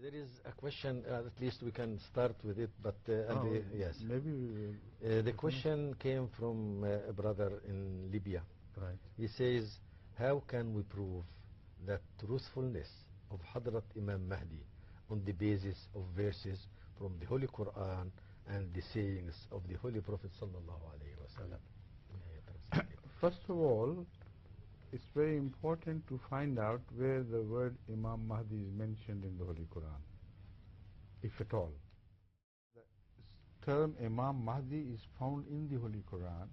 There is a question, at least we can start with it, but yes. Maybe The question came from a brother in Libya. right. He says, how can we prove the truthfulness of Hazrat Imam Mahdi on the basis of verses from the Holy Quran and the sayings of the Holy Prophet sallallahu alaihi wasallam? First of all, it's very important to find out where the word Imam Mahdi is mentioned in the Holy Quran, if at all. The term Imam Mahdi is found in the Holy Quran,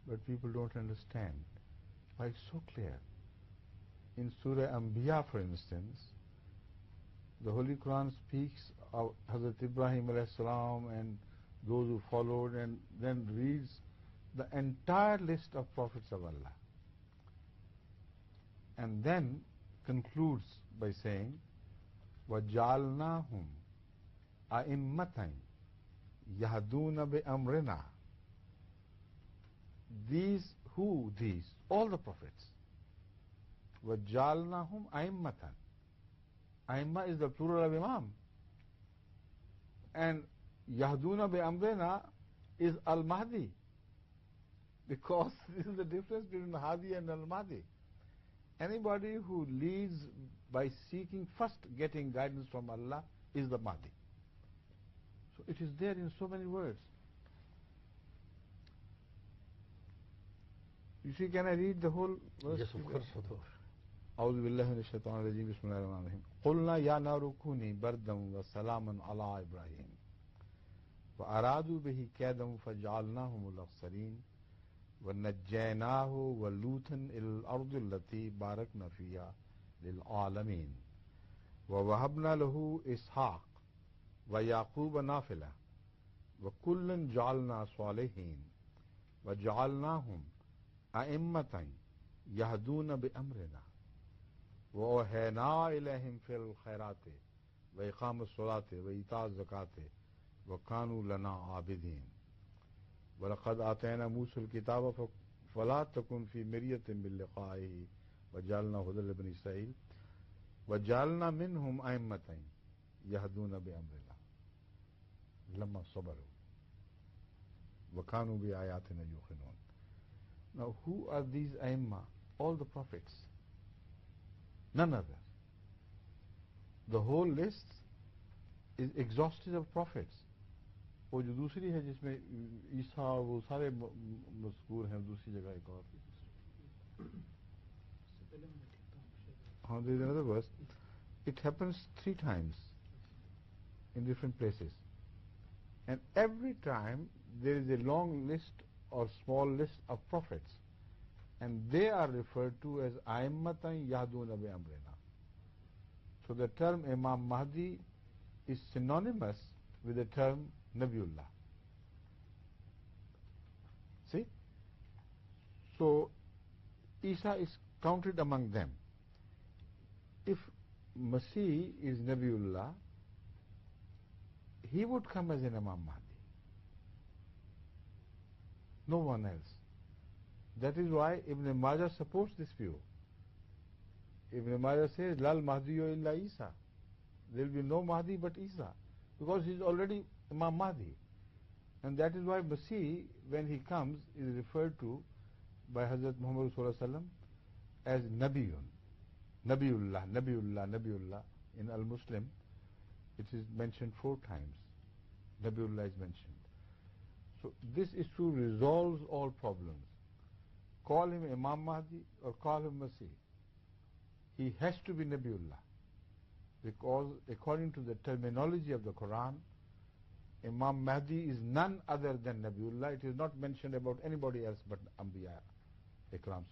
but people don't understand why it's so clear. In Surah Anbiya, for instance, the Holy Quran speaks of Hazrat Ibrahim alayhi salam and those who followed, and then reads the entire list of prophets of Allah, and then concludes by saying, وَجَعَلْنَاهُمْ أَئِمَّةً يَهْدُونَ بِأَمْرِنَا. These, who these? All the prophets. وَجَعَلْنَاهُمْ أَئِمَّةً. Aimma is the plural of Imam. And Yahduna bi-amrina is Al-Mahdi. Because this is the difference between Hadi and Al-Mahdi. Anybody who leads by seeking first getting guidance from Allah is the Mahdi. So it is there in so many words. You see, can I read the whole verse? Yes, of course. أعوذ بالله من الشيطان الرجيم بسم الله الرحمن الرحيم قلنا يا نار كوني بردا وسلاما على إبراهيم وأرادوا به كيدا فجعلناهم الأخسرين ونجيناه ولوطا إلى الأرض التي باركنا فيها للعالمين ووهبنا له إسحاق ويعقوب نافلة وكلا جعلنا صالحين وجعلناهم أئمة يهدون بأمرنا وأوحينا إليهم في الخيرات وإقام الصلاة وإيتاء الزكاة وكانوا لنا عابدين ولقد آتينا موسى الكتاب فلا تكن في مرية من لقائه وجعلنا هدى لبني إسرائيل وجعلنا منهم أئمة يهدون بأمرنا لما صبروا وكانوا بآياتنا يوقنون. Now who are these Aimma? All the prophets. None other. The whole list is exhaustive of prophets. वो जो दूसरी है जिसमें ईसा और वो सारे मज़कूर हैं दूसरी जगह एक और. हाँ, there is another verse. It happens 3 times in different places, and every time there is a long list or small list of prophets, and they are referred to as A'immatan Yahduna bi Amrina. So the term Imam Mahdi is synonymous with the term Nabiullah. See? So Isa is counted among them. If Masih is Nabiullah, he would come as an Imam Mahdi. No one else. That is why Ibn Majah supports this view. Ibn Majah says, Lal Mahdiyo illa Isa. There will be no Mahdi but Isa, because he is already Imam Mahdi. And that is why Masih, when he comes, is referred to by Hazrat Muhammad Sallallahu Alaihi Wasallam as Nabiyun. Nabiullah, Nabiullah, Nabiullah. In Al-Muslim, it is mentioned 4 times. Nabiullah is mentioned. So this issue resolves all problems. Call him Imam Mahdi or call him Masih. He has to be Nabiullah, because according to the terminology of the Quran, Imam Mahdi is none other than Nabiullah. It is not mentioned about anybody else but Anbiya Ikram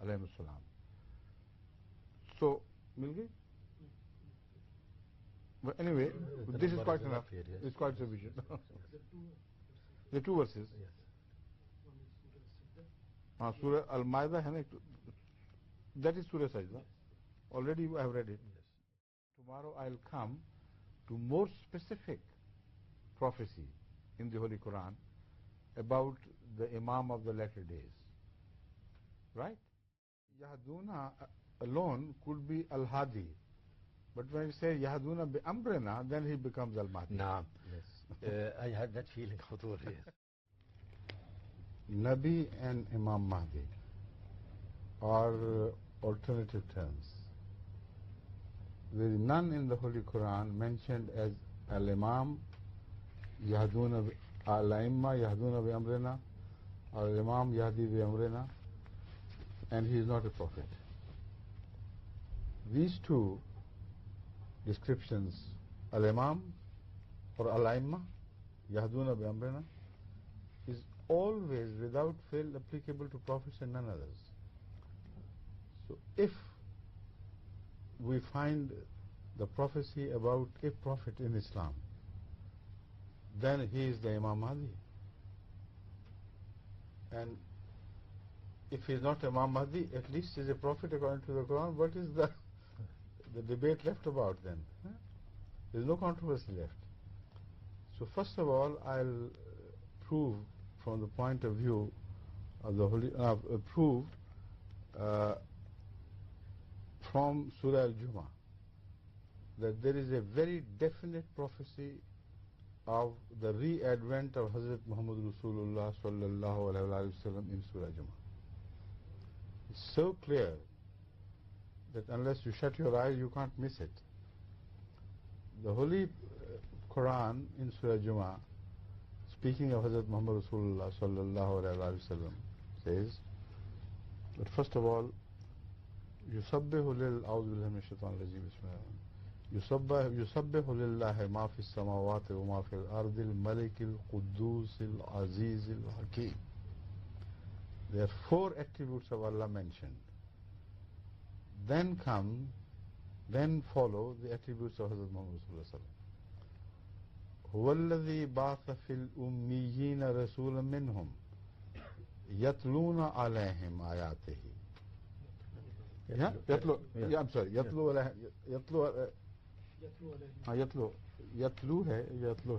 alayhi salam. So, Milgi? But anyway, this is quite enough. It's quite sufficient. The 2 verses. Yes. Surah Al-Ma'idah, that is Surah Sajda. Already I have read it. Yes. Tomorrow I'll come to more specific prophecy in the Holy Quran about the Imam of the latter days. Right? Yahduna alone could be Al-Hadi, But when you say Yahduna bi Amrina, then he becomes Al-Mahdi. Naam. Yes. I had that feeling, Khutur, yes. Nabi and Imam Mahdi are alternative terms. There is none in the Holy Quran mentioned as Al-Imam, Yahduna, Al-Aimma, Yahduna bi Amrina, or Al-Imam, Yahdi bi Amrina, and he is not a prophet. These two descriptions, Al-Imam or Al-Aimma, Yahduna bi Amrina, is always without fail applicable to prophets and none others. So if we find the prophecy about a prophet in Islam, then he is the Imam Mahdi. And if he is not Imam Mahdi, at least he is a prophet according to the Quran. What is the debate left about then? There is no controversy left. So first of all, I'll prove from the point of view of the Holy, prove from Surah Al-Jumu'ah that there is a very definite prophecy of the re-advent of Hazrat Muhammad Rasulullah sallallahu alaihi wasallam in Surah Al-Jumu'ah. It's so clear that unless you shut your eyes, you can't miss it. The Holy Quran in Surah Al-Jumu'ah, speaking of Hazrat Muhammad Rasulullah sallallahu alaihi wasallam, says, but first of all, يسبح لله أعوذ بالله من الشيطان الرجيم بسم الله يسبح لله ما في السماوات وما في الأرض الملك القدوس العزيز الحكيم. There are 4 attributes of Allah mentioned. Then follow the attributes of Hazrat Muhammad Rasulullah sallallahu alaihi wasallam. هو الذي بعث في الأميين رسولا منهم يتلون عليهم آياته. Yeah, yatlu. Yeah, I'm sorry. Yatlu alayhim. Yatlu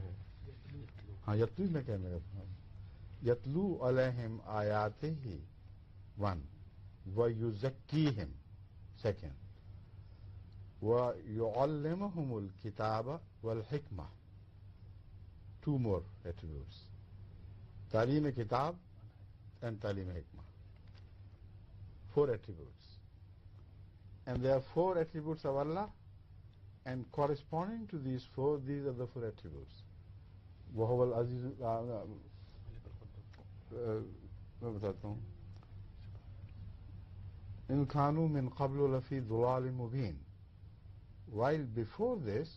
hai. हाँ यत्लू में कहने लगा यत्लू अलैहिम आयातिही 1 व युज़क्कीहिम 2 व युअल्लिमुहुमुल किताब वल हिकमा 2 more attributes तालीम किताब and तालीम हिकमा 4 attributes, and there are 4 attributes of Allah, and corresponding to these 4, these are the 4 attributes. وهو العزيز मैं बताता हूँ إن كانوا من قبل لفي ضلال مبين. While before this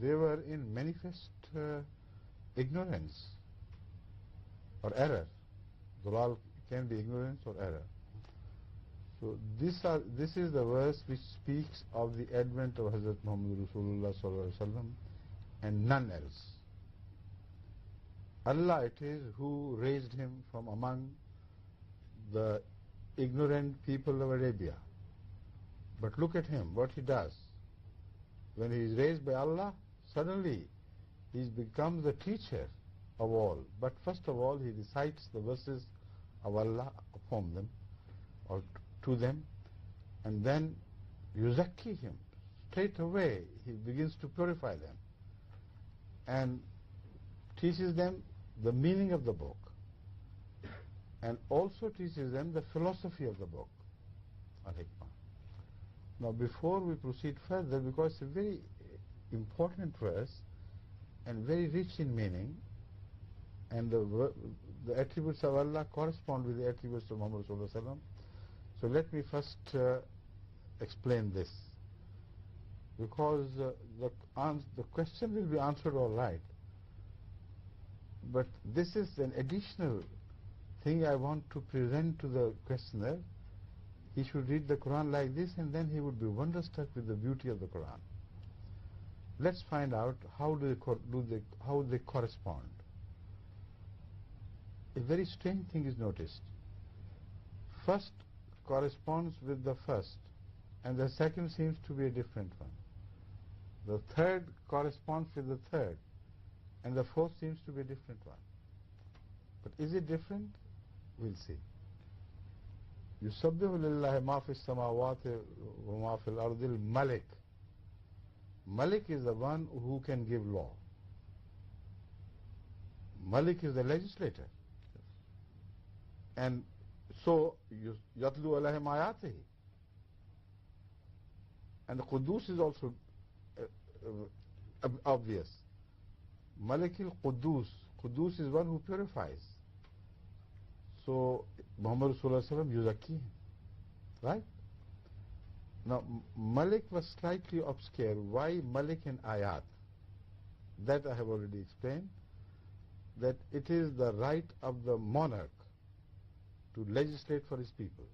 they were in manifest ignorance or error. Dhalal can be ignorance or error. So this is the verse which speaks of the advent of Hazrat Muhammad Rasulullah sallallahu alaihi wasallam and none else. Allah it is who raised him from among the ignorant people of Arabia. But look at him, what he does. When he is raised by Allah, suddenly he becomes the teacher of all. But first of all, he recites the verses of Allah upon them, or to them, and then yuzakki him. Straight away, he begins to purify them and teaches them the meaning of the book, and also teaches them the philosophy of the book, Al-Hikmah. Now, before we proceed further, because it's a very important verse and very rich in meaning, and the attributes of Allah correspond with the attributes of Muhammad Sallallahu Alaihi Wasallam. So let me first explain this, because the question will be answered all right, but this is an additional thing I want to present to the questioner. He should read the Quran like this, and then he would be wonderstruck with the beauty of the Quran. Let's find out how they correspond. A very strange thing is noticed. First corresponds with the first, and the second seems to be a different one. The third corresponds with the third, and the fourth seems to be a different one. But is it different? We'll see. يُسَبِّحُ لِلَّهِ مَا فِي السَّمَاوَاتِ وَمَا فِي الْأَرْضِ الْمَلِكِ Malik is the one who can give law. Malik is the legislator. And so, yatlu alayhim ayatihi. And the Quddus is also obvious. Malik al-Quddus. Quddus is one who purifies. So, Muhammad Rasulullah yuzakkihim. Right? Now, Malik was slightly obscure. Why Malik and Ayat? That I have already explained. That it is the right of the monarch to legislate for his people.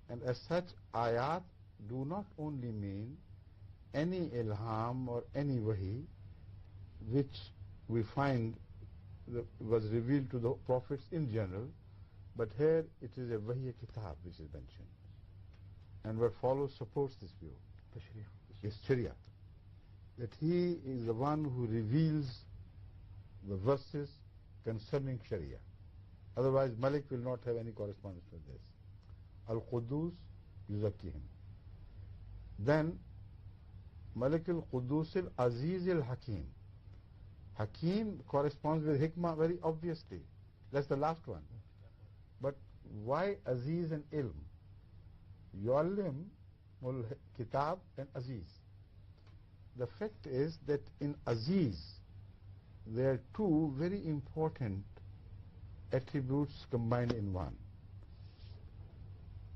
And as such, Ayat do not only mean any ilham or any wahi which we find was revealed to the prophets in general, but here it is a wahi kitab which is mentioned. And what follows supports this view. Is Sharia. That he is the one who reveals the verses concerning Sharia. Otherwise, Malik will not have any correspondence with this. Al-Quddus yuzakkihim. Then, Malik al-Quddus al-Aziz al-Hakim. Hakim corresponds with Hikmah very obviously. That's the last one. But why Aziz and Ilm? Yu'allim Kitab and Aziz. The fact is that in Aziz, there are two very important attributes combined in one.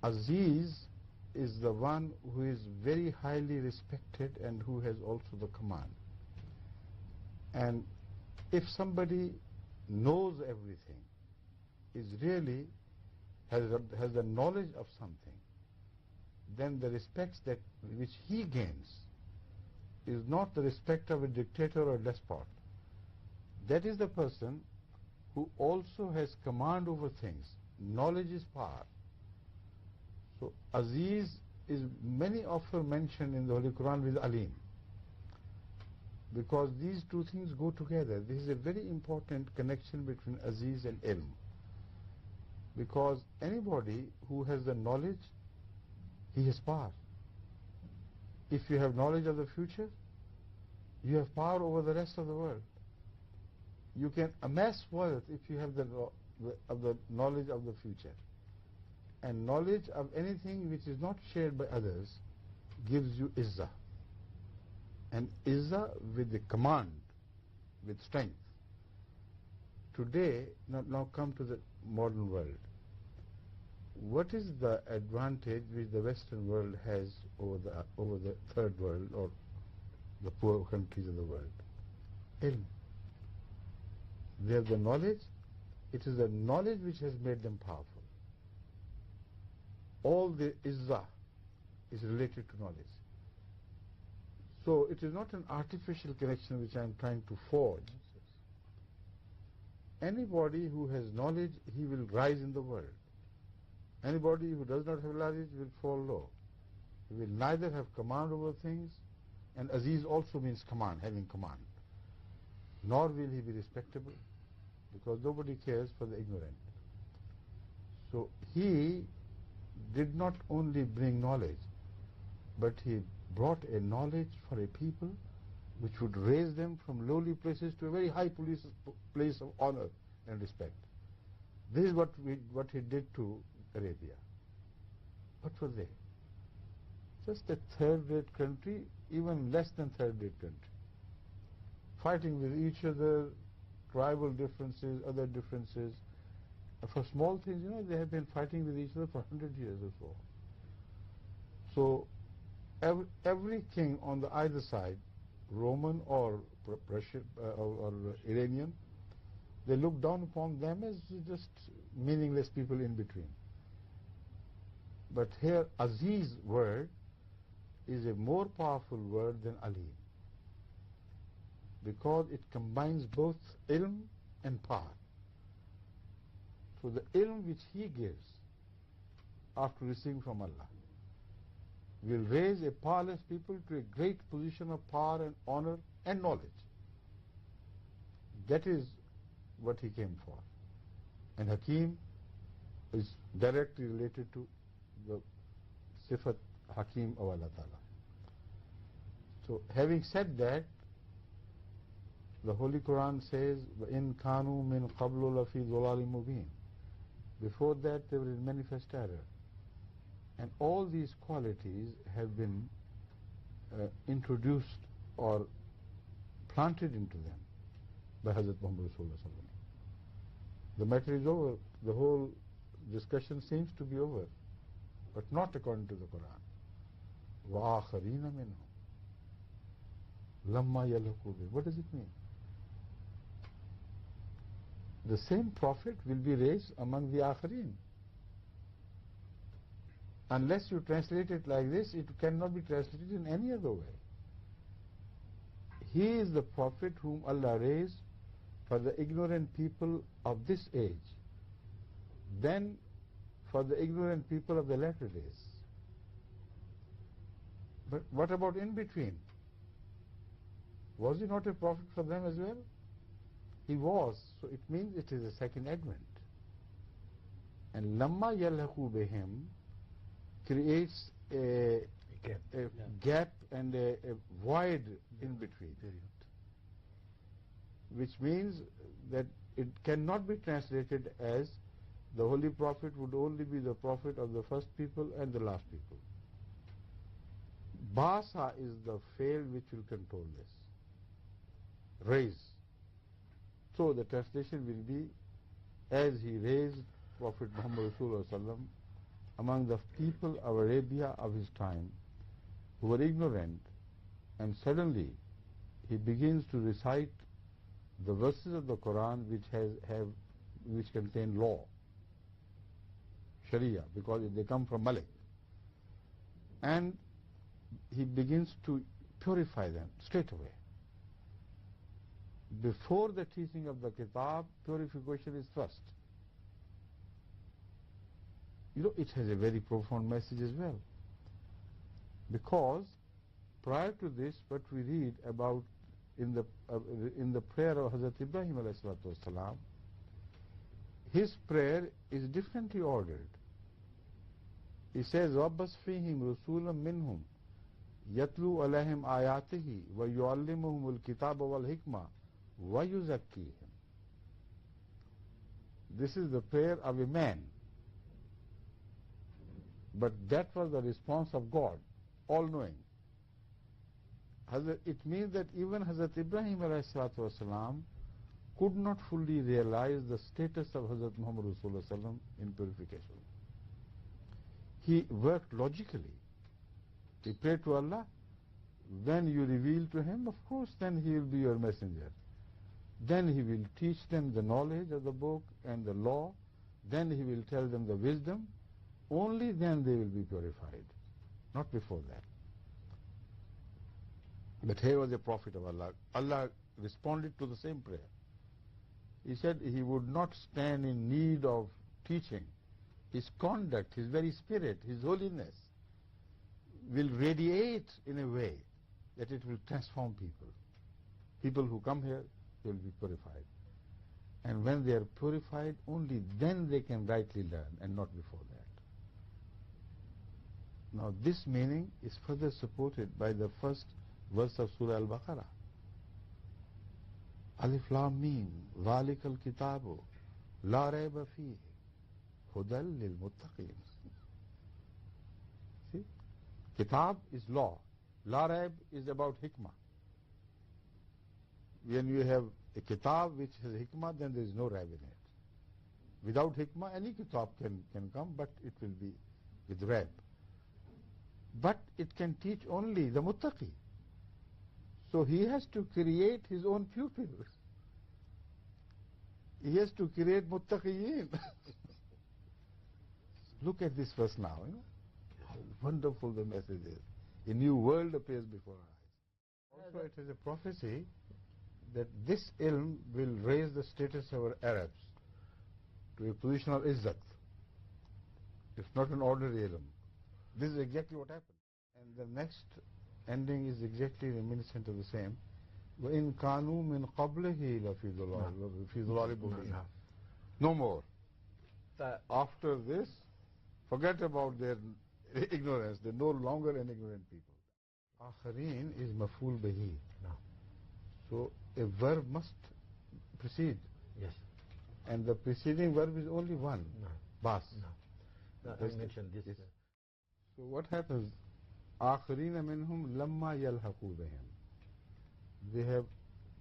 Aziz is the one who is very highly respected and who has also the command. And if somebody knows everything, is really has the knowledge of something, then the respect that which he gains is not the respect of a dictator or despot. That is the person who also has command over things. Knowledge is power. So Aziz is many often mentioned in the Holy Quran with Alim, because these two things go together. This is a very important connection between Aziz and Ilm, because anybody who has the knowledge, he has power. If you have knowledge of the future, you have power over the rest of the world. You can amass wealth if you have the knowledge of the future. And knowledge of anything which is not shared by others gives you izzah. And izzah with the command, with strength. Today, now come to the modern world. What is the advantage which the Western world has over the third world or the poor countries of the world? Ilm. They have the knowledge. It is the knowledge which has made them powerful. All the izzah is related to knowledge. So it is not an artificial connection which I am trying to forge. Anybody who has knowledge, he will rise in the world. Anybody who does not have knowledge will fall low. He will neither have command over things, and Aziz also means command, having command. Nor will he be respectable, because nobody cares for the ignorant. So he did not only bring knowledge, but he brought a knowledge for a people which would raise them from lowly places to a very high place of honor and respect. This is what he did to Arabia. What were they? Just a third-rate country, even less than third-rate country. Fighting with each other, tribal differences, other differences. For small things, they have been fighting with each other for 100 years or so. So every king on the either side, Roman or Russian or Iranian, they look down upon them as just meaningless people in between. But here, Aziz word is a more powerful word than Alim, because it combines both ilm and power. So the ilm which he gives after receiving from Allah will raise a powerless people to a great position of power and honor and knowledge. That is what he came for. And Hakim is directly related to the Sifat Hakim of Allah Ta'ala. So having said that, the Holy Quran says, "In kanu min qablu lafi dhalalim mubin." Before that, they were in manifest error. And all these qualities have been introduced or planted into them by Hazrat Muhammad Rasulullah. The matter is over. The whole discussion seems to be over, but not according to the Quran. وَآخَرِينَ مِنْهُمْ لَمَّا يَلْحَقُوا بِهِ. What does it mean? The same prophet will be raised among the Akhareen. Unless you translate it like this, it cannot be translated in any other way. He is the prophet whom Allah raised for the ignorant people of this age, then for the ignorant people of the latter days. But what about in between? Was he not a prophet for them as well? He was, so it means it is a second advent. And lamma yalhaqu bihim creates a gap and a void in between, which means that it cannot be translated as the Holy Prophet would only be the prophet of the first people and the last people. Basa is the fail which will control this. Raise. So the translation will be, as he raised Prophet Muhammad Rasulullah among the people of Arabia of his time who were ignorant, and suddenly he begins to recite the verses of the Quran which contain law, Sharia, because they come from Malik, and he begins to purify them straight away. Before the teaching of the Kitab, purification is first. You know, it has a very profound message as well. Because prior to this, what we read about in the prayer of Hazrat Ibrahim alayhi salatu wasalam, his prayer is differently ordered. He says, "Rabbas fihim rusulam minhum yatlu alayhim ayatihi wa yuallimuhum al-kitab wal-hikmah wa yuzakkihim." This is the prayer of a man. But that was the response of God, all-knowing. It means that even Hazrat Ibrahim ﷺ could not fully realize the status of Hazrat Muhammad Rasulullah in purification. He worked logically. He prayed to Allah. When you reveal to him, of course, then he will be your messenger. Then he will teach them the knowledge of the book and the law. Then he will tell them the wisdom. Only then they will be purified, not before that. But he was a prophet of Allah. Allah responded to the same prayer. He said he would not stand in need of teaching. His conduct, his very spirit, his holiness will radiate in a way that it will transform people. People who come here, they will be purified. And when they are purified, only then they can rightly learn and not before that. Now this meaning is further supported by the first verse of Surah Al-Baqarah. Alif Lam Mim, Zalikal Kitabu, La Rayba Fihi, Hudal Lil Muttaqin. See? Kitab is law. La Rayb is about hikmah. When you have a kitab which has hikmah, then there is no rayb in it. Without hikmah, any kitab can come, but it will be with rayb. But it can teach only the muttaqi. So he has to create his own pupils. He has to create muttaqiyin. Look at this verse now. You know? How wonderful the message is. A new world appears before our eyes. Also, it is a prophecy that this ilm will raise the status of our Arabs to a position of izzat. It's not an ordinary ilm. This is exactly what happened. And the next ending is exactly reminiscent of the same. وَإِن كَانُوا مِنْ قَبْلِهِ لَفِي ضَلَالٍ مُبِينٍ. No more. After this, forget about their ignorance. They're no longer an ignorant people. Akhareen is maf'ul bihi. No. So a verb must precede. Yes. And the preceding verb is only one. No. Bas. No. I mentioned this. Yes. So what happens? آخرين منهم لما يلحقوا بهم. They have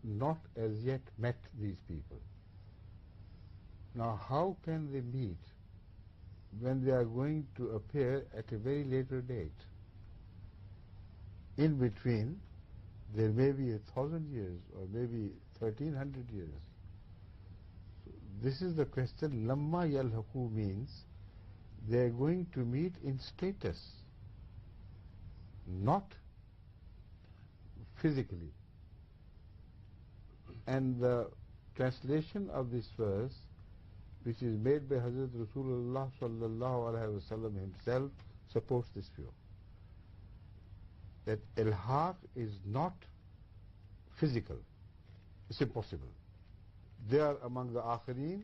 not as yet met these people. Now how can they meet when they are going to appear at a very later date? In between, there may be 1,000 years or maybe 1,300 years. So this is the question. Lamma yalhaqu means they are going to meet in status, not physically. And the translation of this verse, which is made by Hazrat Rasulullah sallallahu alaihi wasallam himself, supports this view. That ilhaq is not physical. It's impossible. They are among the akhareen.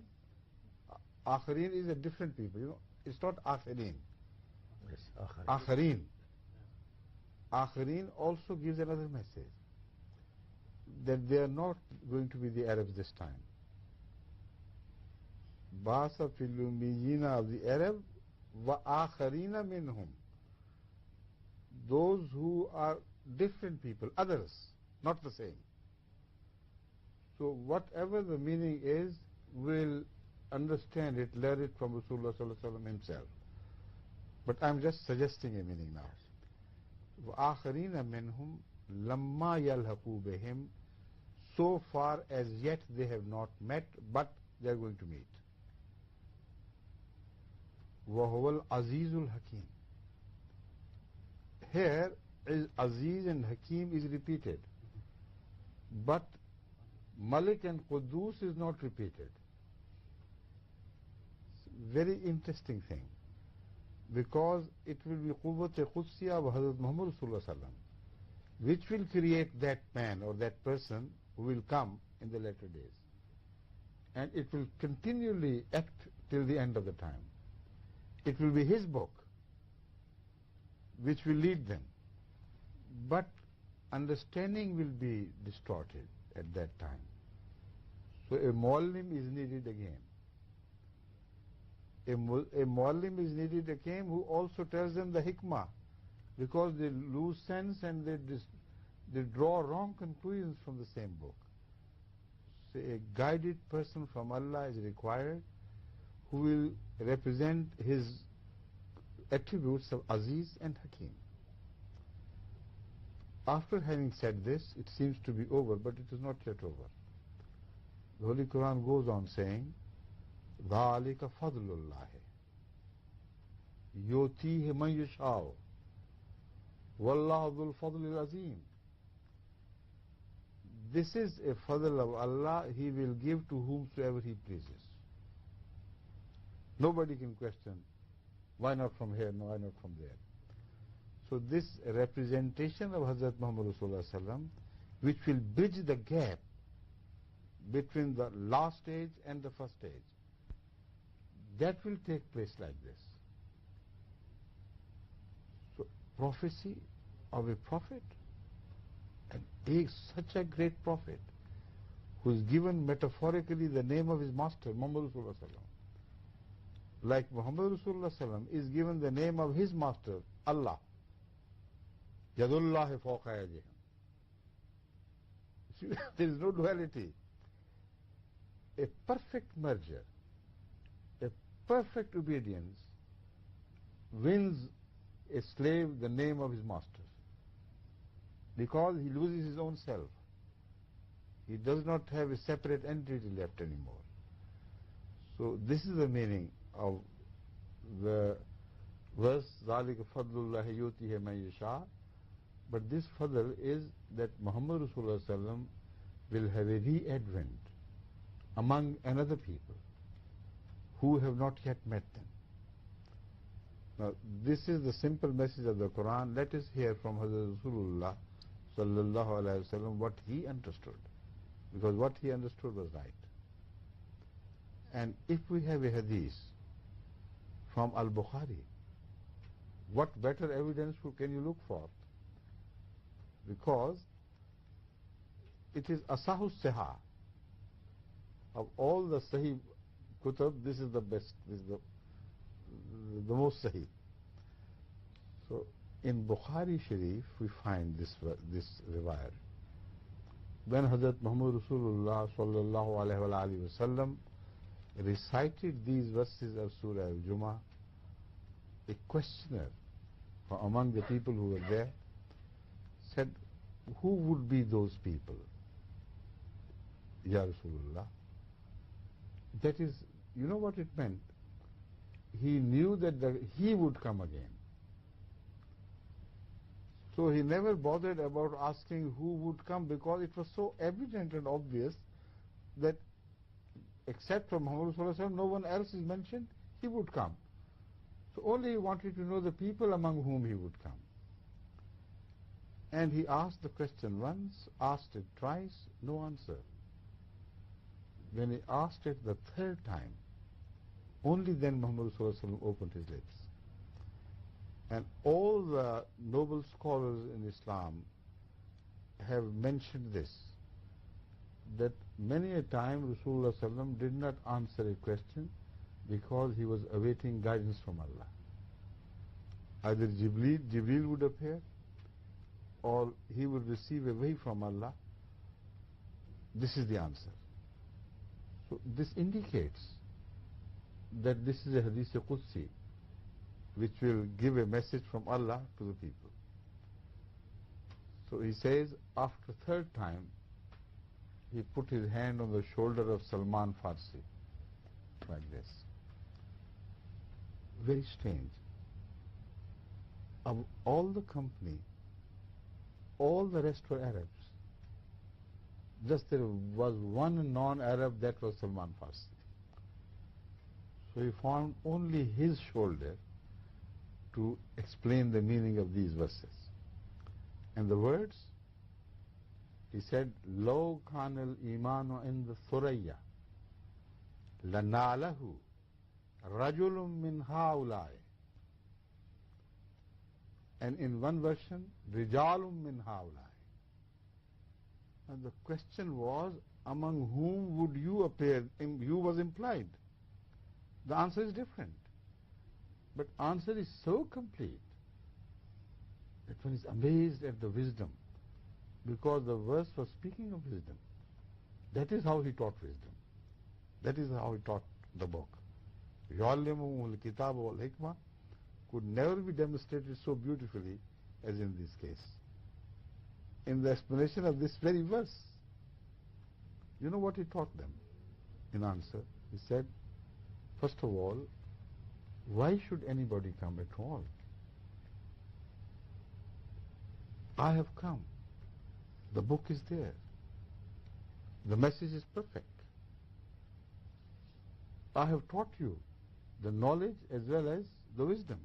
Akhareen is a different people. You know, it's not akhareen. Yes. Akhareen. Akhareen also gives another message, that they are not going to be the Arabs this time. Basa fil ummiyina of the Arab, wa akharina minhum. Those who are different people, others, not the same. So whatever the meaning is, we'll understand it, learn it from Rasulullah sallallahu alaihi wasallam himself. But I'm just suggesting a meaning now. وَآخَرِينَ مِنْهُمْ لَمَّا يَلْحَقُوا بِهِمْ. So far as yet they have not met, but they are going to meet. وَهُوَ الْعَزِيزُ الْحَكِيمُ. Here is Aziz and Hakim is repeated, but Malik and Qudus is not repeated. Very interesting thing, because it will be Quwwat-e Qudsiya of Hazrat Muhammad Rasulullah sallam, which will create that man or that person who will come in the later days. And it will continually act till the end of the time. It will be his book which will lead them. But understanding will be distorted at that time. So a muallim is needed again. A muallim is needed again who also tells them the hikmah, because they lose sense and they draw wrong conclusions from the same book. So a guided person from Allah is required, who will represent his attributes of Aziz and Hakim. After having said this, it seems to be over, but it is not yet over. The Holy Quran goes on saying, ذَلِكَ فَضْلُ اللَّهِ يُؤْتِيهِ مَنْ يَشَاءُ وَاللَّهُ ذُو الْفَضْلِ الْعَظِيمِ. This is a fadl of Allah. He will give to whomsoever He pleases. Nobody can question, why not from here, no, why not from there. So this representation of Hazrat Muhammad Rasulullah sallam, which will bridge the gap between the last stage and the first stage, that will take place like this. So prophecy of a prophet, and he is such a great prophet who is given metaphorically the name of his master, Muhammad Rasulullah sallam. Like Muhammad Rasulullah sallam is given the name of his master, Allah. Yadullahi fawqa yadihim. There is no duality. A perfect merger, a perfect obedience wins a slave the name of his master, because he loses his own self. He does not have a separate entity left anymore. So this is the meaning of the verse, ذَلِكَ فَضْلُ اللَّهِ يُؤْتِيهِ مَنْ يَشَاءُ. But this fadl is that Muhammad Rasulullah sallam will have a re-advent among another people who have not yet met them. Now this is the simple message of the Quran. Let us hear from Hazrat Rasulullah sallallahu alaihi wasallam what he understood, because what he understood was right. And if we have a hadith from Al-Bukhari, what better evidence can you look for? because it is Asahu Seha. Of all the Sahih Kutab, this is the best, this is the most Sahih. So in Bukhari Sharif we find this riwayat. When Hazrat Muhammad Rasulullah sallallahu alaihi wasallam recited these verses of Surah Al-Jumu'ah, a questioner from among the people who were there said, who would be those people? Ya Rasulullah. That is, you know what it meant? He knew that he would come again. So he never bothered about asking who would come, because it was so evident and obvious that except from Muhammad Sallallahu Alaihi Wasallam, no one else is mentioned, he would come. So only he wanted to know the people among whom he would come. And he asked the question once, asked it twice, no answer. When he asked it the third time, only then Muhammad Sallallahu Alaihi Wasallam opened his lips. And all the noble scholars in Islam have mentioned this, that many a time Rasulullah Sallallahu Alaihi Wasallam did not answer a question because he was awaiting guidance from Allah. Either Jibreel would appear, or he would receive a way from Allah. This is the answer. So this indicates that this is a Hadith Qudsi, which will give a message from Allah to the people. So he says, after third time, he put his hand on the shoulder of Salman Farsi, like this. Very strange. Of all the company, all the rest were Arabs. Just there was one non-Arab, that was Salman Farsi. So he found only his shoulder to explain the meaning of these verses. And the words, he said, Law kana al-imanu in the Thuraya, lanalahu rajulun min haulai. And in one version, rijalum min haulai. And the question was, among whom would you appear? You was implied. The answer is different. But answer is so complete that one is amazed at the wisdom, because the verse was speaking of wisdom. That is how he taught wisdom. That is how he taught the book. يُعَلِّمُهُمُ الْكِتَابَ وَالْحِكْمَةِ could never be demonstrated so beautifully as in this case. In the explanation of this very verse, you know what he taught them? In answer, he said, first of all, why should anybody come at all? I have come. The book is there. The message is perfect. I have taught you the knowledge as well as the wisdom.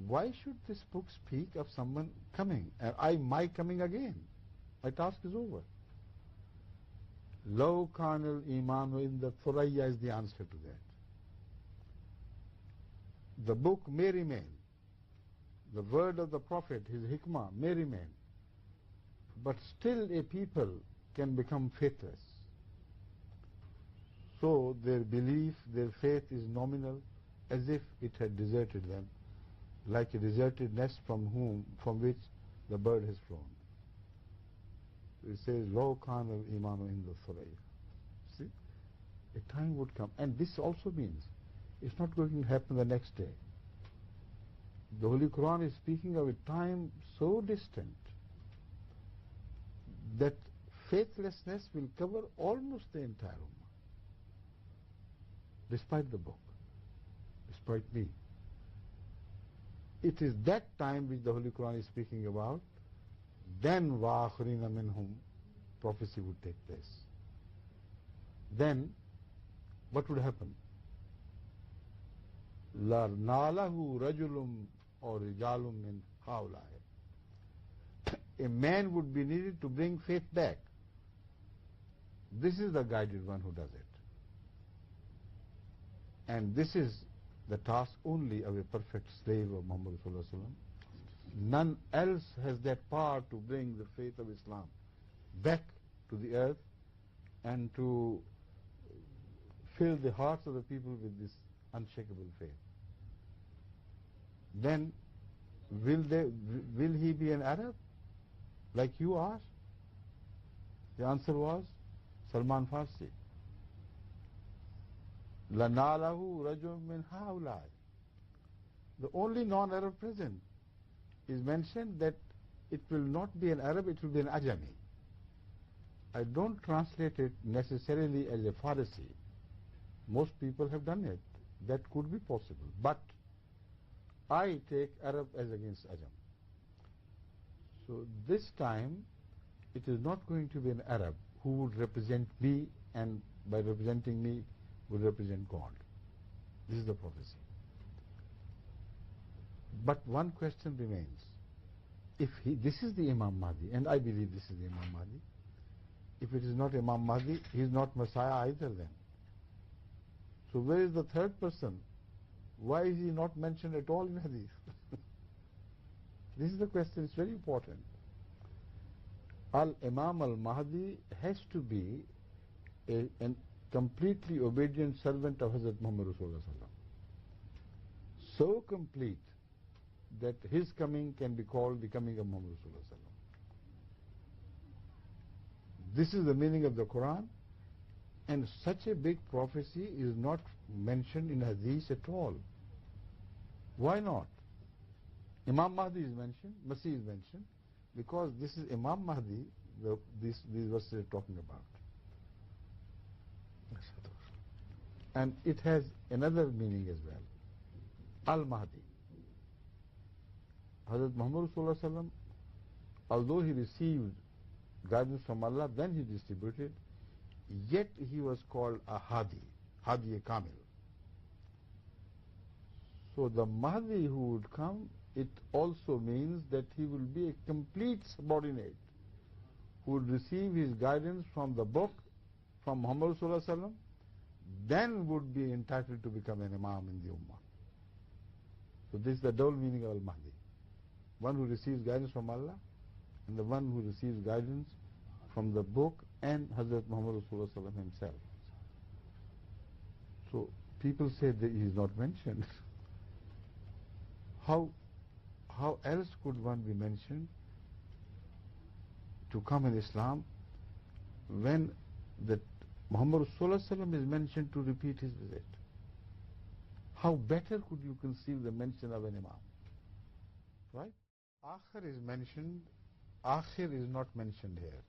Why should this book speak of someone coming? My coming again. My task is over. Law kana al-imanu in the Thuraya is the answer to that. The book may remain. The word of the Prophet, his hikmah, may remain. But still a people can become faithless. So their belief, their faith is nominal, as if it had deserted them, like a deserted nest from which the bird has flown. It says, Law kana al-imanu in the Thuraya. See? A time would come. And this also means it's not going to happen the next day. The Holy Quran is speaking of a time so distant that faithlessness will cover almost the entire ummah, despite the book, despite me. It is that time which the Holy Quran is speaking about. Then وَآخَرِينَ مِنْهُمْ prophecy would take place. Then what would happen? لَنَالَهُ رَجُلٌ or رِجَالٌ مِنْ هَؤُلَاءِ. A man would be needed to bring faith back. This is the guided one who does it. And this is the task only of a perfect slave of Muhammad Sallallahu Alaihi Wasallam. None else has that power to bring the faith of Islam back to the earth and to fill the hearts of the people with this unshakable faith. Then will he be an Arab like you are? The answer was Salman Farsi. لَنَالَهُ رَجُلٌ مِّنْ هَؤُلَاءِ. The only non-Arab present is mentioned that it will not be an Arab, it will be an Ajami. I don't translate it necessarily as a Farsi. Most people have done it. That could be possible. But I take Arab as against Ajam. So this time it is not going to be an Arab who would represent me, and by representing me would represent God. This is the prophecy. But one question remains. If this is the Imam Mahdi, and I believe this is the Imam Mahdi, if it is not Imam Mahdi, he is not Messiah either then. So where is the third person? Why is he not mentioned at all in Hadith? This is the question, it's very important. Al-Imam al-Mahdi has to be a completely obedient servant of Hazrat Muhammad Rasulullah sallallahu. So complete that his coming can be called the coming of Muhammad Rasulullah sallallahu. This is the meaning of the Quran, and such a big prophecy is not mentioned in Hadith at all. Why not? Imam Mahdi is mentioned, Masih is mentioned, because this is Imam Mahdi, these verses are talking about. And it has another meaning as well. Al-Mahdi. Hazrat Muhammad Rasulullah sallam, although he received guidance from Allah, then he distributed, yet he was called a Hadi, Hadi Kamil. So the Mahdi who would come, it also means that he will be a complete subordinate who would receive his guidance from the book, from Muhammad Rasulullah sallam, then would be entitled to become an Imam in the Ummah. So this is the double meaning of Al-Mahdi. One who receives guidance from Allah, and the one who receives guidance from the book and Hazrat Muhammad Rasulullah sallam himself. So people say that he is not mentioned. How else could one be mentioned to come in Islam when that Muhammad Rasulullah sallam is mentioned to repeat his visit? How better could you conceive the mention of an Imam? Right? Akhir is mentioned, Akhir is not mentioned here.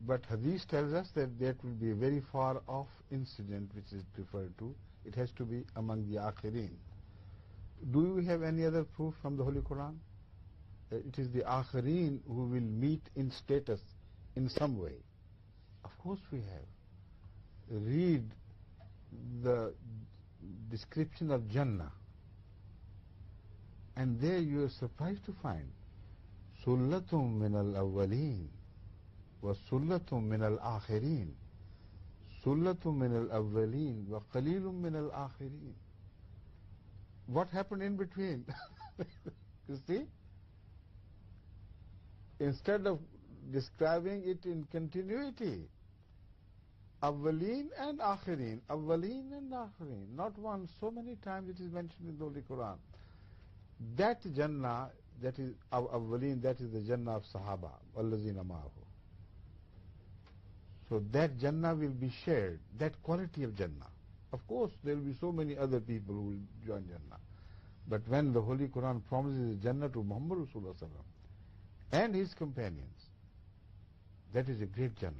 But Hadith tells us that that will be a very far off incident which is referred to. It has to be among the Akhirin. Do we have any other proof from the Holy Quran? It is the Akhirin who will meet in status in some way. Of course we have. Read the description of Jannah, and there you are surprised to find Sullatum min al-awwaleen wa Sullatum min al-akhirin. Sullatum min al-awwaleen wa qalilum min al-akhirin. What happened in between? You see? Instead of describing it in continuity, Awwaleen and Akhirin, Awwaleen and Akhirin, not once, so many times it is mentioned in the Holy Quran. That Jannah, that is Awwaleen, that is the Jannah of Sahaba, Wallazina Ma'ahu. So that Jannah will be shared, that quality of Jannah. Of course, there will be so many other people who will join Jannah. But when the Holy Quran promises Jannah to Muhammad Rasulullah sallam and his companions, that is a great Jannah.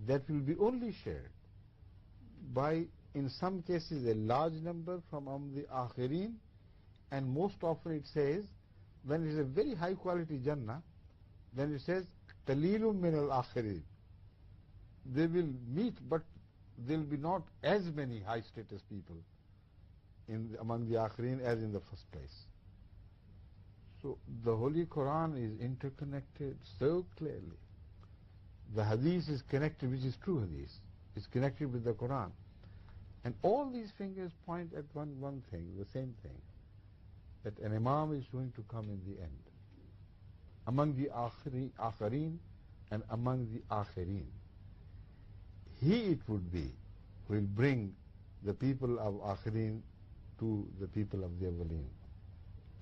That will be only shared by, in some cases, a large number from among the Akhirin, and most often it says, when it is a very high quality Jannah, then it says, Qalilum min al-Akhirin. They will meet, but there will be not as many high status people among the Akhirin as in the first place. So the Holy Quran is interconnected so clearly. The Hadith is connected, which is true Hadith, is connected with the Quran. And all these fingers point at one thing, the same thing. that an Imam is going to come in the end. Among the Akhareen and among the Akhareen. He it would be who will bring the people of Akhareen to the people of the Awwaleen.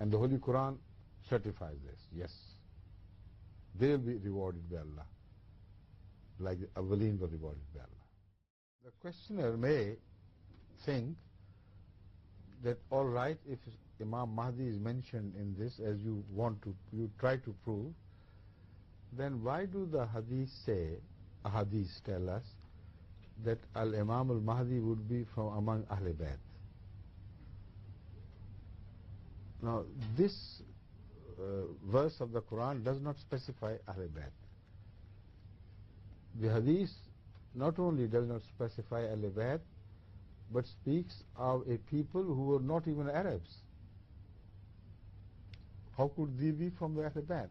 And the Holy Quran certifies this, yes. They will be rewarded by Allah, like the Awwaleen were rewarded by Allah. The questioner may think that all right, if Imam Mahdi is mentioned in this as you try to prove, then why do the Hadith say, Ahadith tell us, that Al-Imam al-Mahdi would be from among Ahl Bayt? Now, this verse of the Quran does not specify Ahl Bayt. The Hadith not only does not specify Ahl Bayt, but speaks of a people who were not even Arabs. How could they be from the Ahl Bayt?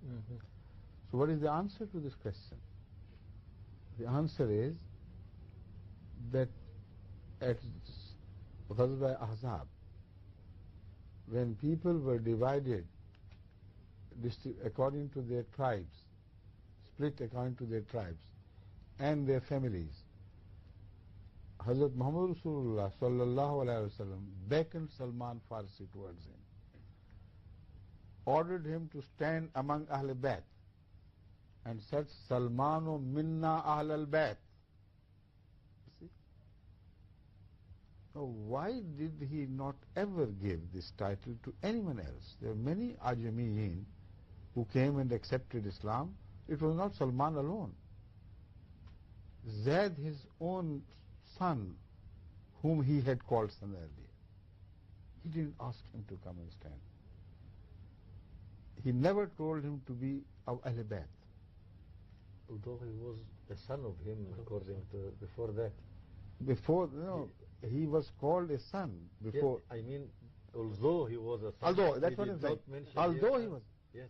So what is the answer to this question? The answer is that at Ghazwa Ahzab, when people were divided according to their tribes, split according to their tribes and their families, Hazrat Muhammad Rasulullah sallallahu alaihi wasallam beckoned Salman Farsi towards him, ordered him to stand among Ahl Bayt and said, Salmanu minna Ahl al-Bayt. Now, why did he not ever give this title to anyone else? There are many Ajamiyin who came and accepted Islam. It was not Salman alone. Zaid, his own son, whom he had called son earlier, he didn't ask him to come and stand. He never told him to be of Ahl Bayt. Although he was a son of him, according to before that. Before, no, he was called a son before. Yes, I mean, although he was a son. Although, that's what I'm saying. Although he was. Yes.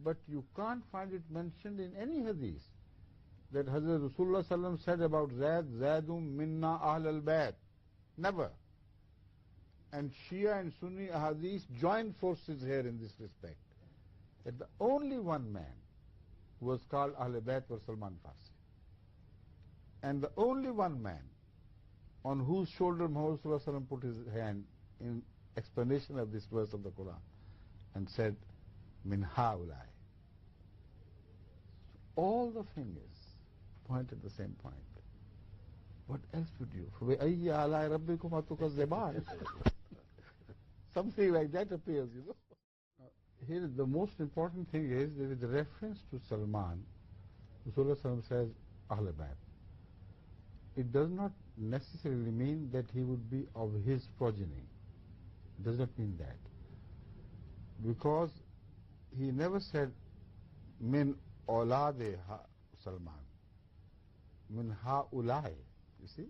But you can't find it mentioned in any hadith that Hazrat Rasulullah sallam said about Zaid, Zaidum minna Ahl al-Bayt. Never. And Shia and Sunni ahadith join forces here in this respect. That the only one man who was called Ahl Bayt was Salman Farsi. And the only one man on whose shoulder Muhammad put his hand in explanation of this verse of the Quran and said, Min haulai. All the fingers point at the same point. What else would you? فَبِأَيِّ آلَاءِ رَبِّكُمَا تُكَذِّبَانِ? Something like that appears, you know. Here the most important thing is there is a reference to Salman. Rasulullah says Ahl Bayt. It does not necessarily mean that he would be of his progeny. It does not mean that. Because he never said min awlade Salman. Min ha'ulai. You see?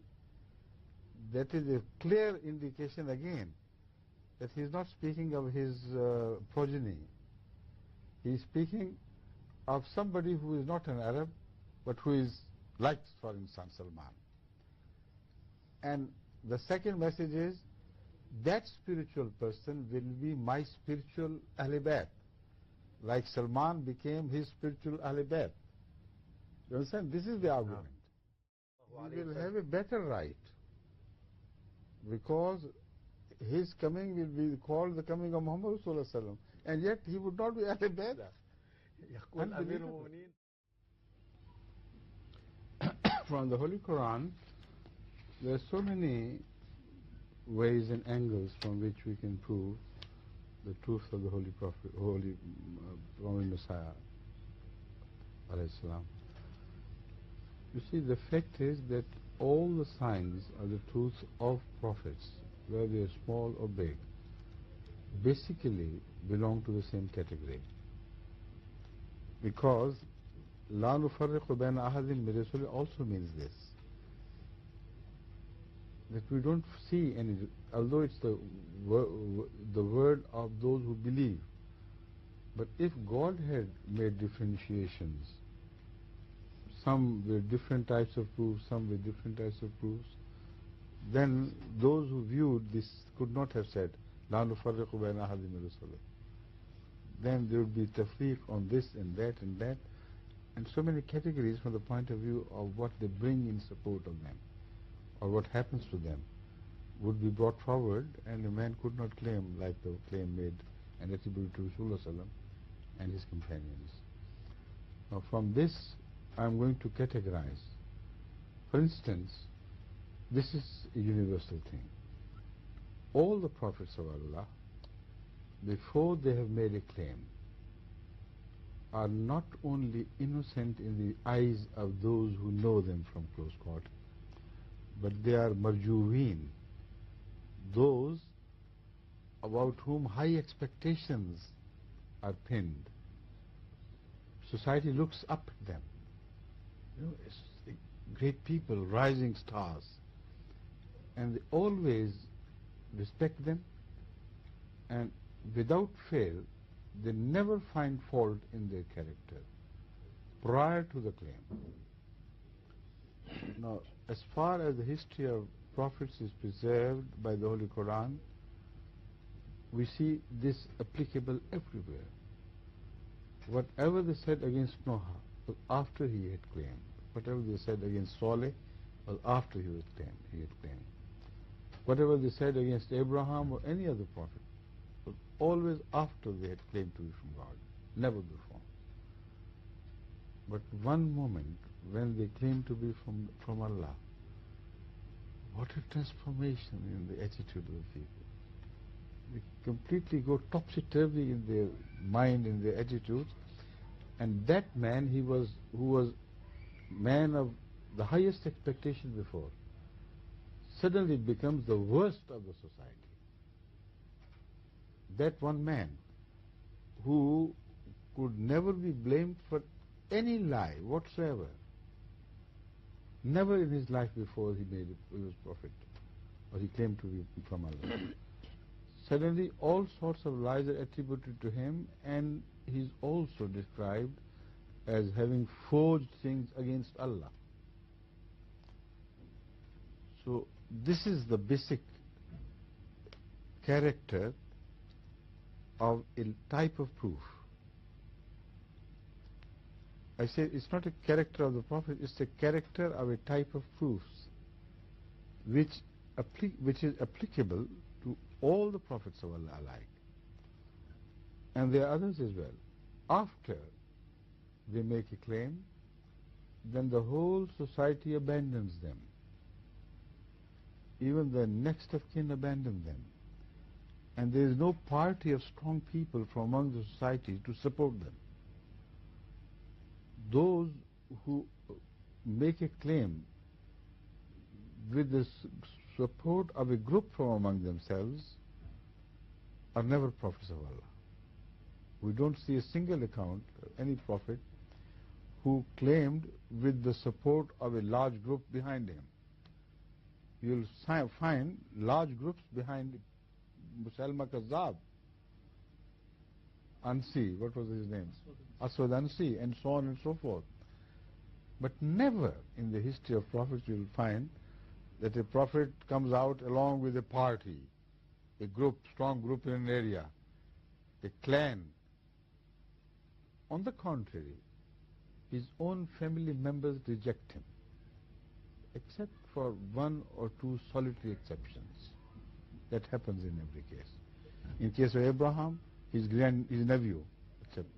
That is a clear indication again that he is not speaking of his progeny. He is speaking of somebody who is not an Arab, but who is like, for instance, Salman. And the second message is, that spiritual person will be my spiritual Ahl Bayt, like Salman became his spiritual Ahl Bayt. You understand? This is the argument. He will have a better right, because his coming will be called the coming of Muhammad Sallallahu Alaihi Wasallam, and yet he would not be Ahl Bayt. From the Holy Quran, there are so many ways and angles from which we can prove the truth of the Holy Prophet, Holy Prophet Messiah, alayhi salam. You see, the fact is that all the signs of the truth of prophets, whether they are small or big, basically belong to the same category. Because La nufarriqu bayna ahadin min rusuli also means this, that we don't see any, although it's the word of those who believe, but if God had made differentiations, some with different types of proofs, some with different types of proofs, then those who viewed this could not have said, لا نفرق بين أحد من رسله. Then there would be tafriq on this and that and that, and so many categories from the point of view of what they bring in support of them, or what happens to them, would be brought forward, and a man could not claim like the claim made and attributed to Rasulullah and his companions. Now from this I am going to categorize. For instance, this is a universal thing. All the prophets of Allah, before they have made a claim, are not only innocent in the eyes of those who know them from close quarters, but they are marjuween, those about whom high expectations are pinned. Society looks up at them. You know, it's great people, rising stars, and they always respect them, and without fail, they never find fault in their character prior to the claim. Now, as far as the history of prophets is preserved by the Holy Quran, we see this applicable everywhere. Whatever they said against Noah was after he had claimed. Whatever they said against Saleh was after he had claimed. Whatever they said against Abraham or any other prophet was always after they had claimed to be from God, never before. But one moment when they claim to be from Allah, what a transformation in the attitude of the people. They completely go topsy-turvy in their mind, in their attitudes, and that man, who was man of the highest expectation before, suddenly becomes the worst of the society. That one man who could never be blamed for any lie whatsoever, never in his life before he was prophet, or he claimed to be from Allah. Suddenly all sorts of lies are attributed to him, and he's also described as having forged things against Allah. So this is the basic character of a type of proof. I say it's not a character of the Prophet, it's a character of a type of proofs which is applicable to all the prophets of Allah alike. And there are others as well. After they make a claim, then the whole society abandons them. Even the next of kin abandon them. And there is no party of strong people from among the society to support them. Those who make a claim with the support of a group from among themselves are never prophets of Allah. We don't see a single account of any prophet who claimed with the support of a large group behind him. You'll find large groups behind Musalma Kazzab, Ansi, what was his name? Aswad Ansi, and so on and so forth. But never in the history of prophets you will find that a prophet comes out along with a party, a group, strong group in an area, a clan. On the contrary, his own family members reject him, except for one or two solitary exceptions. That happens in every case. In case of Abraham, his nephew, except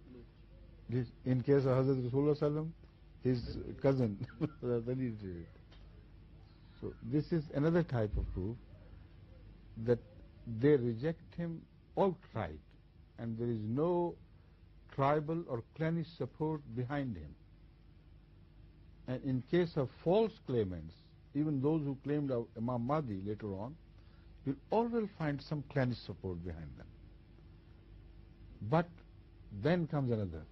in case of Hazrat Rasulullah, his cousin. So this is another type of proof that they reject him outright, and there is no tribal or clannish support behind him. And in case of false claimants, even those who claimed of Imam Mahdi later on, you'll always find some clannish support behind them. But then comes another.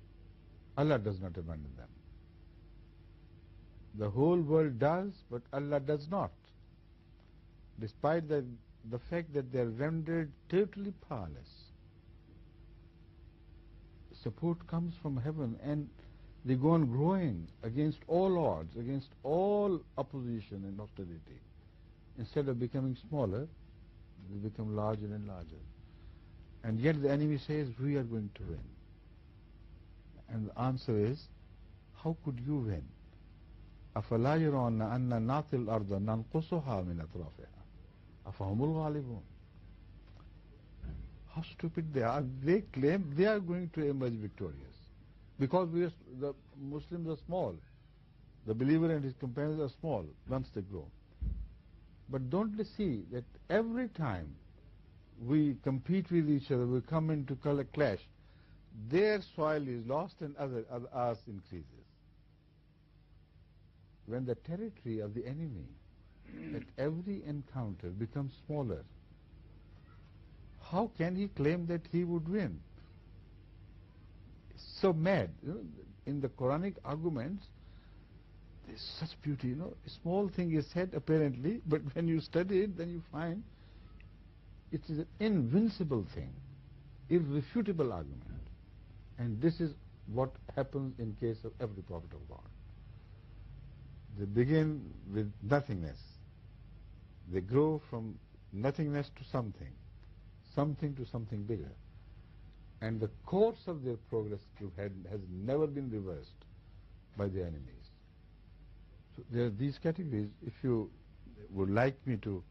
Allah does not abandon them. The whole world does, but Allah does not. Despite the fact that they are rendered totally powerless. Support comes from heaven, and they go on growing against all odds, against all opposition and hostility. Instead of becoming smaller, they become larger and larger. And yet the enemy says, we are going to win. And the answer is, how could you win? أَفَلَا يَرَوْنَ أَنَّ نَعْطِي الْأَرْضَ نَنْقُصُهَا مِنْ أَطْرَافِهَا أَفَهُمُ الْغَالِبُونَ. How stupid they are. They claim they are going to emerge victorious. Because the Muslims are small. The believer and his companions are small once they grow. But don't they see that every time we compete with each other, we come into clash, their soil is lost and ours increases. When the territory of the enemy at every encounter becomes smaller, how can he claim that he would win? It's so mad. In the Quranic arguments, there's such beauty. A small thing is said apparently, but when you study it, then you find it is an invincible thing, irrefutable argument. And this is what happens in case of every prophet of God. They begin with nothingness. They grow from nothingness to something to something bigger. And the course of their progress has never been reversed by the enemies. So there are these categories. If you would like me to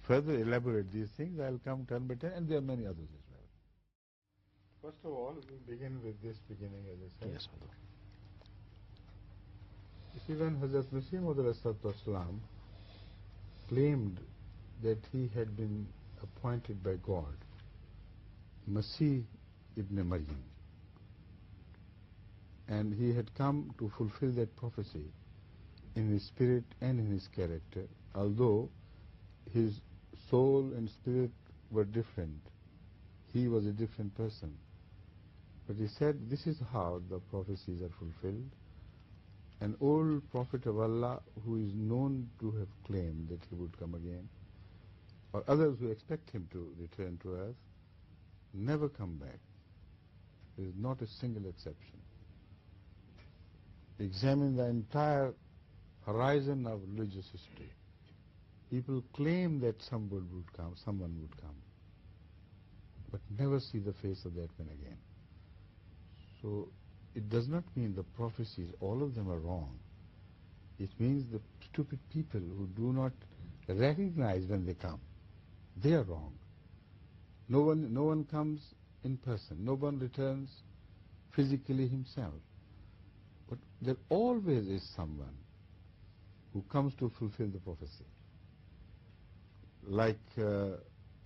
further elaborate these things, I'll come turn by turn, and there are many others as well. First of all, we begin with this beginning, as I said. Yes, Father. You see, when Hazrat Masih Maud claimed that he had been appointed by God, Masih ibn Maryam, and he had come to fulfill that prophecy in his spirit and in his character, although his soul and spirit were different. He was a different person. But he said, this is how the prophecies are fulfilled. An old prophet of Allah who is known to have claimed that he would come again, or others who expect him to return to earth, never come back. There is not a single exception. Examine the entire horizon of religious history. People claim that someone would come, but never see the face of that man again. So it does not mean the prophecies, all of them are wrong. It means the stupid people who do not recognize when they come, they are wrong. No one comes in person. No one returns physically himself. But there always is someone who comes to fulfill the prophecy. Like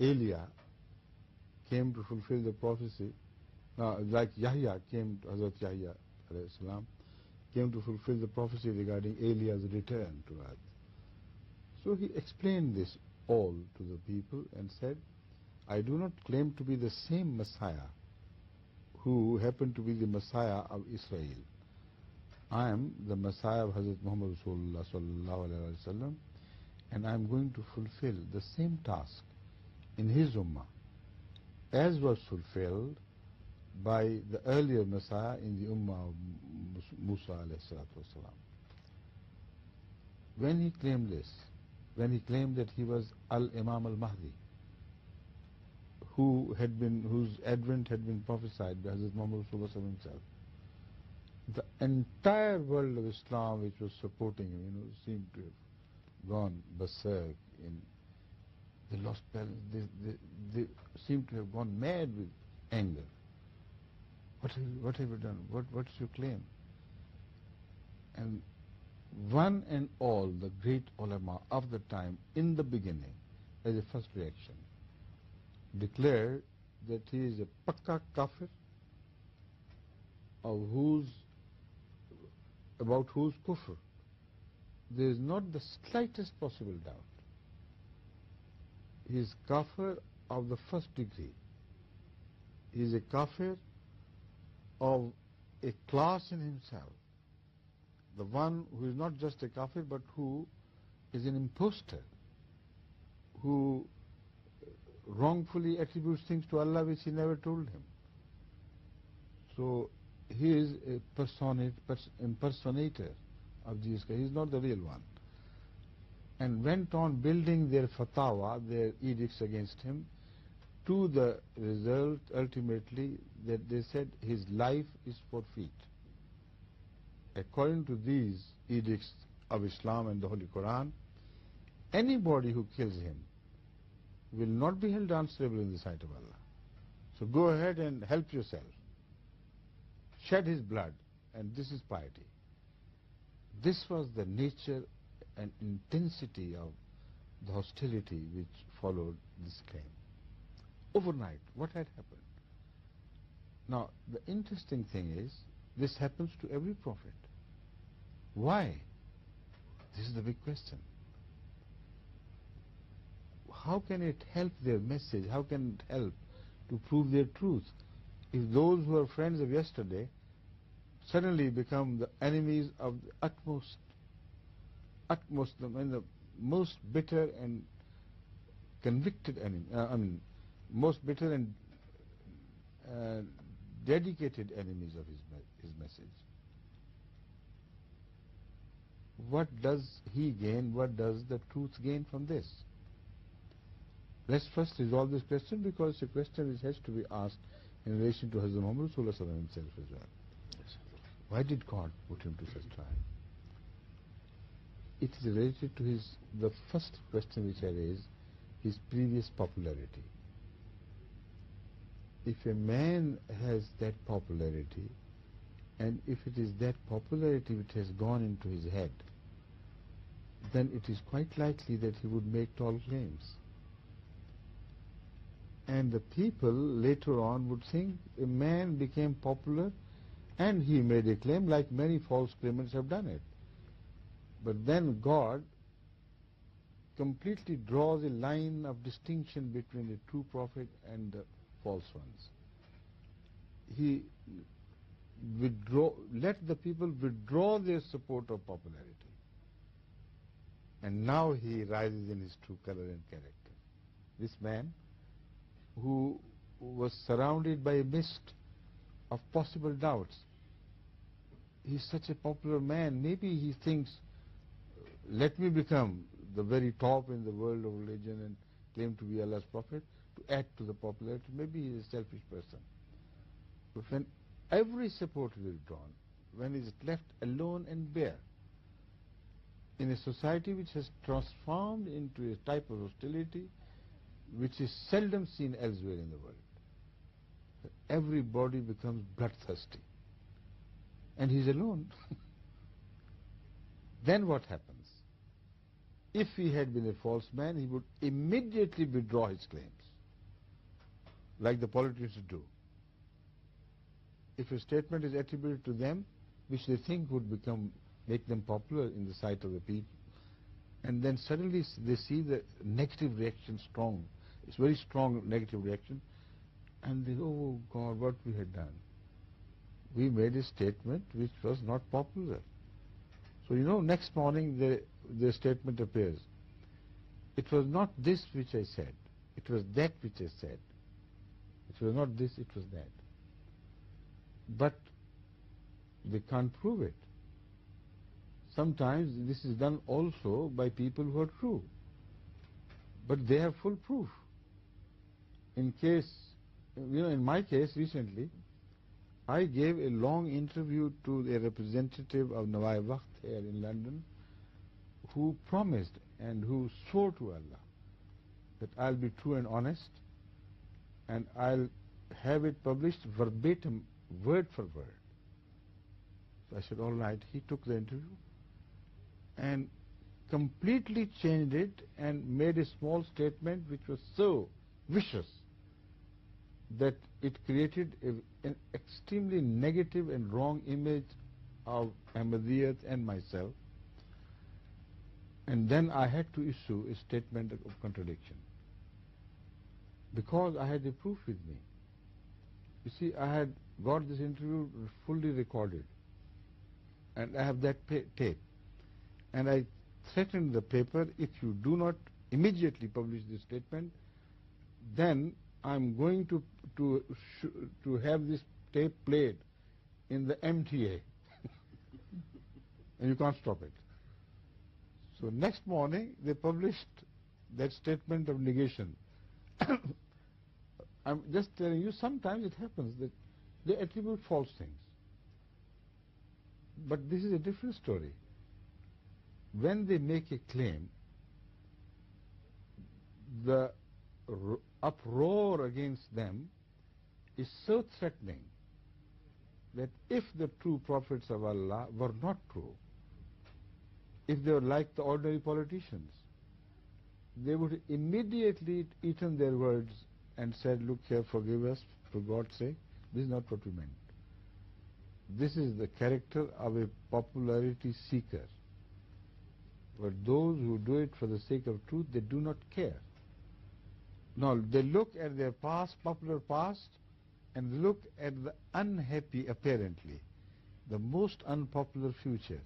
Elia came to fulfill the prophecy, like Yahya came, Hazrat Yahya alayhi salam, came to fulfill the prophecy regarding Eliya's return to earth. So he explained this all to the people and said, I do not claim to be the same Messiah who happened to be the Messiah of Israel. I am the Messiah of Hazrat Muhammad Rasulullah sallallahu alaihi wasallam, and I am going to fulfill the same task in his ummah as was fulfilled by the earlier Messiah in the ummah of Musa alayhi salatu wasalam. When he claimed this, when he claimed that he was Al-Imam al-Mahdi, whose advent had been prophesied by Hazrat Muhammad Rasulullah himself, the entire world of Islam which was supporting him, seemed to have gone berserk. They lost balance. They seemed to have gone mad with anger. What have you done? What's your claim? And one and all the great ulama of the time, in the beginning, as a first reaction, declared that he is a pakka kafir, about whose kufr there is not the slightest possible doubt. He is kafir of the first degree. He is a kafir of a class in himself. The one who is not just a kafir but who is an impostor, who wrongfully attributes things to Allah which he never told him. So he is a impersonator of Jesus Christ. He is not the real one. And went on building their fatwa, their edicts against him, to the result ultimately that they said his life is forfeit. According to these edicts of Islam and the Holy Quran, anybody who kills him will not be held answerable in the sight of Allah. So go ahead and help yourself. Shed his blood, and this is piety. This was the nature and intensity of the hostility which followed this claim. Overnight, what had happened? Now, the interesting thing is, this happens to every prophet. Why? This is the big question. How can it help their message? How can it help to prove their truth if those who are friends of yesterday suddenly become the enemies of the the most bitter and convicted enemy, most bitter and dedicated enemies of his message? What does he gain? What does the truth gain from this? Let's first resolve this question, because it's a question which has to be asked in relation to Hazrat Muhammad himself as well. Why did God put him to such trial? It is related to the first question which I raised, his previous popularity. If a man has that popularity, and if it is that popularity which has gone into his head, then it is quite likely that he would make tall claims. And the people later on would think a man became popular and he made a claim, like many false claimants have done it. But then God completely draws a line of distinction between the true prophet and the false ones. He let the people withdraw their support of popularity. And now he rises in his true color and character. This man, who was surrounded by a mist of possible doubts, he's such a popular man, maybe he thinks, let me become the very top in the world of religion and claim to be Allah's prophet, to add to the popularity. Maybe he's a selfish person. But when every support is withdrawn, when he's left alone and bare, in a society which has transformed into a type of hostility which is seldom seen elsewhere in the world, everybody becomes bloodthirsty, and he's alone. Then what happens? If he had been a false man, he would immediately withdraw his claims, like the politicians do. If a statement is attributed to them, which they think would make them popular in the sight of the people, and then suddenly they see the negative reaction strong. It's very strong negative reaction, and they go, oh God, what we had done. We made a statement which was not popular. So next morning the statement appears. It was not this which I said. It was that which I said. It was not this, it was that. But they can't prove it. Sometimes this is done also by people who are true, but they have full proof. In my case recently, I gave a long interview to a representative of Nawai Waqt here in London, who promised and who swore to Allah that I'll be true and honest, and I'll have it published verbatim, word for word. So I said, all right. He took the interview and completely changed it and made a small statement which was so vicious that it created an extremely negative and wrong image of Ahmadiyyat and myself. And then I had to issue a statement of contradiction, because I had the proof with me. You see, I had got this interview fully recorded, and I have that tape. And I threatened the paper, if you do not immediately publish this statement, then I'm going to have this tape played in the MTA, and you can't stop it. So next morning they published that statement of negation I'm just telling you, sometimes it happens that they attribute false things. But this is a different story. When they make a claim, the uproar against them is so threatening that if the true prophets of Allah were not true, if they were like the ordinary politicians, they would immediately eaten their words and said, look here, forgive us, for God's sake, this is not what we meant. This is the character of a popularity seeker. But those who do it for the sake of truth, they do not care. No, they look at their past, popular past, and look at the unhappy, apparently, the most unpopular future,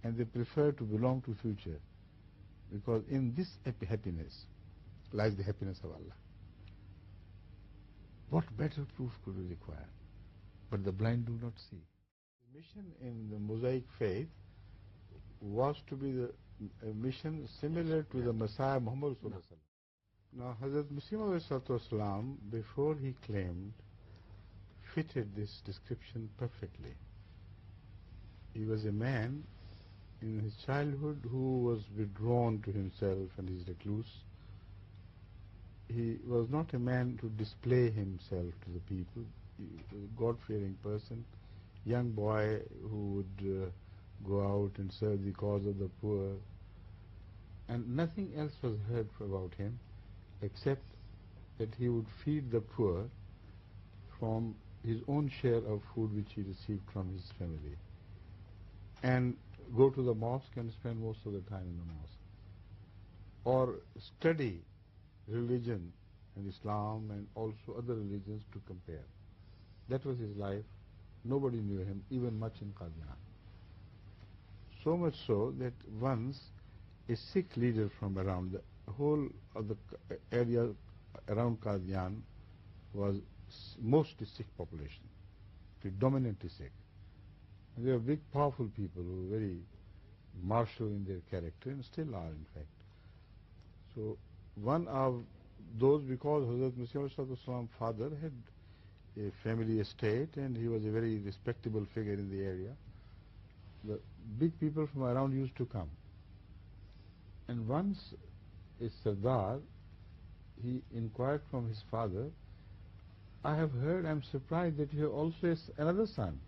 and they prefer to belong to future, because in this happiness lies the happiness of Allah. What better proof could we require? But the blind do not see. The mission in the Mosaic faith was to be a mission similar to the Messiah Muhammad Sallallahu Alaihi Wasallam. Now, Hazrat Mirza Ghulam Ahmad, before he claimed, fitted this description perfectly. He was a man in his childhood who was withdrawn to himself and is recluse. He was not a man to display himself to the people. He was a God-fearing person, young boy who would go out and serve the cause of the poor. And nothing else was heard about him except that he would feed the poor from his own share of food which he received from his family, and go to the mosque and spend most of the time in the mosque, or study religion and Islam and also other religions to compare. That was his life. Nobody knew him, even much in Qadian. So much so that once a Sikh leader from around the whole of the area around Qadian was mostly Sikh population, predominantly Sikh. And they were big, powerful people who were very martial in their character and still are, in fact. So one of those, because Hazrat Mirza Ghulam's father had a family estate and he was a very respectable figure in the area, the big people from around used to come. And once a Sardar, he inquired from his father, I have heard, I'm surprised that you have also another son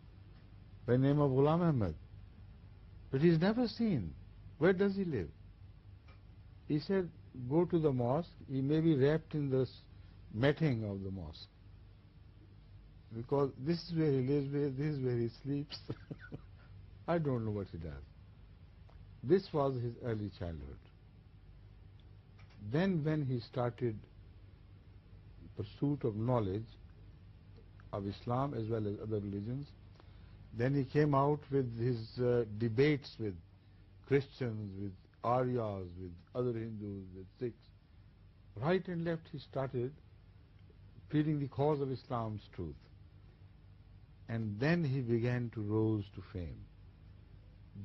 by name of Ghulam Ahmad, but he's never seen. Where does he live? He said, go to the mosque. He may be wrapped in the matting of the mosque, because this is where he lives, this is where he sleeps. I don't know what he does. This was his early childhood. Then when he started pursuit of knowledge of Islam as well as other religions, then he came out with his debates with Christians, with Aryas, with other Hindus, with Sikhs. Right and left he started pleading the cause of Islam's truth. And then he began to rise to fame.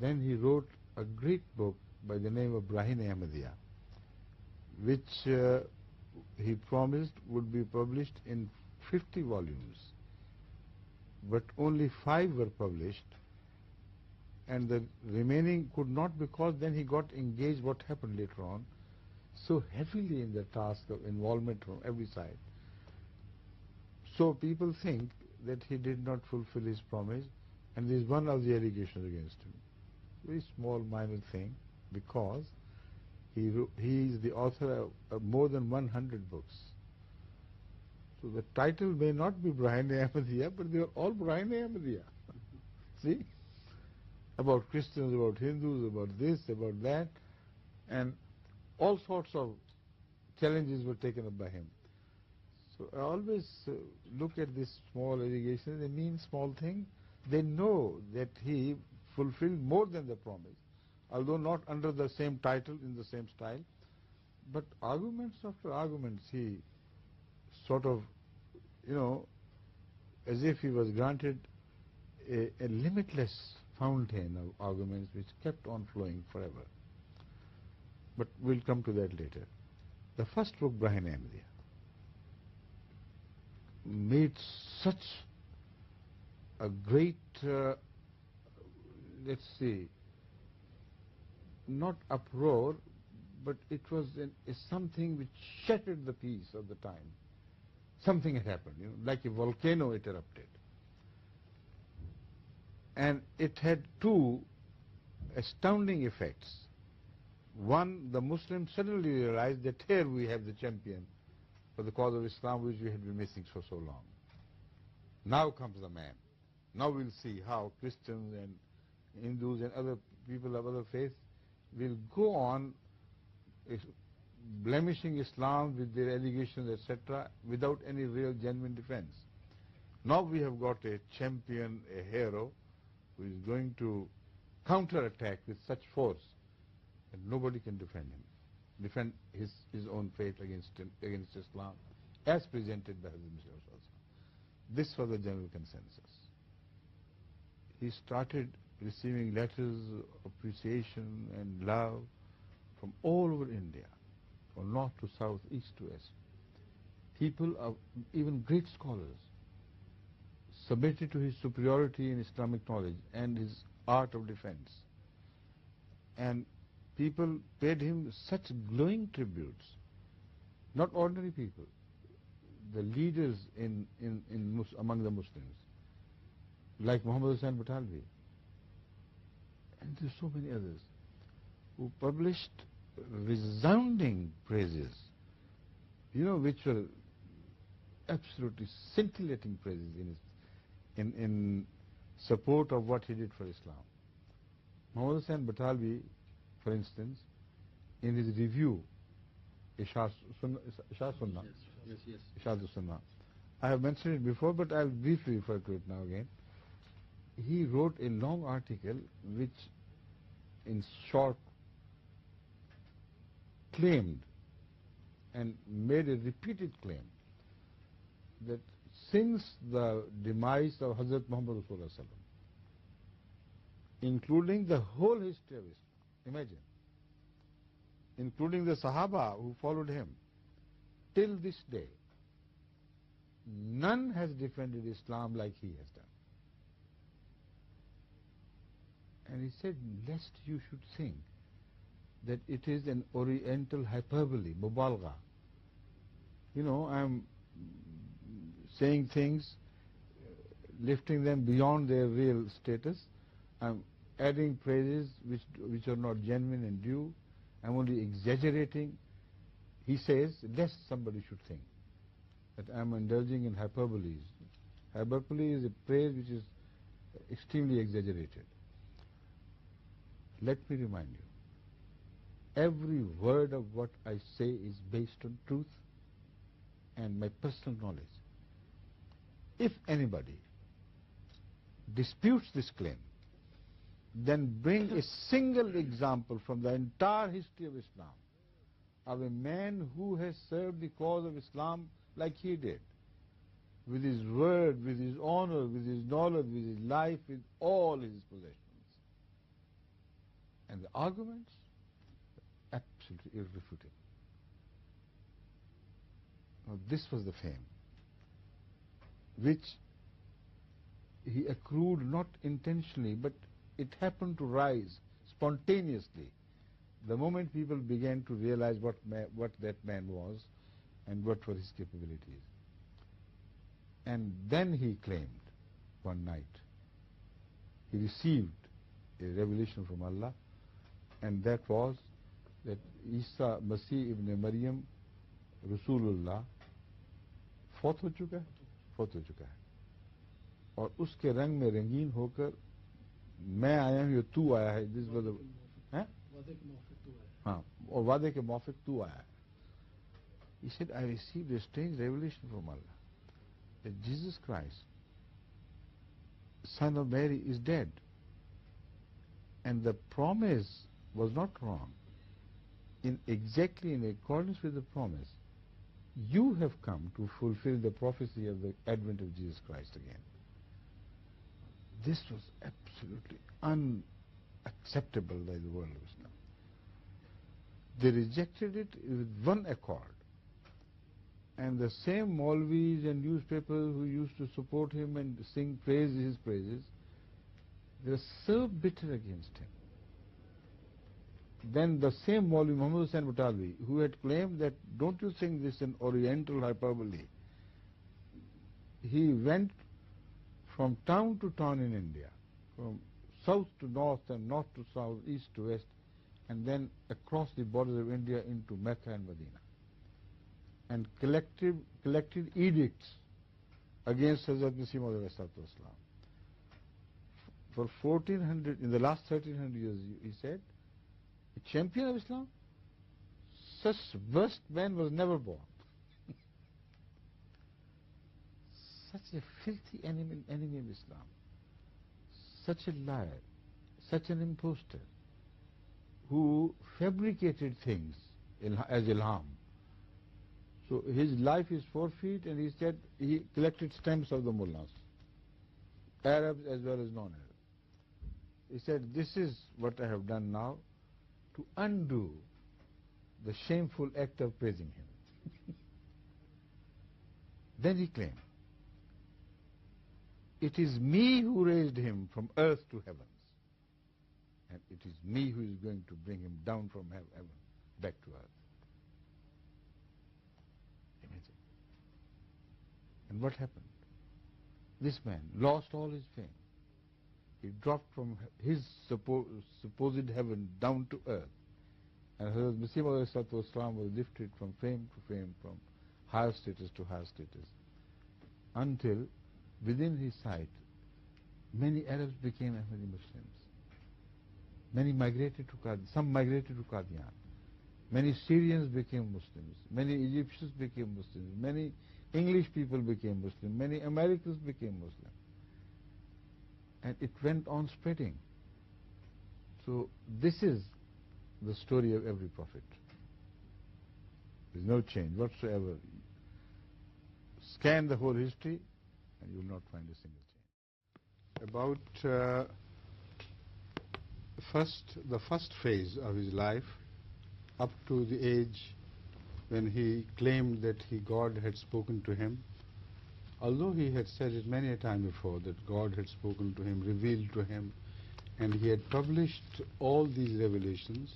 Then he wrote a great book by the name of Ahmadiyya, which he promised would be published in 50 volumes. But only 5 were published, and the remaining could not, because then he got engaged, what happened later on, so heavily in the task of involvement from every side. So people think that he did not fulfill his promise, and this is one of the allegations against him. Very small, minor thing, because he is the author of more than 100 books. So the title may not be Ahmadiyya, but they are all Ahmadiyya. See? About Christians, about Hindus, about this, about that, and all sorts of challenges were taken up by him. So I always look at this small allegation, they mean small thing. They know that he fulfilled more than the promise, although not under the same title, in the same style. But arguments after arguments, he sort of, as if he was granted a limitless fountain of arguments which kept on flowing forever. But we'll come to that later. The first book, Ahmadiyya. made such a great, let's say, not uproar, but it was something which shattered the peace of the time. Something had happened, like a volcano it erupted. And it had two astounding effects. One, the Muslims suddenly realized that here we have the champion for the cause of Islam, which we had been missing for so long. Now comes the man. Now we'll see how Christians and Hindus and other people of other faiths will go on blemishing Islam with their allegations, etc., without any real genuine defense. Now we have got a champion, a hero, who is going to counterattack with such force that nobody can defend him, defend his own faith against Islam, as presented by Hazrat Mirza Ghulam Ahmad. This was the general consensus. He started receiving letters of appreciation and love from all over India, from north to south, east to west. People, even great scholars, submitted to his superiority in Islamic knowledge and his art of defense. And people paid him such glowing tributes, not ordinary people, the leaders among the Muslims, like Muhammad Hussain Batalvi, and there's so many others, who published resounding praises, which were absolutely scintillating praises in support of what he did for Islam. Muhammad Hussain Batalvi, for instance, in his review, Ishar Sunnah, I have mentioned it before, but I'll briefly refer to it now again. He wrote a long article which, in short, claimed and made a repeated claim that since the demise of Hazrat Muhammad Rasulullah Sallam, including the whole history of Islam, imagine, including the Sahaba who followed him, till this day, none has defended Islam like he has done. And he said, lest you should think that it is an oriental hyperbole, mubalgha. I'm saying things, lifting them beyond their real status. I'm adding praises which are not genuine and due. I'm only exaggerating. He says, lest somebody should think that I'm indulging in hyperboles. Hyperbole is a praise which is extremely exaggerated. Let me remind you, every word of what I say is based on truth and my personal knowledge. If anybody disputes this claim, then bring a single example from the entire history of Islam of a man who has served the cause of Islam like he did, with his word, with his honor, with his knowledge, with his life, with all his possessions. And the arguments, absolutely irrefutable. Now, this was the fame which he accrued not intentionally, but it happened to rise spontaneously the moment people began to realize what that man was and what were his capabilities. And then he claimed one night he received a revelation from Allah, and that was that Isa Masih ibn Maryam Rasulullah फौत हो चुका है और उसके रंग में रंगीन होकर मैं आया हूँ, तू आया है, दिस वाज हैं, हाँ, और वादे के मौफिक तू आया है. He said, I received a strange revelation from Allah that Jesus Christ, son of Mary, is dead, and the promise was not wrong. Exactly in accordance with the promise, you have come to fulfill the prophecy of the advent of Jesus Christ again. This was absolutely unacceptable by the world of Islam. They rejected it with one accord. And the same Maulvis and newspapers who used to support him and sing his praises, they were so bitter against him. Then the same Maulvi Muhammad Hussain Batalvi, who had claimed that don't you sing this in Oriental hyperbole, he went from town to town in India, from south to north and north to south, east to west, and then across the borders of India into Mecca and Medina, and collected edicts against Hazrat Mirza Ghulam Ahmad. For 1400, in the last 1300 years, he said, a champion of Islam, such worst man was never born. Such a filthy enemy of Islam, such a liar, such an impostor, who fabricated things as ilham. So his life is forfeit, and he said he collected stamps of the mullahs, Arabs as well as non-Arabs. He said, this is what I have done now to undo the shameful act of praising him. Then he claimed, it is me who raised him from earth to heavens, and it is me who is going to bring him down from heaven back to earth. Imagine. And what happened? This man lost all his fame. He dropped from his supposed heaven down to earth. And Hazrat Mirza Ghulam was lifted from fame to fame, from higher status to higher status, until within his sight many Arabs became Ahmadi Muslims. Many migrated to Qadian, some migrated to Qadian. Many Syrians became Muslims. Many Egyptians became Muslims. Many English people became Muslim. Many Americans became Muslim. And it went on spreading. So this is the story of every prophet. There is no change whatsoever. Scan the whole history and you will not find a single change. About the first phase of his life, up to the age when he claimed that God had spoken to him, although he had said it many a time before that God had spoken to him, revealed to him, and he had published all these revelations,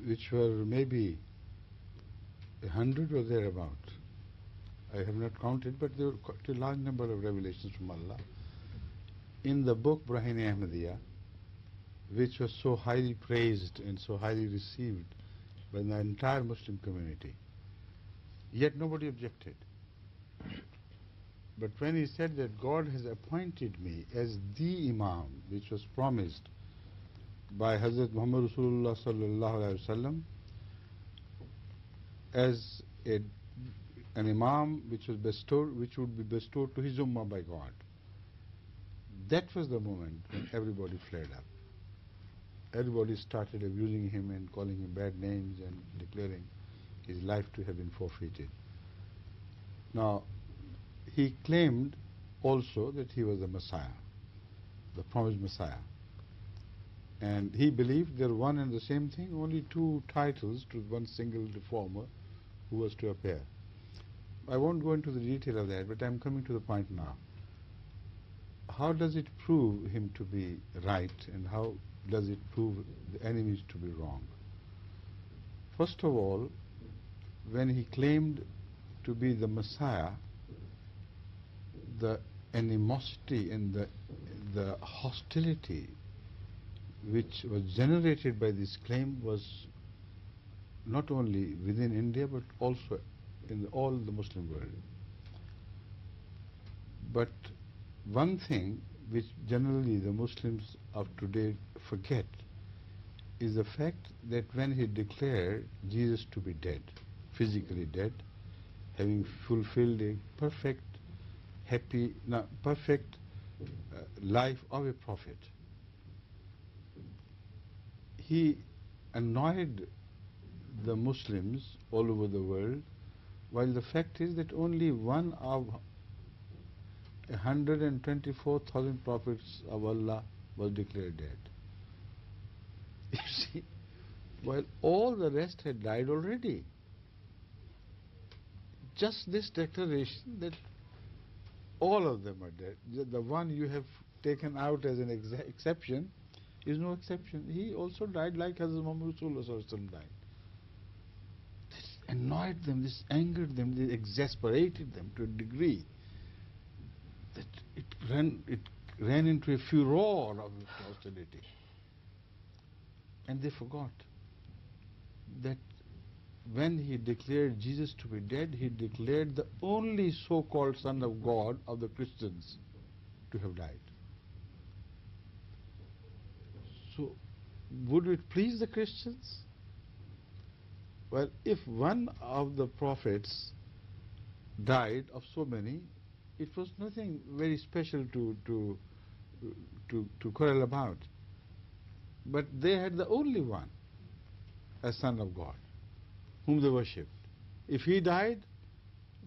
which were maybe 100 or thereabout. I have not counted, but there were quite a large number of revelations from Allah. In the book Brahine Ahmadiyya, which was so highly praised and so highly received by the entire Muslim community, yet nobody objected. But when he said that God has appointed me as the Imam, which was promised by Hazrat Muhammad Rasulullah sallallahu alaihi wasallam, as an Imam which would be bestowed to his Ummah by God, that was the moment when everybody flared up. Everybody started abusing him and calling him bad names and declaring his life to have been forfeited. Now, he claimed also that he was the Messiah, the promised Messiah. And he believed there were one and the same thing, only two titles to one single reformer who was to appear. I won't go into the detail of that, but I'm coming to the point now. How does it prove him to be right, and how does it prove the enemies to be wrong? First of all, when he claimed to be the Messiah, the animosity and the hostility which was generated by this claim was not only within India but also in all the Muslim world. But one thing which generally the Muslims of today forget is the fact that when he declared Jesus to be dead, physically dead, having fulfilled a perfect life of a prophet, he annoyed the Muslims all over the world, while the fact is that only one of 124,000 prophets of Allah was declared dead. You see, while all the rest had died already. just this declaration that all of them are dead. The one you have taken out as an exception is no exception. He also died like Hazrat Muhammad Rasulullah died. This annoyed them, this angered them, this exasperated them to a degree that it ran into a furor of hostility. And they forgot that when he declared Jesus to be dead, he declared the only so-called Son of God of the Christians to have died. So, would it please the Christians? Well, if one of the prophets died of so many, it was nothing very special to quarrel about. But they had the only one as Son of God, whom they worshipped. If he died,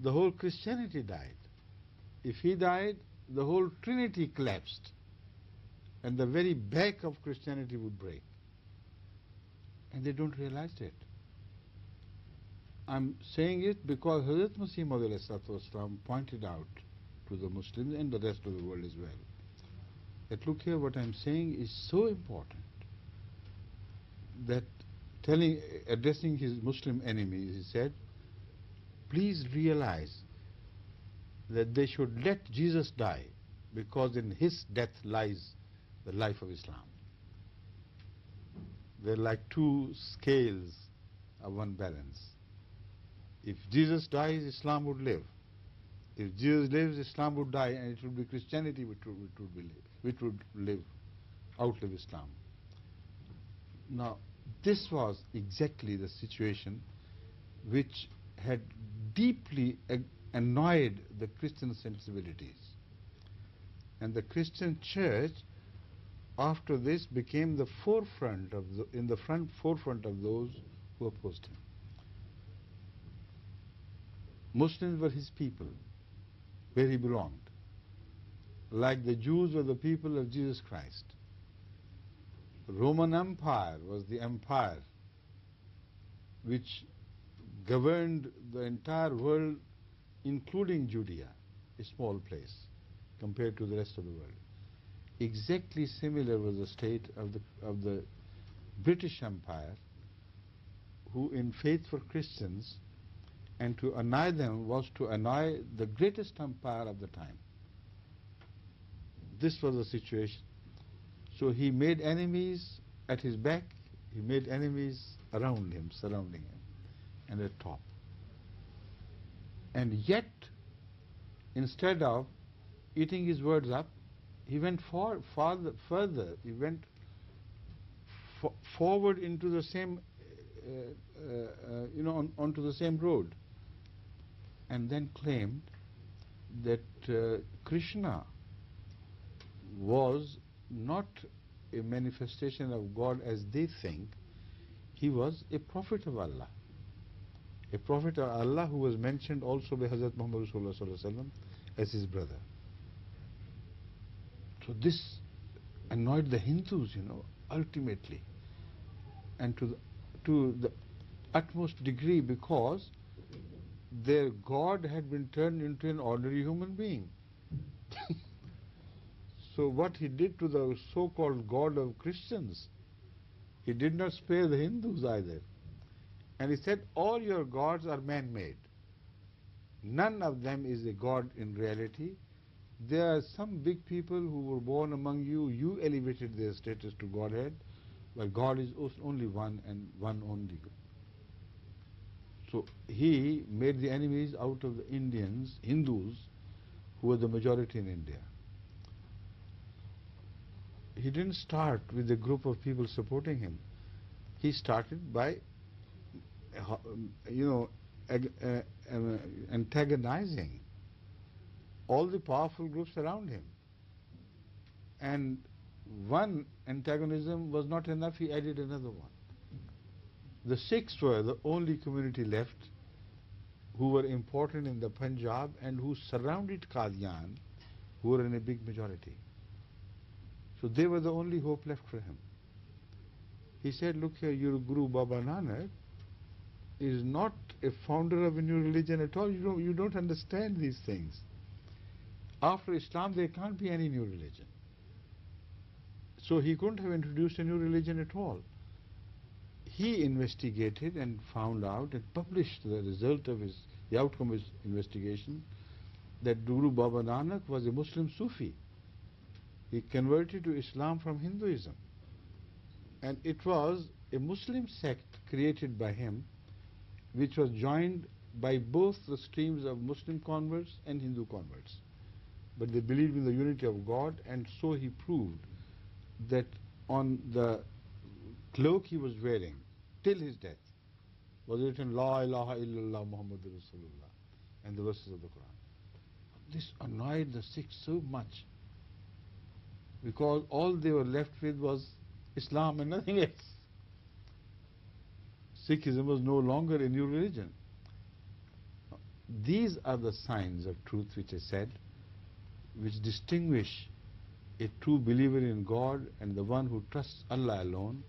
the whole Christianity died. If he died, the whole Trinity collapsed, and the very back of Christianity would break. And they don't realize it. I'm saying it because Hazrat Masih Maud pointed out to the Muslims and the rest of the world as well that look here, what I'm saying is so important that addressing his Muslim enemies, he said, please realize that they should let Jesus die, because in his death lies the life of Islam. They're like two scales of one balance. If Jesus dies, Islam would live. If Jesus lives, Islam would die, and it would be Christianity which would outlive Islam. Now, this was exactly the situation which had deeply annoyed the Christian sensibilities. And the Christian church, after this, became the forefront of those who opposed him. Muslims were his people, where he belonged, like the Jews were the people of Jesus Christ. The Roman Empire was the empire which governed the entire world, including Judea, a small place compared to the rest of the world. Exactly similar was the state of the British Empire, who in faith were Christians, and to annoy them was to annoy the greatest empire of the time. This was the situation. So he made enemies at his back, he made enemies around him, surrounding him, and at top. And yet, instead of eating his words up, he went further. He went forward into the same, onto the same road, and then claimed that Krishna was not a manifestation of God as they think. He was a prophet of Allah. A prophet of Allah who was mentioned also by Hazrat Muhammad Rasulullah as his brother. So this annoyed the Hindus, ultimately, and to the utmost degree, because their God had been turned into an ordinary human being. So what he did to the so-called God of Christians, he did not spare the Hindus either. And he said, all your gods are man-made. None of them is a God in reality. There are some big people who were born among you, you elevated their status to Godhead, but God is only one and one only. So he made the enemies out of the Hindus, who were the majority in India. He didn't start with a group of people supporting him. He started by, antagonizing all the powerful groups around him. And one antagonism was not enough, he added another one. The Sikhs were the only community left who were important in the Punjab and who surrounded Qadian, who were in a big majority. So they were the only hope left for him. He said, look here, your Guru Baba Nanak is not a founder of a new religion at all. You don't understand these things. After Islam, there can't be any new religion. So he couldn't have introduced a new religion at all. He investigated and found out and published the result of the outcome of his investigation, that Guru Baba Nanak was a Muslim Sufi. He converted to Islam from Hinduism. And it was a Muslim sect created by him, which was joined by both the streams of Muslim converts and Hindu converts. But they believed in the unity of God, and so he proved that on the cloak he was wearing till his death was written La ilaha illallah Muhammadur Rasulullah and the verses of the Quran. This annoyed the Sikhs so much, because all they were left with was Islam and nothing else. Sikhism was no longer a new religion. These are the signs of truth which I said, which distinguish a true believer in God and the one who trusts Allah alone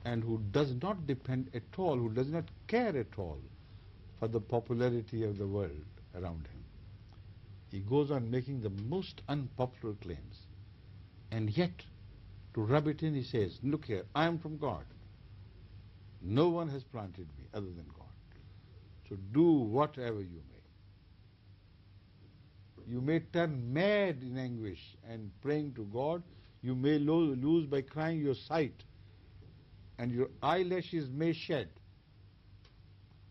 and who does not depend at all, who does not care at all for the popularity of the world around him. He goes on making the most unpopular claims, and yet to rub it in he says, look here, I am from God. No one has planted me other than God. So do whatever you may. You may turn mad in anguish and praying to God. You may lose by crying your sight, and your eyelashes may shed.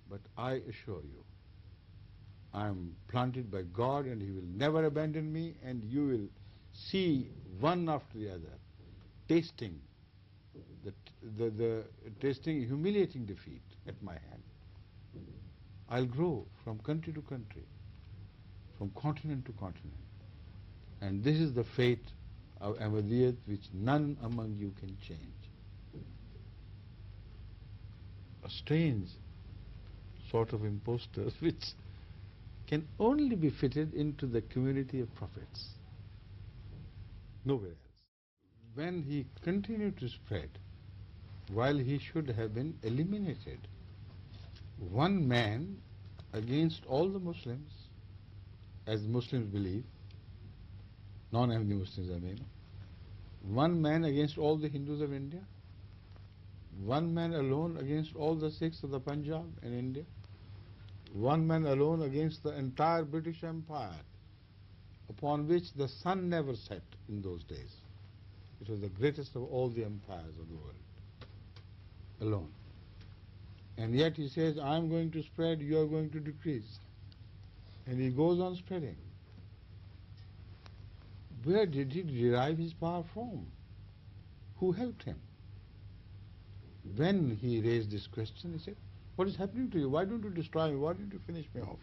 But I assure you, I am planted by God, and He will never abandon me, and you will see one after the other tasting tasting humiliating defeat at my hand. I'll grow from country to country, from continent to continent. And this is the fate of Ahmadiyyat which none among you can change. A strange sort of impostors which can only be fitted into the community of prophets, nowhere else. When he continued to spread, while he should have been eliminated, one man against all the Muslims, as Muslims believe, non-Ahmadi Muslims I mean, one man against all the Hindus of India, one man alone against all the Sikhs of the Punjab and India, one man alone against the entire British Empire, upon which the sun never set in those days. It was the greatest of all the empires of the world, alone. And yet he says, I am going to spread, you are going to decrease. And he goes on spreading. Where did he derive his power from? Who helped him? When he raised this question, he said, what is happening to you? Why don't you destroy me? Why don't you finish me off?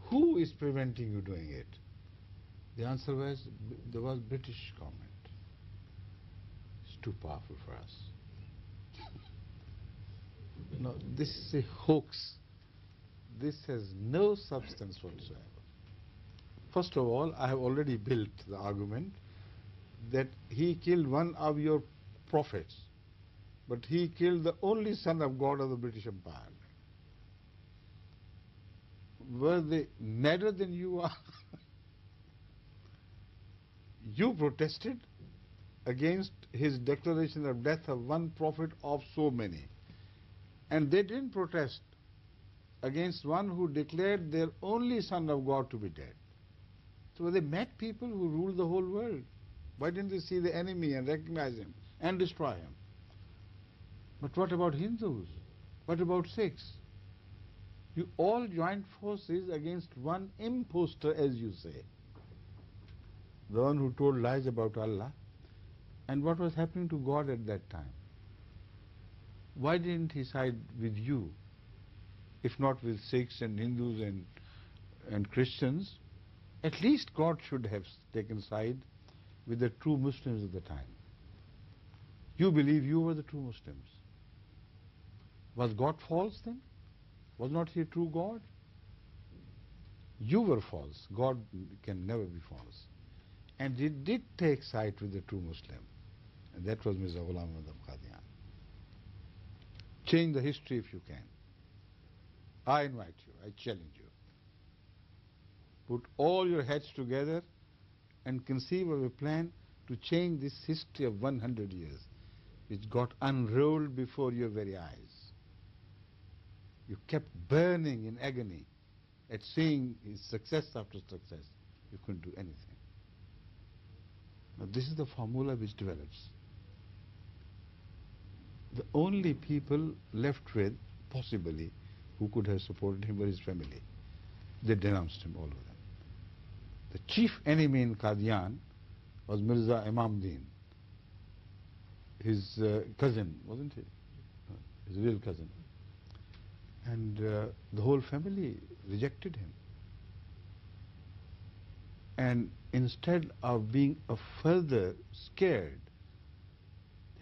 Who is preventing you doing it? The answer was, there was British government. It's too powerful for us. No, this is a hoax. This has no substance whatsoever. First of all, I have already built the argument that he killed one of your prophets, but he killed the only son of God of the British Empire. Were they madder than you are? You protested against his declaration of death of one prophet of so many. And they didn't protest against one who declared their only son of God to be dead. So were they mad people who ruled the whole world? Why didn't they see the enemy and recognize him and destroy him? But what about Hindus? What about Sikhs? You all joined forces against one impostor, as you say, the one who told lies about Allah. And what was happening to God at that time? Why didn't he side with you, if not with Sikhs and Hindus and Christians? At least God should have taken side with the true Muslims of the time. You believe you were the true Muslims. Was God false then? Was not he a true God? You were false. God can never be false. And he did take side with the true Muslim. And that was Mirza Ghulam Ahmad of Qadian. Change the history if you can. I invite you, I challenge you. Put all your heads together and conceive of a plan to change this history of 100 years, which got unrolled before your very eyes. You kept burning in agony at seeing his success after success. You couldn't do anything. Now this is the formula which develops. The only people left with, possibly, who could have supported him were his family. They denounced him, all of them. The chief enemy in Qadian was Mirza Imam Din, his cousin, wasn't he? His real cousin. And the whole family rejected him. And instead of being further scared,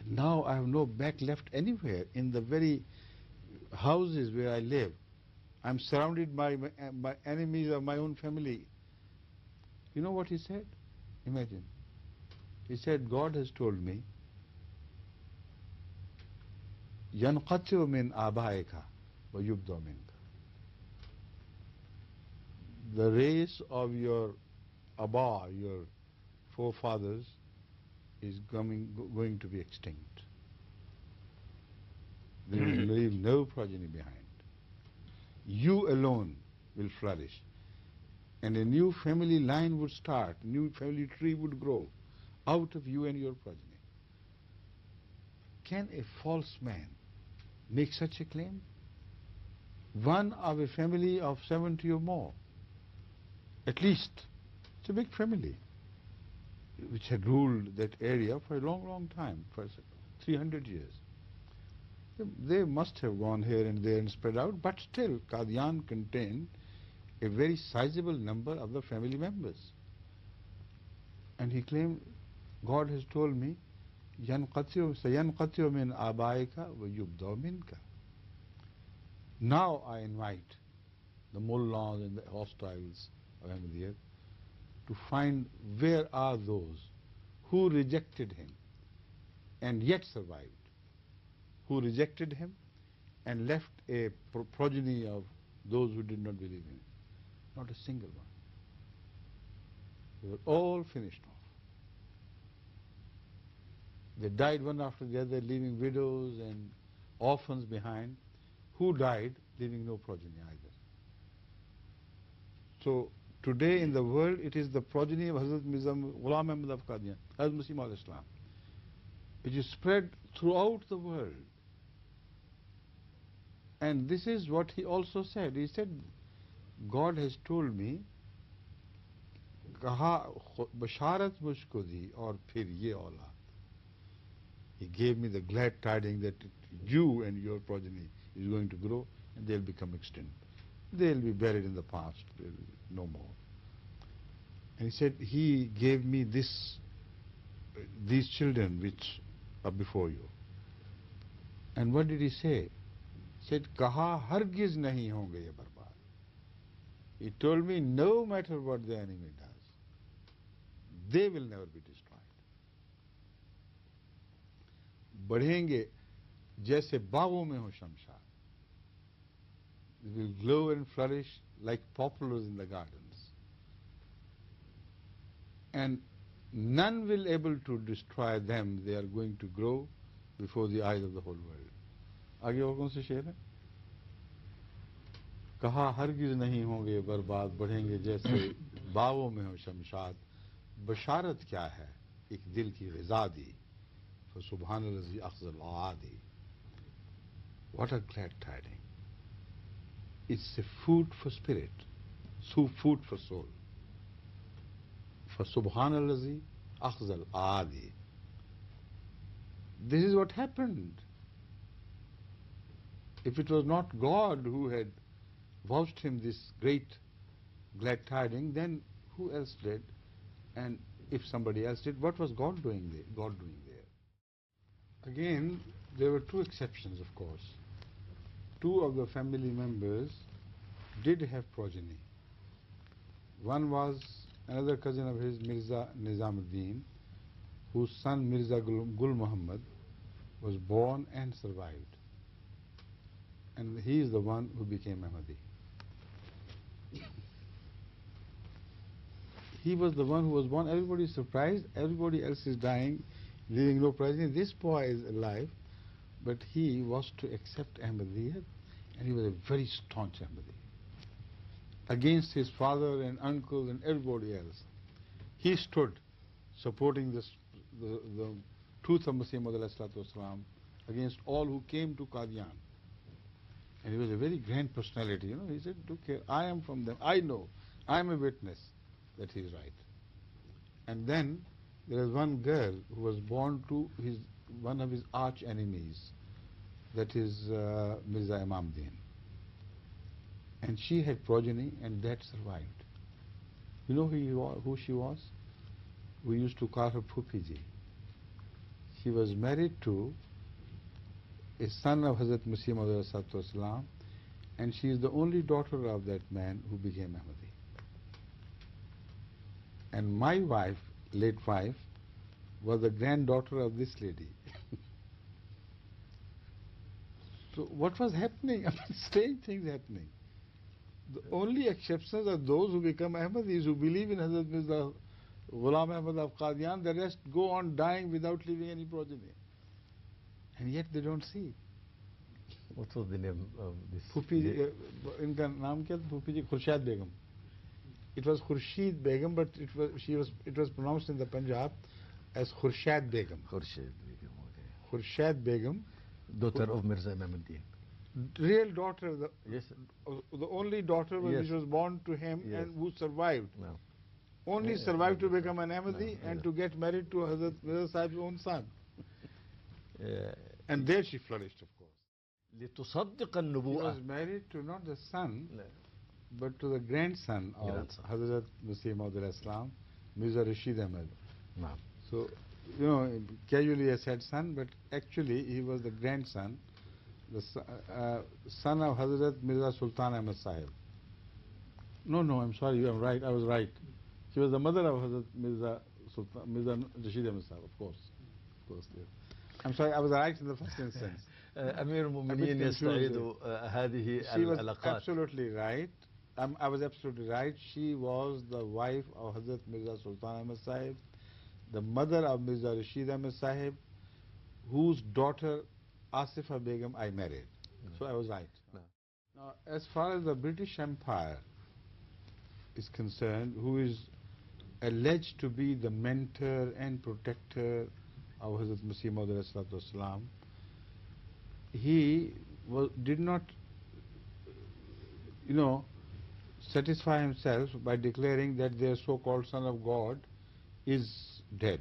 now I have no back left anywhere in the very houses where I live. I'm surrounded by my enemies of my own family. You know what he said? Imagine. He said, God has told me, يَنْقَطِعُ مِنْ آبَائِكَ وَيُبْدَى مِنْكَ. The race of your Abba, your forefathers, is going to be extinct. They will leave no progeny behind. You alone will flourish. And a new family line would start, a new family tree would grow out of you and your progeny. Can a false man make such a claim? One of a family of 70 or more, at least. It's a big family which had ruled that area for a long, long time, for 300 years. They must have gone here and there and spread out, but still Qadian contained a very sizable number of the family members. And he claimed, God has told me, سَيَنْقَطِعُ مِنْ آبَائِكَ وَيُبْدَى مِنْكَ. Now I invite the mullahs and the hostiles of Ahmadiyyat to find where are those who rejected him and yet survived, who rejected him and left a progeny of those who did not believe in him. Not a single one. They were all finished off. They died one after the other, leaving widows and orphans behind, who died leaving no progeny either. So today in the world, it is the progeny of Hazrat Mirza Ghulam Ahmad of Qadian, Hazrat Masih Maud Islam, which is spread throughout the world. And this is what he also said. He said, God has told me, kaha basharat mujhko di aur phir ye aulad. He gave me the glad tidings that you and your progeny is going to grow and they'll become extinct. They'll be buried in the past, no more. And he said, he gave me these children which are before you. And what did he say? He said, kaha hargiz nahi honge ye barbad. He told me, no matter what the enemy does, they will never be destroyed. बढ़ेंगे जैसे बागों में हो Shamshad. They will glow and flourish like poplars in the gardens. And none will able to destroy them. They are going to grow before the eyes of the whole world. आगे और कौन से शेर है? कहा हरगिज नहीं होंगे बर्बाद, बढ़ेंगे जैसे बागों में हो शमशाद. बशारत क्या है? एक दिल की ग़िज़ा दी. For Subhanallah Akhzal Aadi. What a glad tiding. It's a food for spirit, food for soul. For Subhanallah Akhzal Aadi. This is what happened. If it was not God who had vouched him this great glad tiding, then who else did? And if somebody else did, what was God doing there? Again, there were two exceptions, of course. Two of the family members did have progeny. One was another cousin of his, Mirza Nizamuddin, whose son Mirza Ghulam Ahmad was born and survived. and he is the one who became Ahmadi. He was the one who was born. Everybody is surprised. Everybody else is dying, leaving no present. This boy is alive, but he was to accept Ahmadiyyat, and he was a very staunch Ahmadi. Against his father and uncle and everybody else, he stood supporting the truth of Masih Maud against all who came to Qadian. And he was a very grand personality, you know. He said, look here, I am from them. I know. I am a witness that he is right. And then there is one girl who was born to one of his arch enemies, that is Mirza Imam Din. And she had progeny, and that survived. You know who she was? We used to call her Phupiji. She was married to a son of Hazrat Masih Maud, and she is the only daughter of that man who became Ahmadi. And my wife, late wife, was the granddaughter of this lady. So what was happening? I mean, strange things happening. The only exceptions are those who become Ahmadis, who believe in Hazrat Mirza Ghulam Ahmad of Qadian. The rest go on dying without leaving any progeny. And yet they don't see. What was the name of this? Phupiji, inka naam kya? Phupiji Khurshid Begum. It was Khurshid Begum, but it was pronounced in the Punjab as Khurshid Begum. Khurshid Begum, okay. Khurshid Begum, Daughter of Mirza Imam-ud-Din. Real daughter, Yes. the only daughter Yes. which was born to him, Yes. and who survived. No. Only Yeah, survived to yeah, become an Ahmadi no, and yeah. to get married to Hazrat Mirza Sahib's own son. And there she flourished, of course. لتصدق She النبوءة. was married to not the son, No. but to the grandson of Grandson. Hazrat Masih Maud al-Islam, Mirza Rashid Ahmad. No. So, you know, casually I said son, but actually he was the grandson, the son of Hazrat Mirza Sultan Ahmad Sahib. No, I'm sorry, I'm right, I was right. She was the mother of Hazrat Mirza Rashid Ahmad Sahib, of course. Yes. I'm sorry, I was right in the first instance. أمير المؤمنين يستعيد هذه She was العلاقات. absolutely right. I was absolutely right. She was the wife of Hazrat Mirza Sultan Ahmad Sahib, the mother of Mirza Rashid Ahmad Sahib, whose daughter Asifa Begum I married. So I was right. No. Now, as far as the British Empire is concerned, who is alleged to be the mentor and protector of Hazrat Masih Maud al-Islam, he did not, satisfy himself by declaring that their so-called son of God is dead.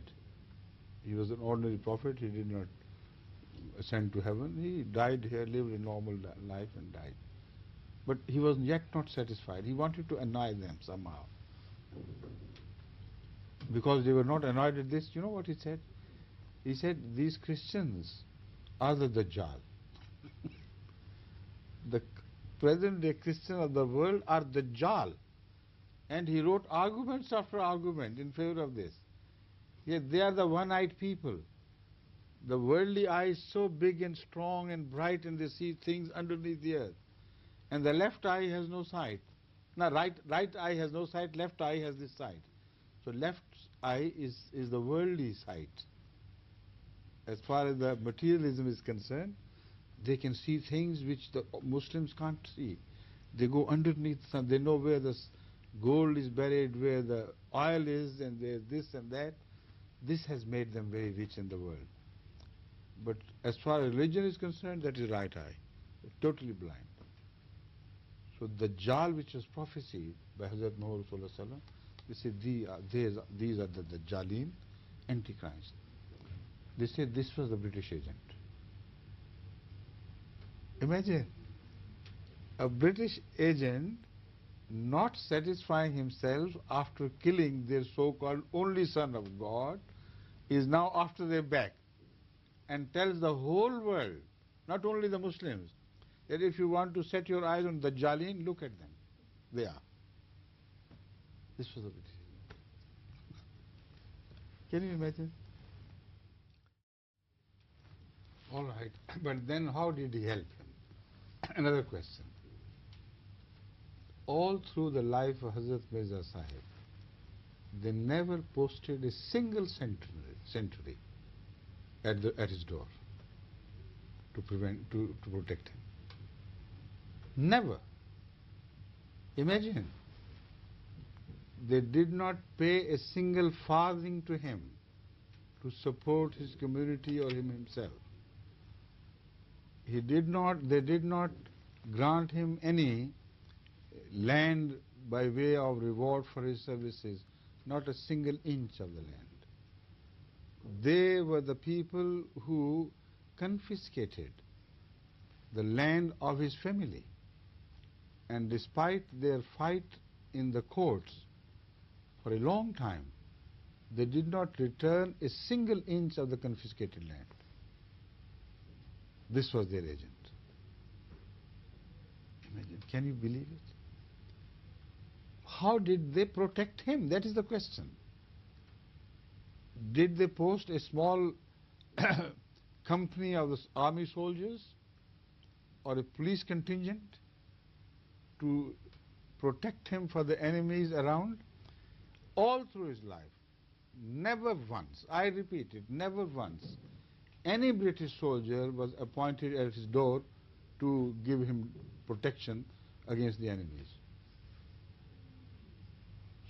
He was an ordinary prophet. He did not ascend to heaven. He died here, lived a normal life and died. But he was yet not satisfied. He wanted to annoy them somehow. Because they were not annoyed at this, you know what he said? He said, these Christians are the Dajjal. The present-day Christians of the world are Dajjal. And he wrote arguments after argument in favor of this. Yet they are the one-eyed people. The worldly eye is so big and strong and bright, and they see things underneath the earth. And the left eye has no sight. Now, right eye has no sight, left eye has this sight. So left eye is the worldly sight. As far as the materialism is concerned, they can see things which the Muslims can't see. They go underneath, they know where the gold is buried, where the oil is, and there's this and that. This has made them very rich in the world. But as far as religion is concerned, that is right eye. They're totally blind. So the Dajjal which was prophesied by Hazrat Muhammad Sallallahu Alaihi Wasallam, they say these are the Dajjalin, Antichrist. They said this was the British agent. Imagine a British agent not satisfying himself after killing their so-called only son of God, is now after their back and tells the whole world, not only the Muslims, that if you want to set your eyes on the Dajjalin, look at them. They are. This was the British agent. Can you imagine? All right, but then how did he help him? Another question. All through the life of Hazrat Mirza Sahib, they never posted a single sentry at his door to protect him. Never. Imagine. They did not pay a single farthing to him to support his community or him himself. They did not grant him any land by way of reward for his services, not a single inch of the land. They were the people who confiscated the land of his family, and despite their fight in the courts for a long time, they did not return a single inch of the confiscated land. This was their agent. Imagine, can you believe it? How did they protect him? That is the question. Did they post a small company of the army soldiers or a police contingent to protect him for the enemies around? All through his life, never once, I repeat it, never once, any British soldier was appointed at his door to give him protection against the enemies.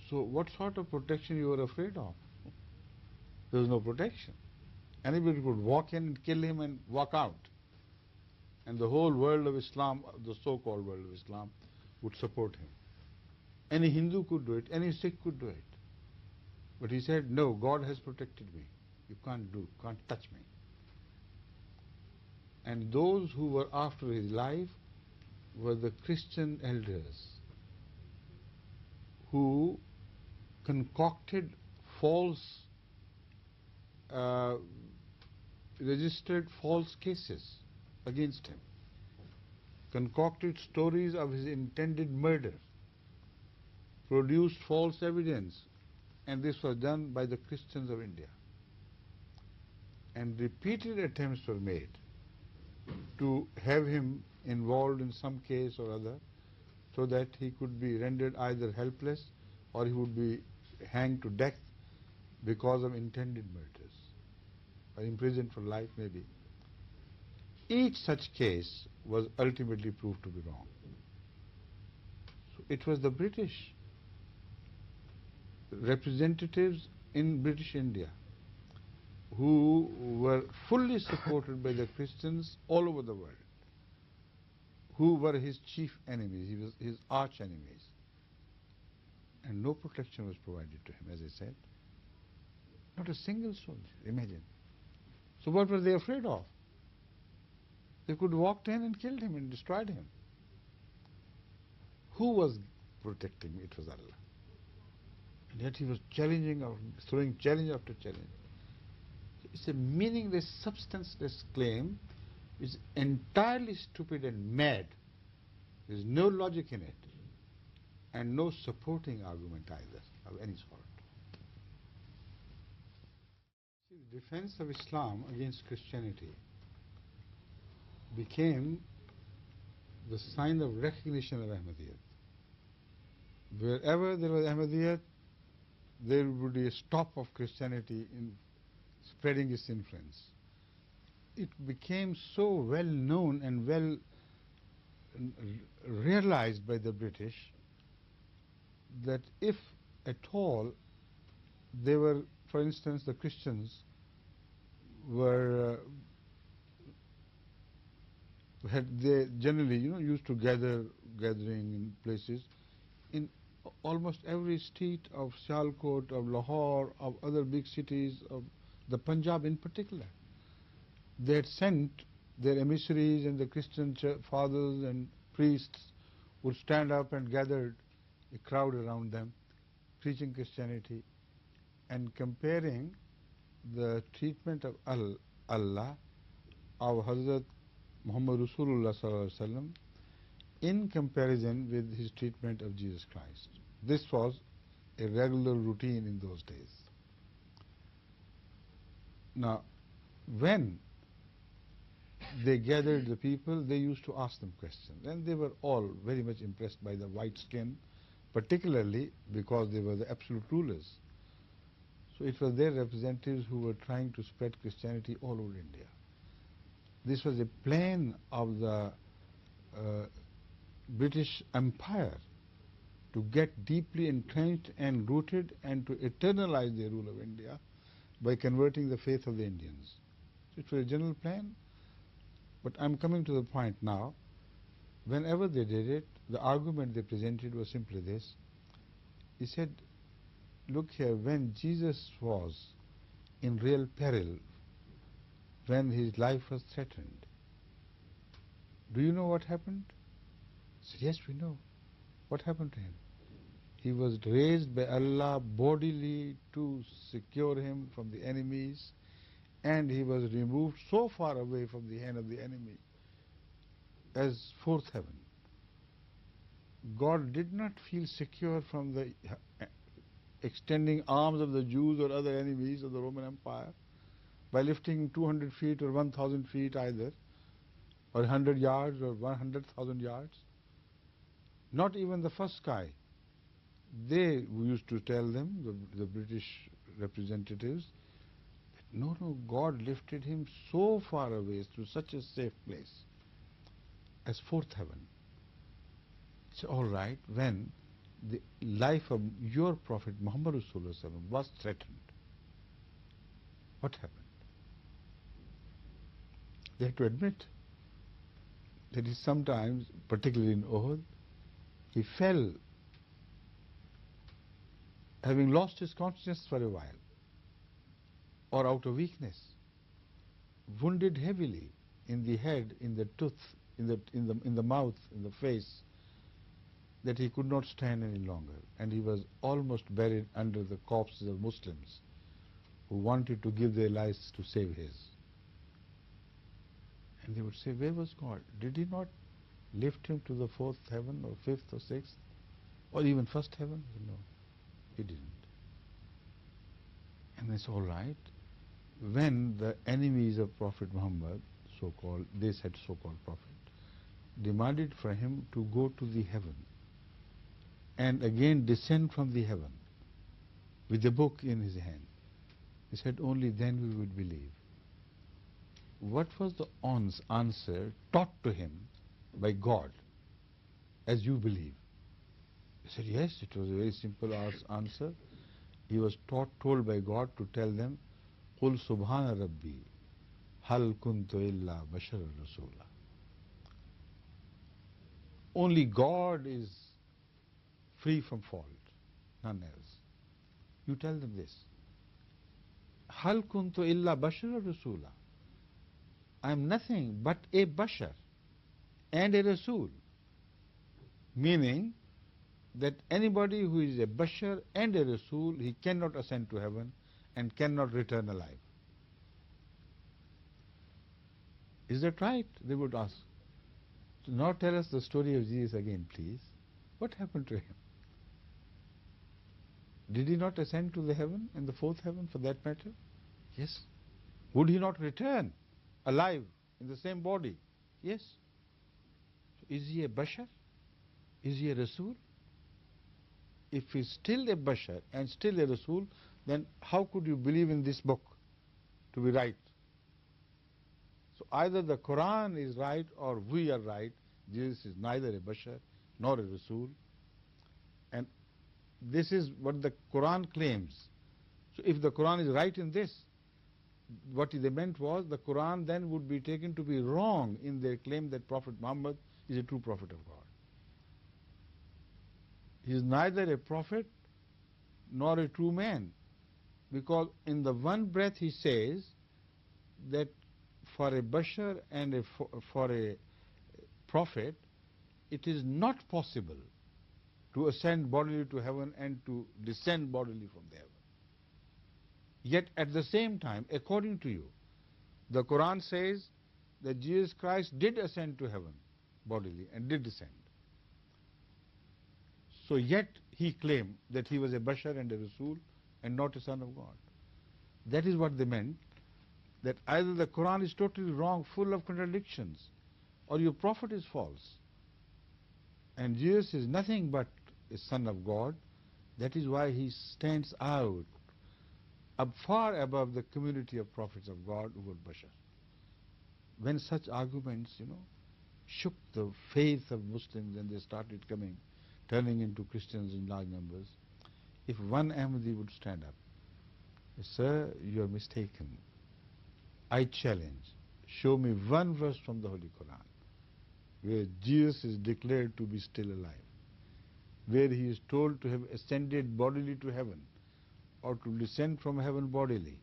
So what sort of protection you were afraid of? There was no protection. Anybody could walk in and kill him and walk out. And the whole world of Islam, the so-called world of Islam, would support him. Any Hindu could do it, any Sikh could do it. But he said, no, God has protected me. You can't touch me. And those who were after his life were the Christian elders who concocted registered false cases against him, concocted stories of his intended murder, produced false evidence, and this was done by the Christians of India. And repeated attempts were made to have him involved in some case or other so that he could be rendered either helpless or he would be hanged to death because of intended murders, or imprisoned for life maybe. Each such case was ultimately proved to be wrong. So it was the British representatives in British India who were fully supported by the Christians all over the world, who were his chief enemies, he was his arch enemies. And no protection was provided to him, as I said. Not a single soldier, imagine. So what were they afraid of? They could walk in and killed him and destroyed him. Who was protecting him? It was Allah. And yet he was challenging, or throwing challenge after challenge. It's a meaningless, substanceless claim. It's entirely stupid and mad. There's no logic in it, and no supporting argument either of any sort. See, the defense of Islam against Christianity became the sign of recognition of Ahmadiyyat. Wherever there was Ahmadiyyat, there would be a stop of Christianity in spreading its influence. It became so well known and well realized by the British that if at all they were, for instance, the Christians were they generally, used to gathering in places in almost every street of Sialkot, of Lahore, of other big cities, of the Punjab in particular. They had sent their emissaries, and the Christian fathers and priests would stand up and gathered a crowd around them, preaching Christianity and comparing the treatment of Allah, of Hazrat Muhammad Rasulullah sallallahu alaihi wasallam, in comparison with his treatment of Jesus Christ. This was a regular routine in those days. Now, when they gathered the people, they used to ask them questions. And they were all very much impressed by the white skin, particularly because they were the absolute rulers. So it was their representatives who were trying to spread Christianity all over India. This was a plan of the British Empire to get deeply entrenched and rooted and to eternalize their rule of India by converting the faith of the Indians. So it was a general plan, but I'm coming to the point now. Whenever they did it, the argument they presented was simply this. He said, look here, when Jesus was in real peril, when his life was threatened, do you know what happened? I said, yes, we know. What happened to him? He was raised by Allah bodily to secure him from the enemies, and he was removed so far away from the hand of the enemy as fourth heaven. God did not feel secure from the extending arms of the Jews or other enemies of the Roman Empire by lifting 200 feet or 1,000 feet either, or 100 yards or 100,000 yards. Not even the first sky. They used to tell them, the British representatives, that no, God lifted him so far away to such a safe place as fourth heaven. It's all right when the life of your Prophet Muhammad Rasulullah was threatened. What happened? They had to admit that he sometimes, particularly in Uhud, he fell, having lost his consciousness for a while, or out of weakness, wounded heavily in the head, in the tooth, in the mouth, in the face, that he could not stand any longer, and he was almost buried under the corpses of Muslims who wanted to give their lives to save his. And they would say, where was God? Did he not lift him to the fourth heaven or fifth or sixth or even first heaven? No, he didn't. And it's all right. When the enemies of Prophet Muhammad, so-called, they said so-called Prophet, demanded for him to go to the heaven and again descend from the heaven with a book in his hand, he said, only then we would believe. What was the answer taught to him by God, as you believe? He said, yes, it was a very simple answer. He was told by God to tell them, قُلْ سُبْحَانَ رَبِّي هَلْ كُنْتُ إِلَّا بَشَرًا رَسُولًا. Only God is free from fault, none else. You tell them this. هَلْ كُنْتُ إِلَّا بَشَرًا رَسُولًا. I am nothing but a bashar and a Rasul. Meaning that anybody who is a bashar and a Rasul, he cannot ascend to heaven and cannot return alive. Is that right? They would ask. So now tell us the story of Jesus again, please. What happened to him? Did he not ascend to the heaven and the fourth heaven for that matter? Yes. Would he not return alive in the same body? Yes. So is he a bashar? Is he a Rasul? If he's still a bashar and still a Rasul, then how could you believe in this book to be right? So either the Quran is right or we are right. Jesus is neither a bashar nor a Rasul. And this is what the Quran claims. So if the Quran is right in this, what they meant was the Quran then would be taken to be wrong in their claim that Prophet Muhammad is a true prophet of God. He is neither a prophet nor a true man, because in the one breath he says that for a bashar and for a prophet, it is not possible to ascend bodily to heaven and to descend bodily from the heaven. Yet at the same time, according to you, the Quran says that Jesus Christ did ascend to heaven bodily and did descend. So yet he claimed that he was a bashar and a Rasul and not a son of God. That is what they meant that either the Quran is totally wrong, full of contradictions, or your prophet is false. And Jesus is nothing but a son of God. That is why he stands out far above the community of prophets of God who were Bashar. When such arguments, shook the faith of Muslims and they started turning into Christians in large numbers, if one Ahmadi would stand up, sir, you are mistaken. I challenge, show me one verse from the Holy Quran where Jesus is declared to be still alive, where he is told to have ascended bodily to heaven or to descend from heaven bodily.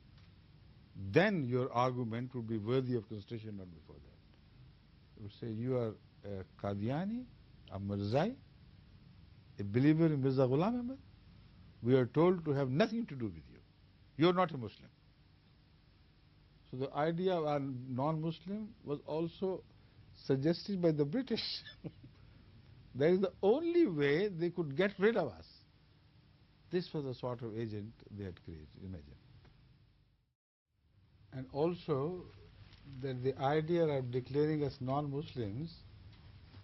Then your argument would be worthy of consideration, not before that. You would say, you are a Qadiani, a Mirzai, a believer in Mirza Ghulam Ahmad. We are told to have nothing to do with you. You are not a Muslim. So the idea of a non-Muslim was also suggested by the British. That is the only way they could get rid of us. This was the sort of agent they had created, imagine. And also that the idea of declaring us non-Muslims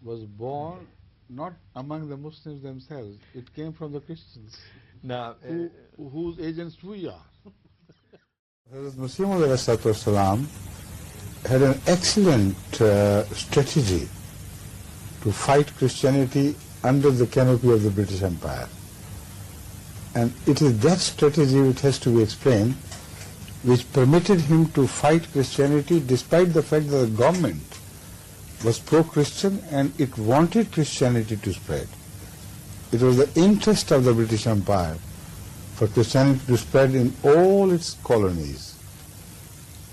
was born not among the Muslims themselves. It came from the Christians, Now, whose agents we are. Hazrat Mirza Ghulam had an excellent strategy to fight Christianity under the canopy of the British Empire. And it is that strategy which has to be explained, which permitted him to fight Christianity despite the fact that the government was pro-Christian and it wanted Christianity to spread. It was the interest of the British Empire for Christianity to spread in all its colonies.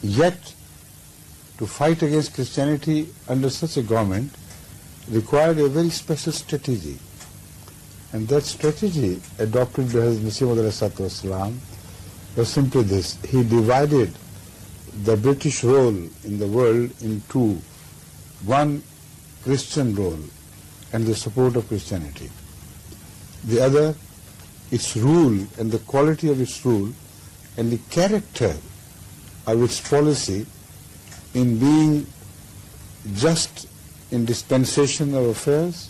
Yet, to fight against Christianity under such a government required a very special strategy. And that strategy adopted by Hazrat Mirza Ghulam was simply this. He divided the British role in the world into one, Christian role and the support of Christianity. The other, its rule and the quality of its rule and the character of its policy in being just in dispensation of affairs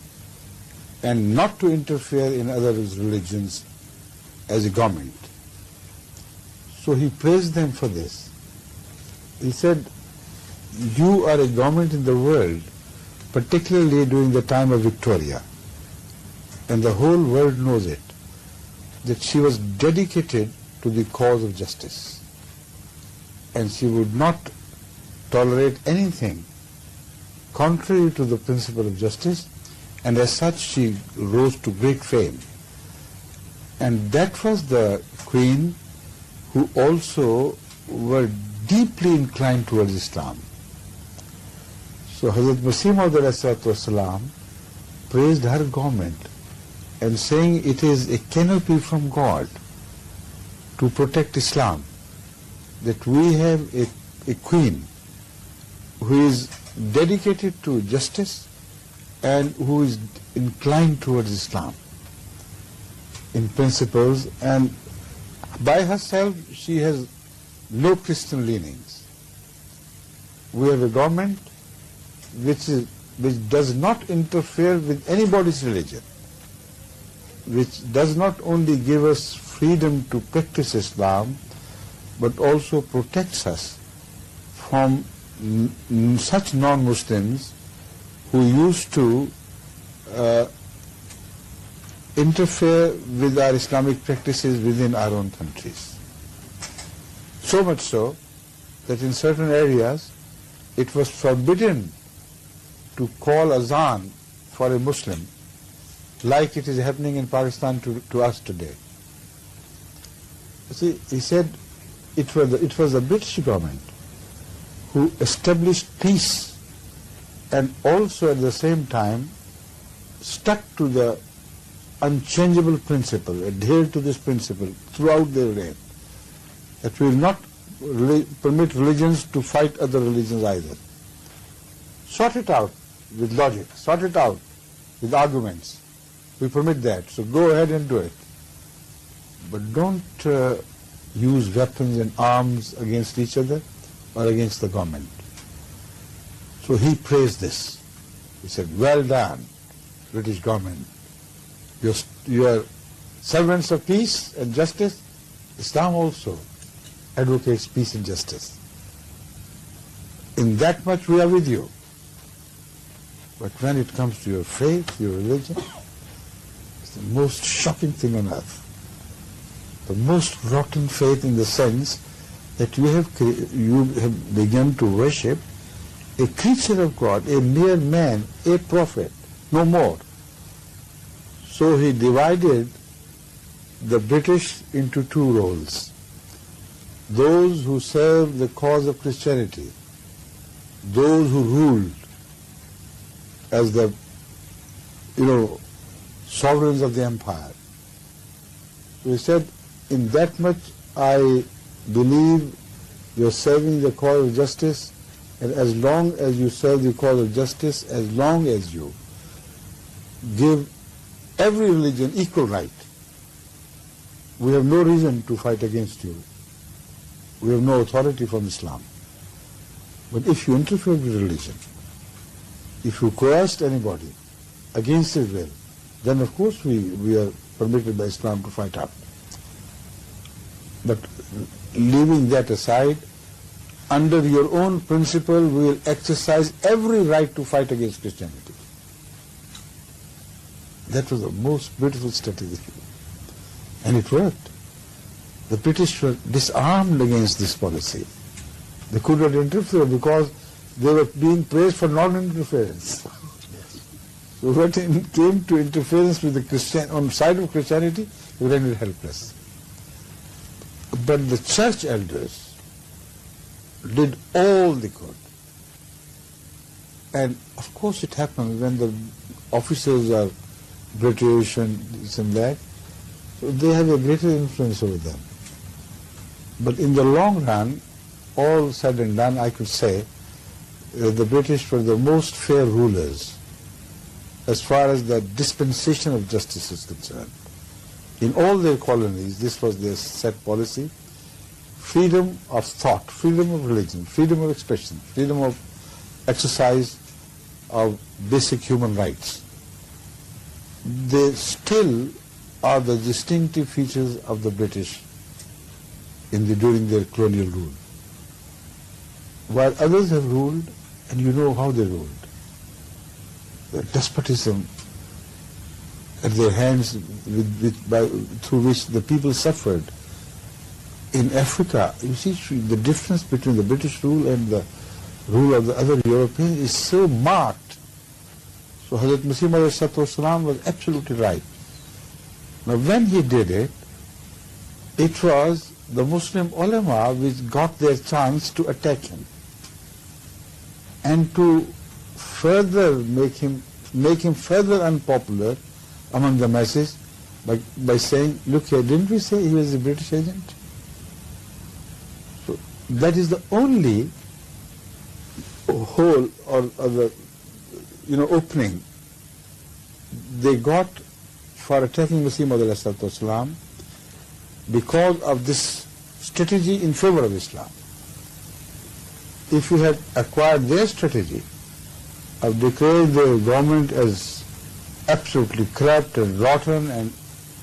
and not to interfere in other religions as a government. So he praised them for this. He said, you are a government in the world, particularly during the time of Victoria, and the whole world knows it, that she was dedicated to the cause of justice. And she would not tolerate anything contrary to the principle of justice, and as such she rose to great fame. And that was the queen who also were deeply inclined towards Islam. So Hazrat Mirza Ghulam praised her government and saying it is a canopy from God to protect Islam, that we have a queen who is dedicated to justice and who is inclined towards Islam in principles, and by herself she has no Christian leanings. We have a government which does not interfere with anybody's religion, which does not only give us freedom to practice Islam, but also protects us from such non-Muslims who used to interfere with our Islamic practices within our own countries. So much so that in certain areas it was forbidden to call azan for a Muslim, like it is happening in Pakistan to us today. You see, he said it was the British government who established peace and also at the same time stuck to the unchangeable principle, adhered to this principle throughout their reign, that we will not permit religions to fight other religions either. Sort it out with logic, sort it out with arguments. We permit that, so go ahead and do it. But don't use weapons and arms against each other. or against the government. So he praised this. He said, well done, British government. You are servants of peace and justice. Islam also advocates peace and justice. In that much we are with you. But when it comes to your faith, your religion, it's the most shocking thing on earth. The most rotten faith in the sense that you have begun to worship a creature of God, a mere man, a prophet, no more. So he divided the British into two roles. Those who served the cause of Christianity, those who ruled as the, sovereigns of the empire. So he said, in that much I believe you're serving the cause of justice, and as long as you serve the cause of justice, as long as you give every religion equal right, we have no reason to fight against you. We have no authority from Islam. But if you interfere with religion, if you coerced anybody against his will, then of course we are permitted by Islam to fight up. But leaving that aside, under your own principle, we will exercise every right to fight against Christianity. That was the most beautiful strategy. And it worked. The British were disarmed against this policy. They could not interfere because they were being praised for non-interference. So when it came to interference with the on the side of Christianity, they were rendered helpless. But the church elders did all they could. And of course it happens when the officers are British and this and that, so they have a greater influence over them. But in the long run, all said and done, I could say the British were the most fair rulers as far as the dispensation of justice is concerned. In all their colonies, this was their set policy: freedom of thought, freedom of religion, freedom of expression, freedom of exercise of basic human rights. They still are the distinctive features of the British during their colonial rule. While others have ruled, and you know how they ruled. The despotism at their hands through which the people suffered. In Africa, you see the difference between the British rule and the rule of the other Europeans is so marked. So Hazrat Mirza Ghulam was absolutely right. Now when he did it, it was the Muslim ulama which got their chance to attack him and to further make him further unpopular among the masses by saying, look here, didn't we say he was a British agent? So that is the only hole or the opening they got for attacking Masih Maud because of this strategy in favor of Islam. If you had acquired their strategy of declaring the government as absolutely corrupt and rotten, and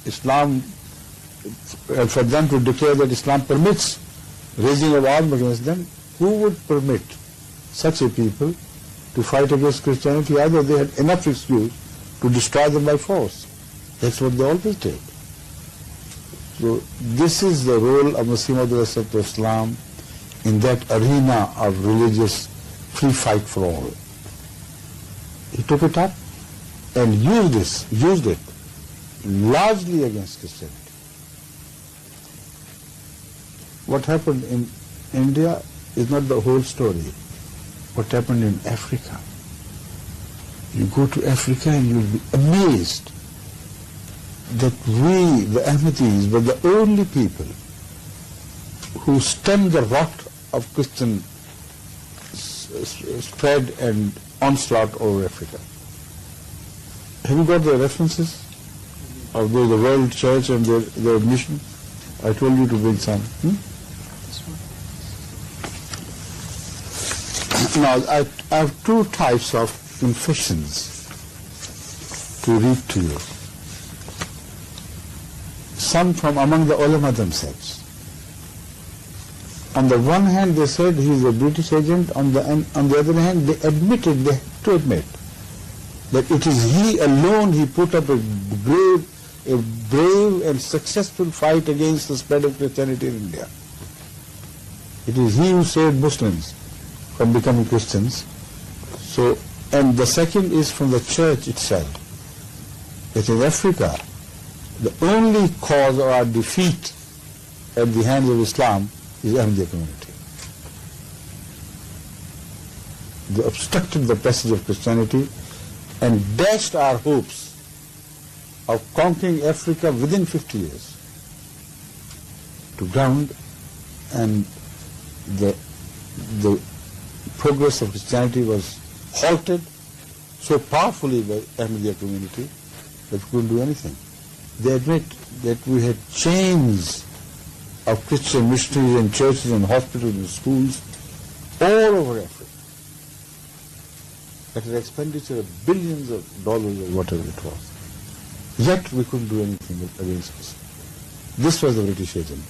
Islam, for them to declare that Islam permits raising of arms against them, who would permit such a people to fight against Christianity? Either they had enough excuse to destroy them by force. That's what they always did. So this is the role of Masih Maud in that arena of religious free fight for all. He took it up and used it largely against Christianity. What happened in India is not the whole story. What happened in Africa. You go to Africa and you'll be amazed that we, the Ahmadis, were the only people who stemmed the rot of Christian spread and onslaught over Africa. Have you got the references of the World Church and their mission? I told you to bring some. Now, I have two types of confessions to read to you. Some from among the ulama themselves. On the one hand, they said he is a British agent. On the other hand, they have to admit that it is he alone. He put up a brave and successful fight against the spread of Christianity in India. It is he who saved Muslims from becoming Christians. So, and the second is from the church itself. That in Africa, the only cause of our defeat at the hands of Islam is the Ahmadiyya community. They obstructed the passage of Christianity and dashed our hopes of conquering Africa within 50 years to ground, and the progress of Christianity was halted so powerfully by Ahmadiyya community that we couldn't do anything. They admit that we had chains of Christian missionaries and churches and hospitals and schools all over Africa at an expenditure of billions of dollars or whatever it was. Yet we couldn't do anything against us. This was the British agent,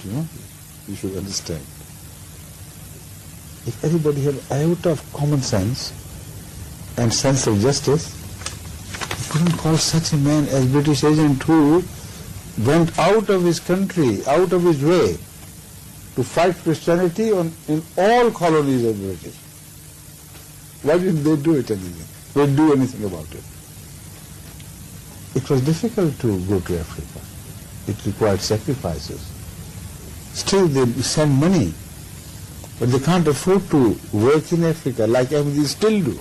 you should understand. If everybody had an iota of common sense and sense of justice, you couldn't call such a man as British agent who went out of his country, out of his way, to fight Christianity in all colonies of the British. Why didn't they do it anything? They didn't do anything about it. It was difficult to go to Africa. It required sacrifices. Still they send money, but they can't afford to work in Africa like Ahmadis still do.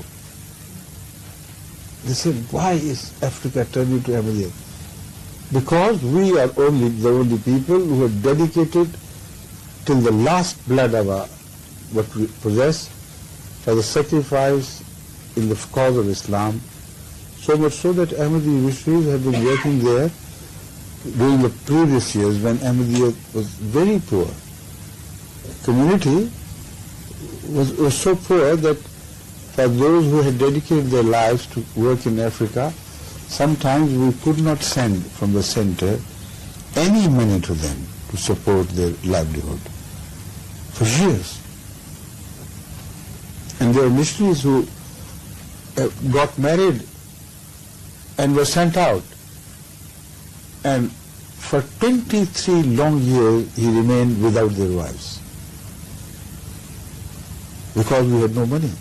They said, why is Africa turning to Ahmadiyya? Because we are the only people who are dedicated till the last blood of what we possess for the sacrifice in the cause of Islam. So much so that Ahmadi missionaries have been working there during the previous years when Ahmadiyya was very poor. Community was so poor that for those who had dedicated their lives to work in Africa, sometimes we could not send from the center any money to them to support their livelihood for years. And there were missionaries who got married and were sent out. And for 23 long years he remained without their wives because we had no money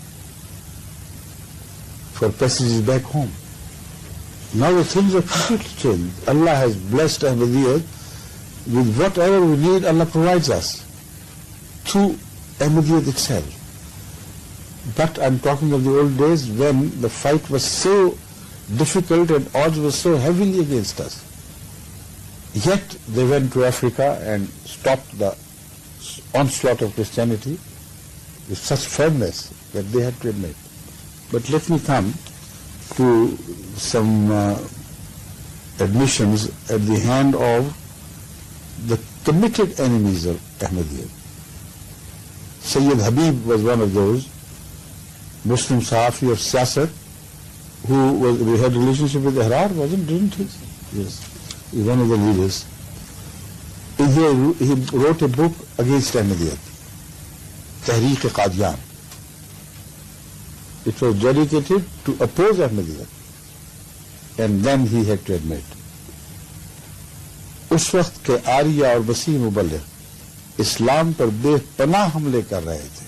for passages back home. Now the things are completely changed. Allah has blessed Ahmadiyya with whatever we need. Allah provides us through Ahmadiyya itself. But I'm talking of the old days when the fight was so difficult and odds were so heavily against us. Yet they went to Africa and stopped the onslaught of Christianity with such firmness that they had to admit. But let me come to some admissions at the hand of the committed enemies of Ahmadiyya. Sayyid Habib was one of those, Muslim Sahafi of Siyasat, who had a relationship with Ihrar, didn't he? Yes, he's one of the leaders. He wrote a book against Ahmadiyya, Tahrir-e-Qadian. It was dedicated to oppose Ahmadiyya, and then he had to admit. उस वक्त के आर्या और वसीह मुबल्लिग इस्लाम पर बेपनाह हमले कर रहे थे.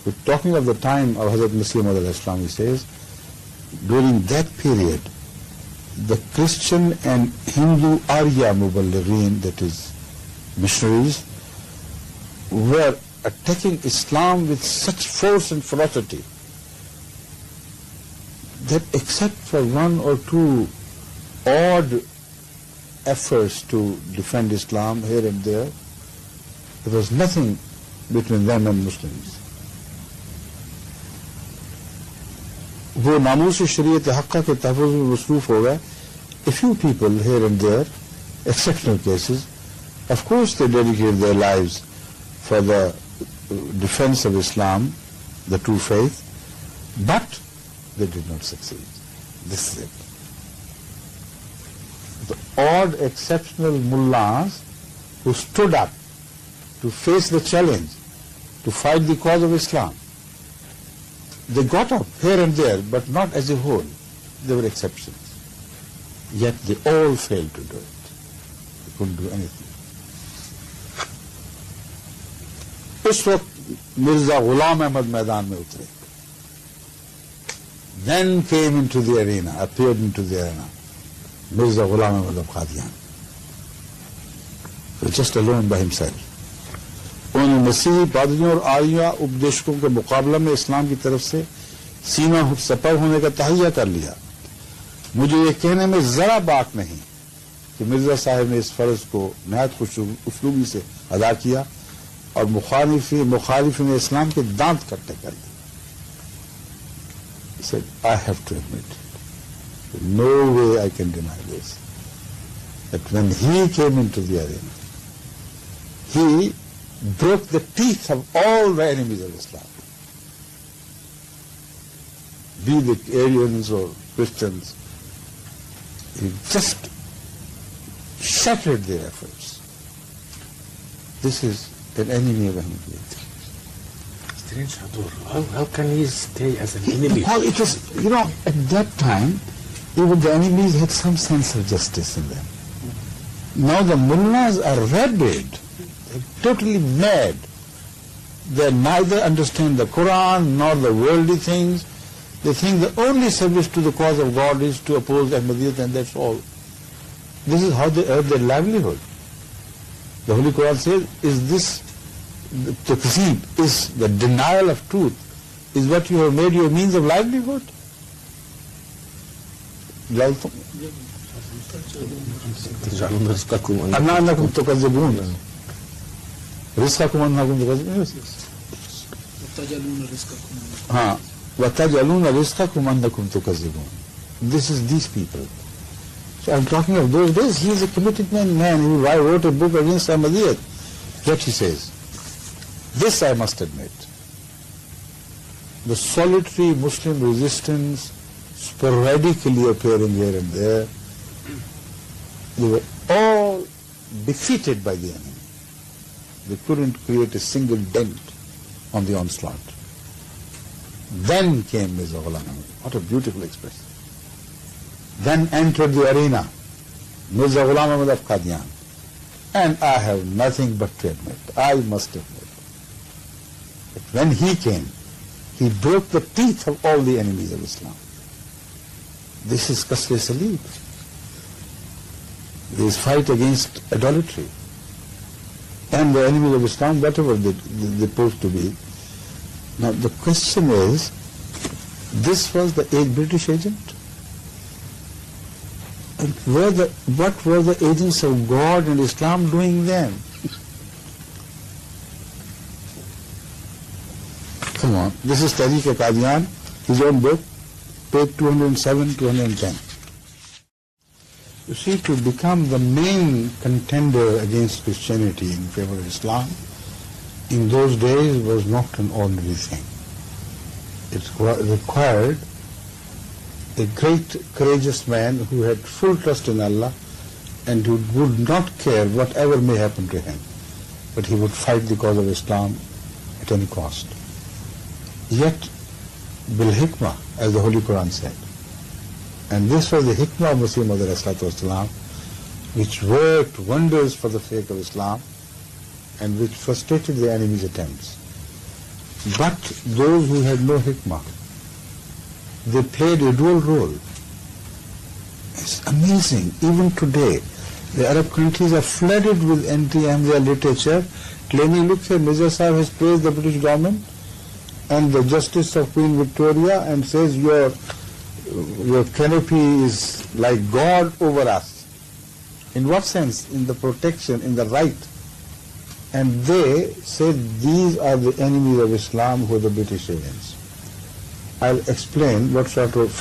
We're talking of the time of Hazrat Masih IV, he says, during that period, the Christian and Hindu Arya Muballighin, that is missionaries, were attacking Islam with such force and ferocity that except for one or two odd efforts to defend Islam here and there was nothing between them and Muslims. वो नामूस शरीयत हक़्क़ा के तहफ़्फ़ुज़ में मसरूफ़ हो गए. A few people here and there, exceptional cases, of course they dedicated their lives for the defense of Islam, the true faith, but they did not succeed. This is it. The odd, exceptional mullahs who stood up to face the challenge, to fight the cause of Islam, they got up here and there, but not as a whole. There were exceptions. Yet they all failed to do it. They couldn't do anything. उस वक्त मिर्जा गुलाम अहमद मैदान में उतरे. Then came into the arena, appeared into the arena, Mirza Ghulam Ahmad of Qadian. He was just alone by himself. उन्होंने मसीही पादरियों और आर्या उपदेशकों के मुकाबला में इस्लाम की तरफ से सीना सपर होने का तहैया कर लिया. मुझे ये कहने में जरा बात नहीं कि मिर्जा साहब ने इस फर्ज को नहायत खुश उसलूबी से अदा किया और मुखालिफिन इस्लाम के दांत कट्टे कर दिए. He said, I have to admit it. No way I can deny this. That when he came into the arena, he broke the teeth of all the enemies of Islam. Be they Aryans or Christians, he just shattered their efforts. This is an enemy of Ahmadiyyat. Strange, how can he stay as an enemy? Because it was, at that time, even the enemies had some sense of justice in them. Now the mullahs are rabid, totally mad. They neither understand the Quran nor the worldly things. They think the only service to the cause of God is to oppose Ahmadiyyat, and that's all. This is how they earn their livelihood. The Holy Quran says, is this, the takzeeb, is the denial of truth, is what you have made your means of livelihood? أنكم تكذبون رزقكم أنكم تكذبون وتجعلون رزقكم أنكم تكذبون. This is these people. So I'm talking of those days. He is a committed man who wrote a book against Ahmadiyyat. Yet he says, this I must admit, the solitary Muslim resistance sporadically appearing here and there, they were all defeated by the enemy. They couldn't create a single dent on the onslaught. Then came Mirza Ghulam Ahmad. What a beautiful expression. Then entered the arena Mirza Ghulam Ahmad of Qadian. And I have nothing but to admit, I must admit, that when he came, he broke the teeth of all the enemies of Islam. This is Qasr Salib. This fight against idolatry. And the enemies of Islam, whatever they proved to be. Now the question is, this was the British agent? And what were the agents of God and Islam doing then? Come on, this is Tariq-e-Qadian, his own book, page 207, 210. You see, to become the main contender against Christianity in favor of Islam, in those days was not an ordinary thing. It required a great courageous man who had full trust in Allah and who would not care whatever may happen to him, but he would fight the cause of Islam at any cost. Yet, bil hikmah, as the Holy Quran said, and this was the hikmah of Masih Maud, which worked wonders for the faith of Islam and which frustrated the enemy's attempts. But those who had no hikmah, they played a dual role. It's amazing. Even today, the Arab countries are flooded with anti-Ahmadiyya literature claiming, look here, Mirza Sahib has praised the British government and the justice of Queen Victoria and says your canopy is like God over us. In what sense? In the protection, in the right. And they said these are the enemies of Islam who are the British agents. I'll explain what sort of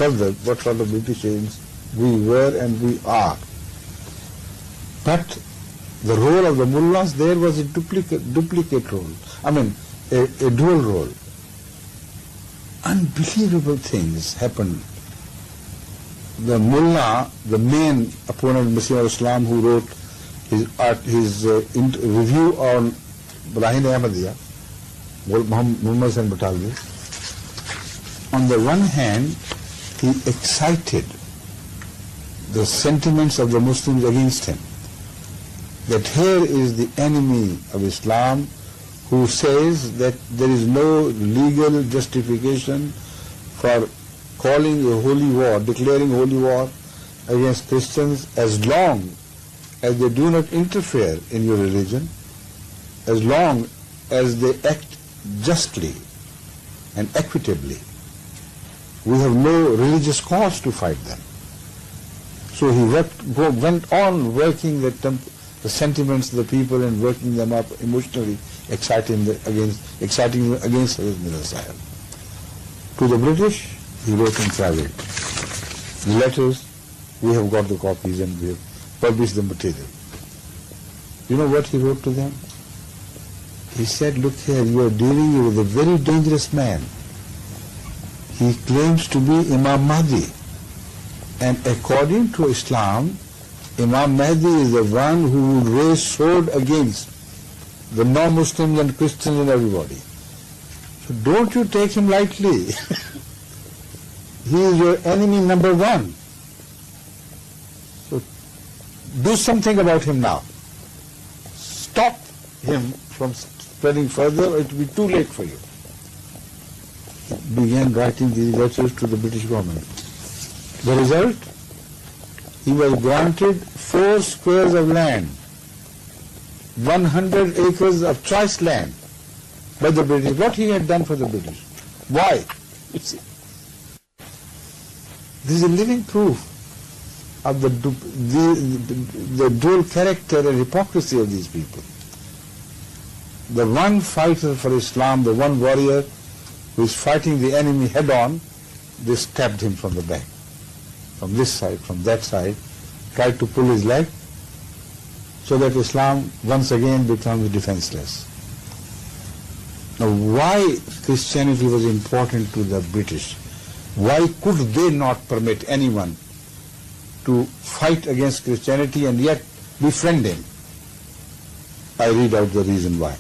British agents we were and we are. But the role of the mullahs there was a duplicate role. I mean, a dual role. Unbelievable things happened. The mullah, the main opponent of Muslim Islam, who wrote his review on Barahin Ahmadiyya, Muhammad Hussain Batalvi, on the one hand, he excited the sentiments of the Muslims against him. That here is the enemy of Islam who says that there is no legal justification for calling a holy war, declaring holy war against Christians as long as they do not interfere in your religion, as long as they act justly and equitably. We have no religious cause to fight them. So he went on working the sentiments of the people and working them up emotionally, exciting them against Hazrat Mirza Sahib. To the British, he wrote in private. The letters, we have got the copies and we have published the material. You know what he wrote to them? He said, look here, you are dealing with a very dangerous man. He claims to be Imam Mahdi. And according to Islam, Imam Mahdi is the one who would raise sword against the non-Muslims and Christians and everybody. So don't you take him lightly. He is your enemy number one. So do something about him now. Stop him from spreading further, or it will be too late for you. He began writing these letters to the British government. The result? He was granted 4 squares of land, 100 acres of choice land by the British. What he had done for the British? Why? You see, this is a living proof of the dual character and hypocrisy of these people. The one fighter for Islam, the one warrior who is fighting the enemy head on, they stabbed him from the back, from this side, from that side, tried to pull his leg, so that Islam once again becomes defenseless. Now, why Christianity was important to the British? Why could they not permit anyone to fight against Christianity and yet befriend him? I read out the reason why.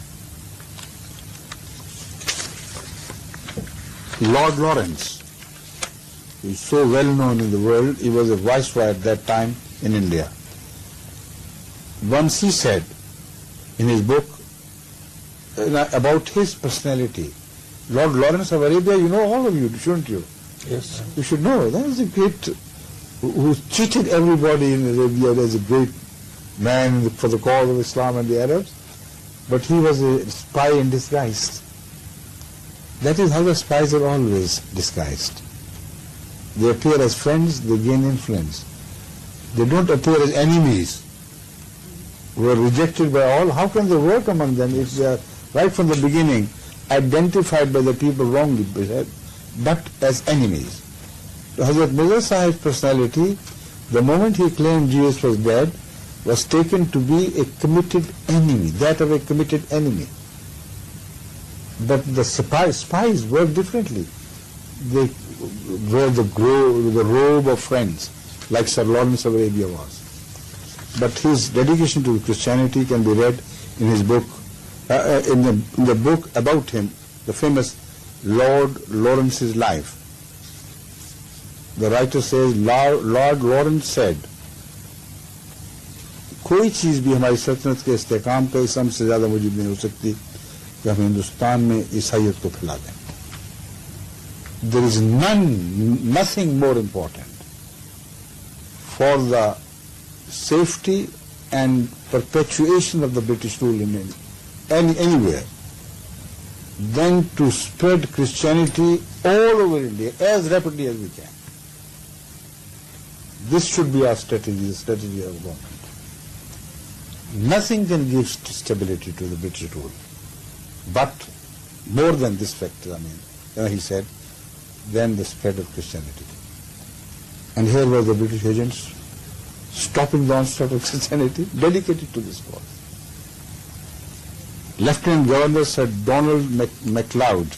Lord Lawrence, who is so well known in the world, he was a viceroy at that time in India. Once he said in his book about his personality, Lord Lawrence of Arabia, you know all of you, shouldn't you? Yes. You should know. That was a great, who cheated everybody in Arabia as a great man for the cause of Islam and the Arabs, but he was a spy in disguise. That is how the spies are always disguised. They appear as friends, they gain influence. They don't appear as enemies who are rejected by all. How can they work among them if they are right from the beginning identified by the people wrongly, but as enemies? So Hazrat Mirza Sahib's personality, the moment he claimed Jesus was dead, was taken to be a committed enemy, that of a committed enemy. But the spies work differently. They wear the robe of friends, like Sir Lawrence of Arabia was. But his dedication to Christianity can be read in his book, in the book about him, the famous Lord Lawrence's Life. The writer says, Lord Lawrence said, कोई चीज़ भी हमारी सल्तनत के इस्तेकाम का इसम से ज़्यादा मुजीब नहीं हो सकती कि हम हिंदुस्तान में ईसाइयत को फैला दें. There is nothing more important for the safety and perpetuation of the British rule in anywhere than to spread Christianity all over India as rapidly as we can. This should be our strategy, the strategy of government. Nothing can give stability to the British rule, but more than this factor, he said, than the spread of Christianity. And here were the British agents stopping the onslaught of Christianity, dedicated to this cause. Lieutenant Governor Sir Donald MacLeod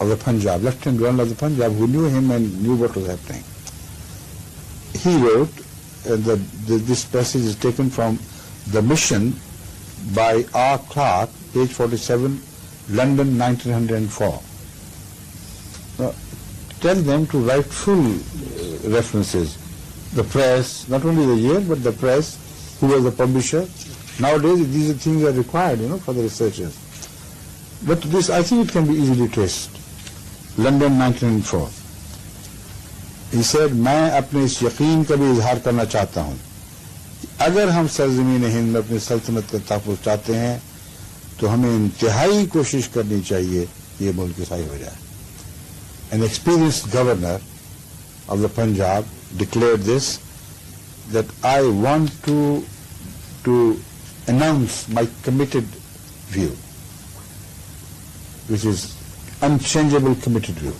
of the Punjab, Lieutenant Governor of the Punjab, who knew him and knew what was happening. He wrote, this passage is taken from The Mission by R. Clarke, page 47, London, 1904. Now, tell them to write full references. The press, not only the year, but the press, who was the publisher. Nowadays, these things are required, for the researchers. But this, I think it can be easily traced. London, 1904. He said, मैं अपने इस यकीन का भी इजहार करना चाहता हूँ अगर हम सरजमीन हिंद में अपनी सल्तनत का तहफ़्फ़ुज़ चाहते हैं तो हमें इंतहाई कोशिश करनी चाहिए ये मुल्क सही हो जाए. An experienced governor of the Punjab declared this, that I want to announce my committed view, which is unchangeable committed view,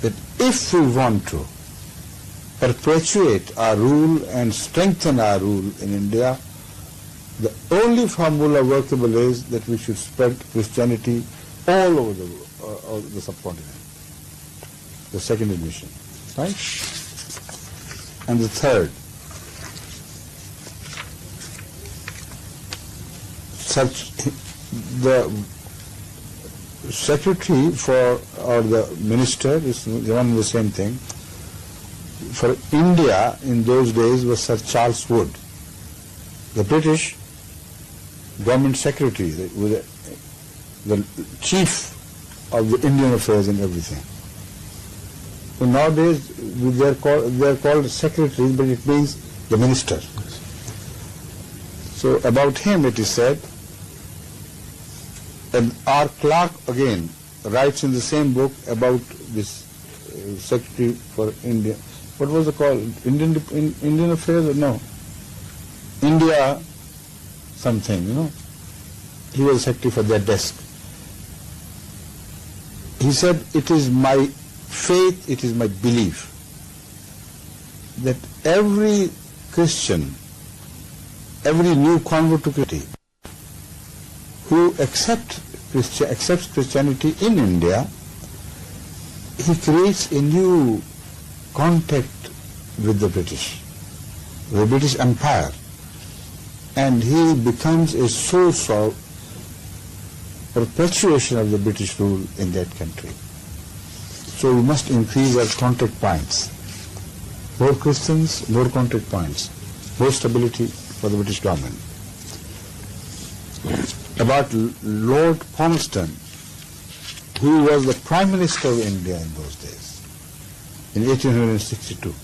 that if we want to perpetuate our rule and strengthen our rule in India, the only formula workable is that we should spread Christianity all over the subcontinent. The second admission, right? And the third, the secretary or the minister is one and the same thing. For India in those days was Sir Charles Wood, the British government secretary, the chief of the Indian affairs and everything. So nowadays they are called secretaries, but it means the minister. So about him it is said, and R. Clarke again writes in the same book about this secretary for India. What was it called? Indian Affairs or no? India something, He was secretary for that desk. He said, it is my faith, it is my belief that every Christian, every new convert to Christianity who accepts Christianity in India, he creates a new contact with the British Empire, and he becomes a source of perpetuation of the British rule in that country. So we must increase our contact points. More Christians, more contact points, more stability for the British government. About Lord Palmerston, who was the Prime Minister of India in those days, in 1862.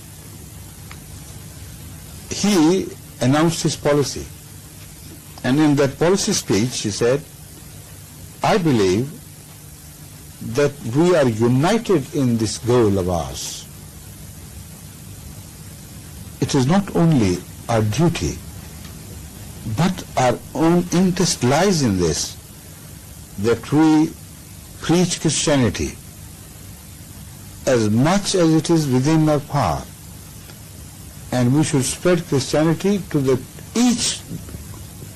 He announced his policy, and in that policy speech he said, I believe that we are united in this goal of ours. It is not only our duty, but our own interest lies in this, that we preach Christianity as much as it is within our power, and we should spread Christianity to each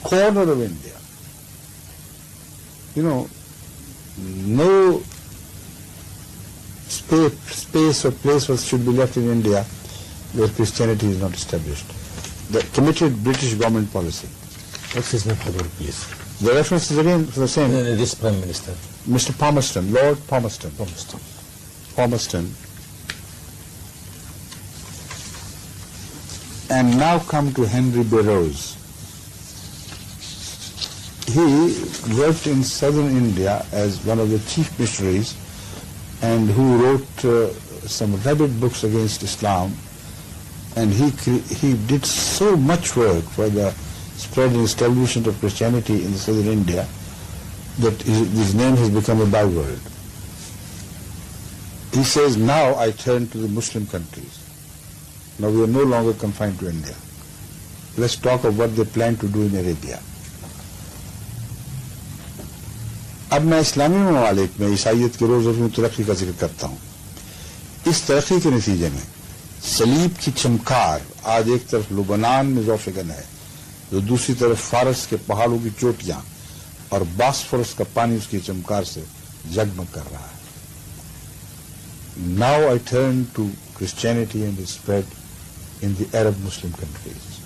corner of India. No space or place should be left in India where Christianity is not established. The committed British government policy. What's his name, please? The reference is again for the same. This Prime Minister. Mr. Palmerston, Lord Palmerston. Palmerston. And now come to Henry Burroughs. He worked in southern India as one of the chief missionaries, and who wrote some rabid books against Islam, and he did so much work for the spread and establishment of Christianity in southern India that his name has become a byword. He says, now I turn to the Muslim countries. Now we are no longer confined to India. Let's talk of what they plan to do in Arabia. अब मैं इस्लामी ममालिक में ईसाइयत के रोज़ रोज़ तरक्की का जिक्र करता हूँ. इस तरक्की के नतीजे में सलीब की चमकार आज एक तरफ लुबनान में ज़ौफ़-ए-गन है, तो दूसरी तरफ फारस के पहाड़ों की चोटियाँ और बॉस्फोरस का पानी उसकी चमकार से जगमग कर रहा है. Now I turn to Christianity and its spread in the Arab Muslim countries.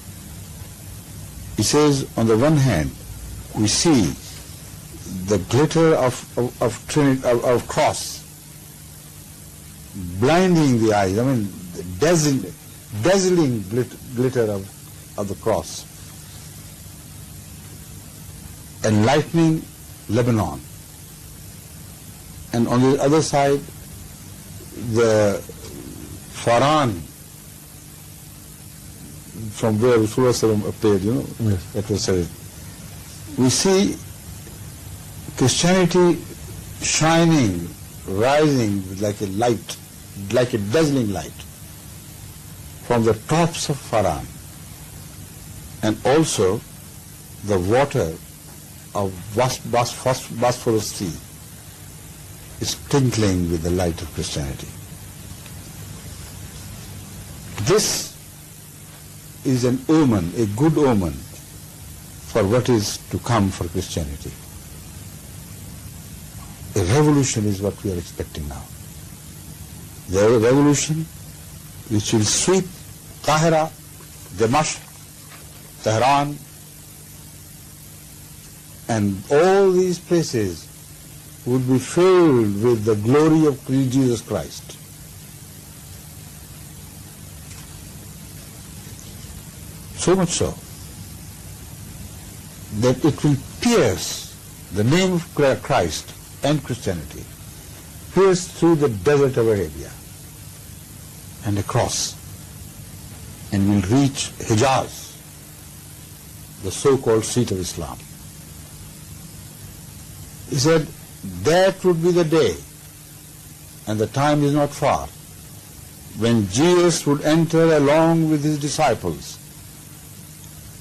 He says, on the one hand, we see the glitter of cross, blinding the eyes. I mean, dazzling glitter of the cross, enlightening Lebanon. And on the other side, the Faran, from where Rasulullah appeared, Yes. that was said. We see Christianity shining, rising like a light, like a dazzling light from the tops of Faran, and also the water of Bosphorus Sea is twinkling with the light of Christianity. This is an omen, a good omen for what is to come for Christianity. A revolution is what we are expecting now. The revolution which will sweep Qahira, Damascus, Tehran, and all these places would be filled with the glory of Jesus Christ. So much so that it will pierce the name of Christ and Christianity, pierce through the desert of Arabia and across, and will reach Hijaz, the so-called seat of Islam. He said that would be the day, and the time is not far, when Jesus would enter along with his disciples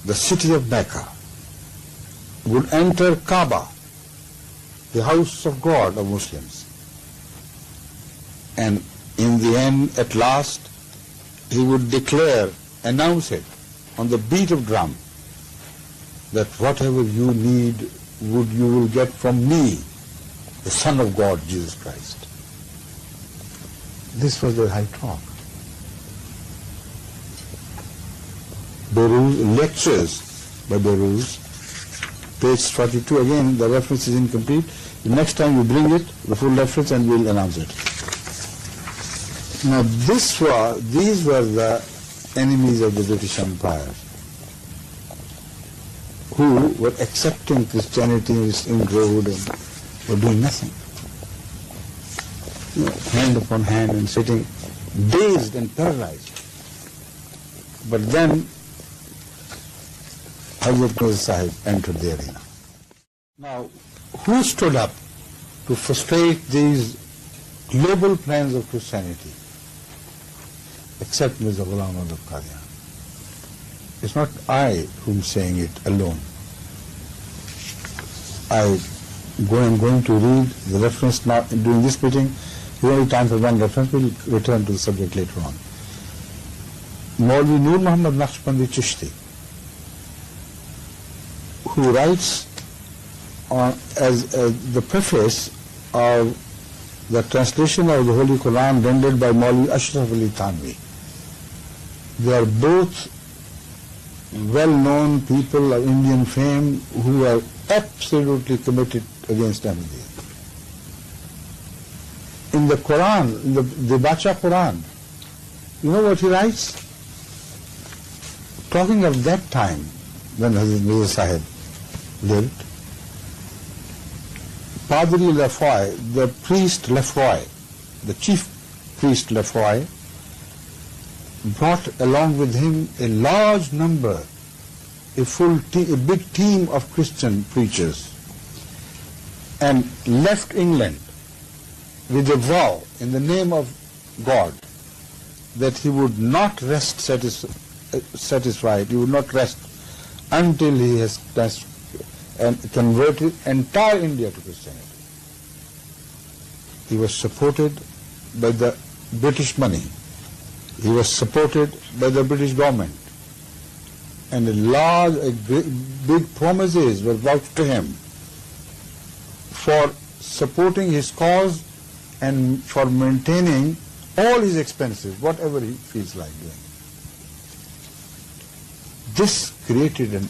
the city of Mecca, would enter Kaaba, the house of God of Muslims. And in the end, at last, he would declare, announce it on the beat of drum, that whatever you need you will get from me, the Son of God, Jesus Christ. This was the high talk. Beirut, lectures by Beirut, page 42. Again, the reference is incomplete. The next time you bring it, the full reference, and we'll announce it. Now, these were the enemies of the British Empire, who were accepting Christianity in road and were doing nothing. Hand upon hand and sitting dazed and paralyzed. But then Hazrat Mirza Sahib entered the arena. Now, who stood up to frustrate these global plans of Christianity except Mirza Ghulam Ahmad of Qadian? It's not I whom saying it alone. I'm going to read the reference now during this meeting. We only time for one reference. We'll return to the subject later on. Maulvi Nur Muhammad Naqshbandi Chishti, who writes as the preface of the translation of the Holy Quran rendered by Maulvi Ashraf Ali Thanvi. They are both well-known people of Indian fame who are absolutely committed against Ahmadiyya. In the Quran, in the Bacha Quran, you know what he writes? Talking of that time when Hazrat Mirza Sahib lived, Padri Lafroy, the priest Lafroy, the chief priest Lafroy, brought along with him a large number, a big team of Christian preachers, and left England with a vow in the name of God that he would not rest satisfied, he would not rest until he has converted entire India to Christianity. He was supported by the British money. He was supported by the British government. And big promises were vouched to him for supporting his cause and for maintaining all his expenses, whatever he feels like doing. This created an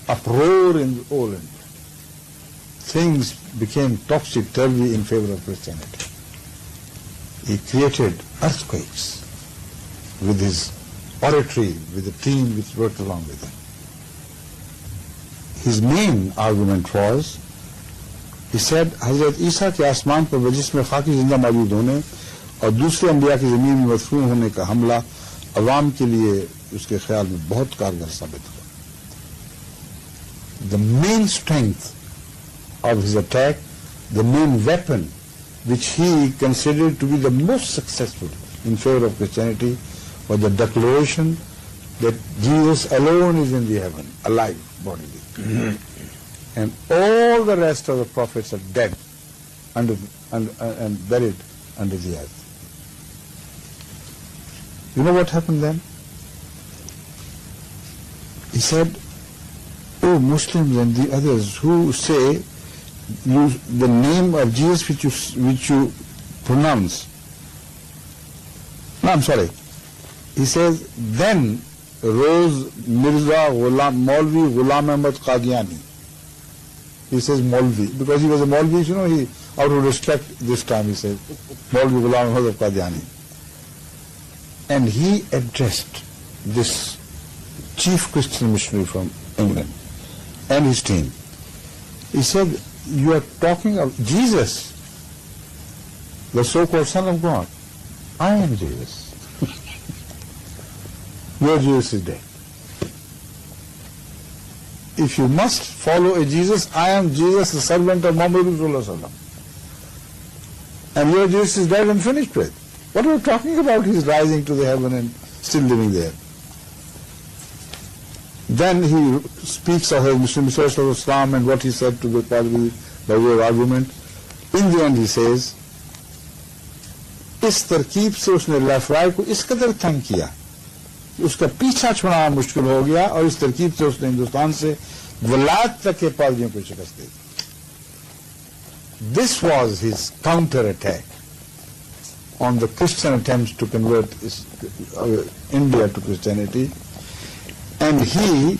uproar in Poland. Things became topsy-turvy in favor of Christianity. He created earthquakes with his oratory, with the team which worked along with him. His main argument was, he said, Hazrat Isa के आसमान पर वजिस में खाकी जिंदा मौजूद होने और दूसरे अंबिया की ज़मीन में मदफून होने का हमला अवाम के लिए उसके ख्याल में बहुत कारगर साबित हुआ. The main strength of his attack, the main weapon which he considered to be the most successful in favor of Christianity, was the declaration that Jesus alone is in the heaven, alive bodily. And all the rest of the prophets are dead and buried under the earth. You know what happened then? He said, "Oh Muslims and the others who say the name of Jesus which you pronounce." No, I'm sorry. He says, then rose Mirza Maulvi Ghulam Ahmad Qadiani. He says Maulvi, because he was a Maulvi, you know, he, out of respect this time he says, Maulvi Ghulam Ahmad of Qadiani. And he addressed this chief Christian missionary from England and his team. He said, you are talking of Jesus, the so-called Son of God. I am Jesus. Your Jesus is dead. If you must follow a Jesus, I am Jesus, the servant of Muhammad Rasulullah. And your Jesus is dead and finished with. What are you talking about? He's rising to the heaven and still living there. Then he speaks of his Muslim source of Islam and what he said to the Padri by way of argument. In the end he says, इस तरकीब से उसने लफराय को इस कदर तंग किया उसका पीछा छुड़ाना मुश्किल हो गया और इस तरकीब से उसने हिंदुस्तान से वलायत तक के पादरियों को शिकस्त दी. This was his counter attack on the Christian attempts to convert India to Christianity, and he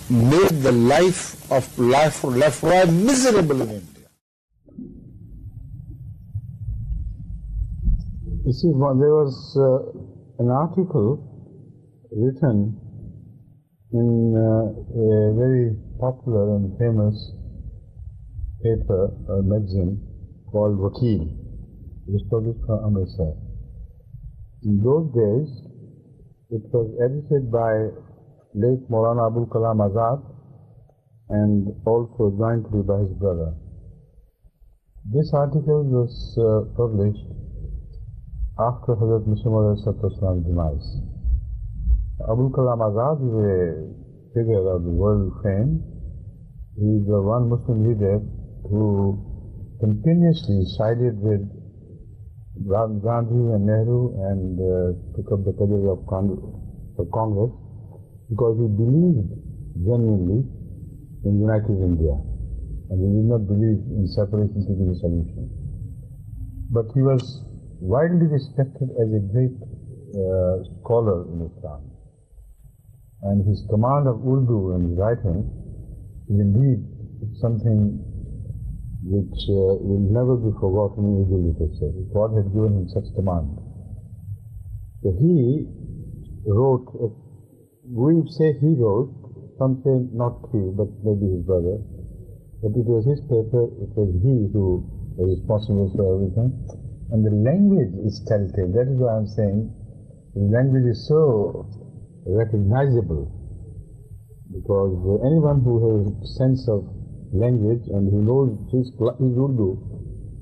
made the life of Lafroy miserable in India. You see, there was an article written in a very popular and famous paper or magazine called Wakil. It was published from Amritsar. In those days, it was edited by late Maulana Abul Kalam Azad and also jointly by his brother. This article was published after Hazrat Mirza Ghulam's demise. Abul Kalam Azad is a figure of the world fame. He is the one Muslim leader who continuously sided with Gandhi and Nehru and took up the career of Congress because he believed genuinely in united India and he did not believe in separation to be the solution. But he was widely respected as a great scholar in Islam. And his command of Urdu and his writing is indeed something which will never be forgotten in Urdu literature. God had given him such command. So he wrote, we say he wrote, some say not he, but maybe his brother, but it was his paper, it was he who was responsible for everything. And the language is telltale. That is why I'm saying the language is so recognizable, because anyone who has a sense of language and who knows his Urdu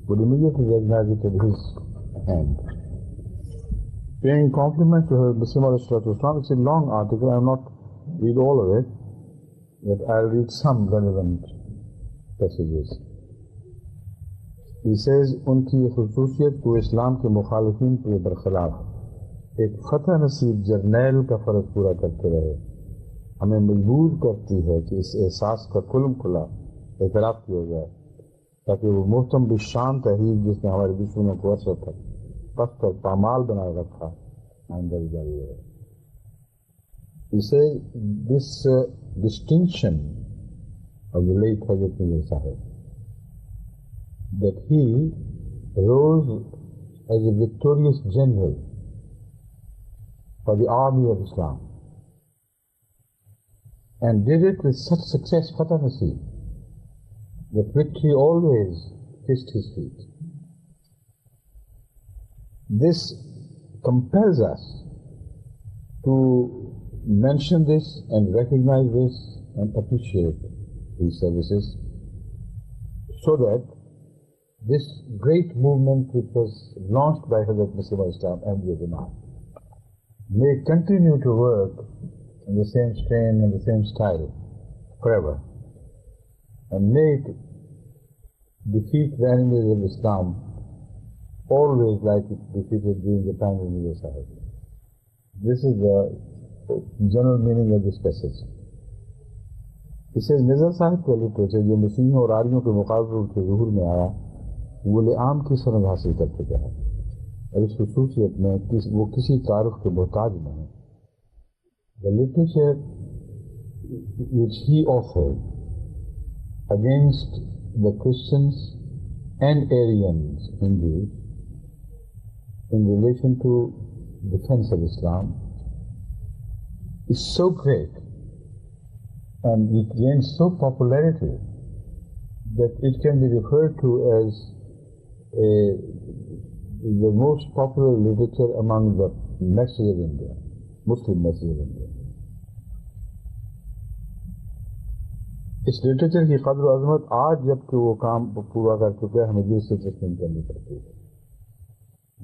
would immediately recognize it at his hand. Paying compliment to Hazrat Mirza Islam, it's a long article, I will not read all of it, but I'll read some relevant passages. He says, उनकी खुसूसियत को इस्लाम के मुखालिफिन के बरखिलाफ एक फतह नसीब जर्नैल का फ़र्ज पूरा करते रहे, हमें मजबूर करती है कि इस एहसास का खुल्म खुला एतराफ़ किया जाए ताकि वो मोहतम भी शान तहरीक जिसने हमारे दुश्मनों को असर तक पस्त और पामाल बनाए रखा आइंदा भी जारी रहे. He says this distinction of the late Hazrat Mirza Sahib, that he rose as a victorious general for the army of Islam and did it with such success, fatah naseeb, that victory always kissed his feet. This compels us to mention this and recognize this and appreciate these services, so that this great movement which was launched by Hazrat Mirza Islam and the Imam may continue to work in the same strain and the same style forever, and may it defeat the enemies of Islam always like it defeated during the time of Mirza Sahib. This is the general meaning of this passage. He says, Mirza Sahib का literature जो मसीहों और आर्यों के मुकाबले के ज़ुहूर में आया, वो लिआम की सनद हासिल कर चुका है, और इस खुसूसियत में वो किसी तारुफ के मोहताज नहीं है. The literature which he authored against the Christians and Aryans, Hindus, in relation to defense of Islam is so great, and it gains so popularity that it can be referred to as the most popular literature among the masses of India, Muslim masses of India. इस literature की कद्र अज़मत आज जबकि वो काम पूरा कर चुके हैं, हमें दिल से तस्लीम करनी पड़ती है.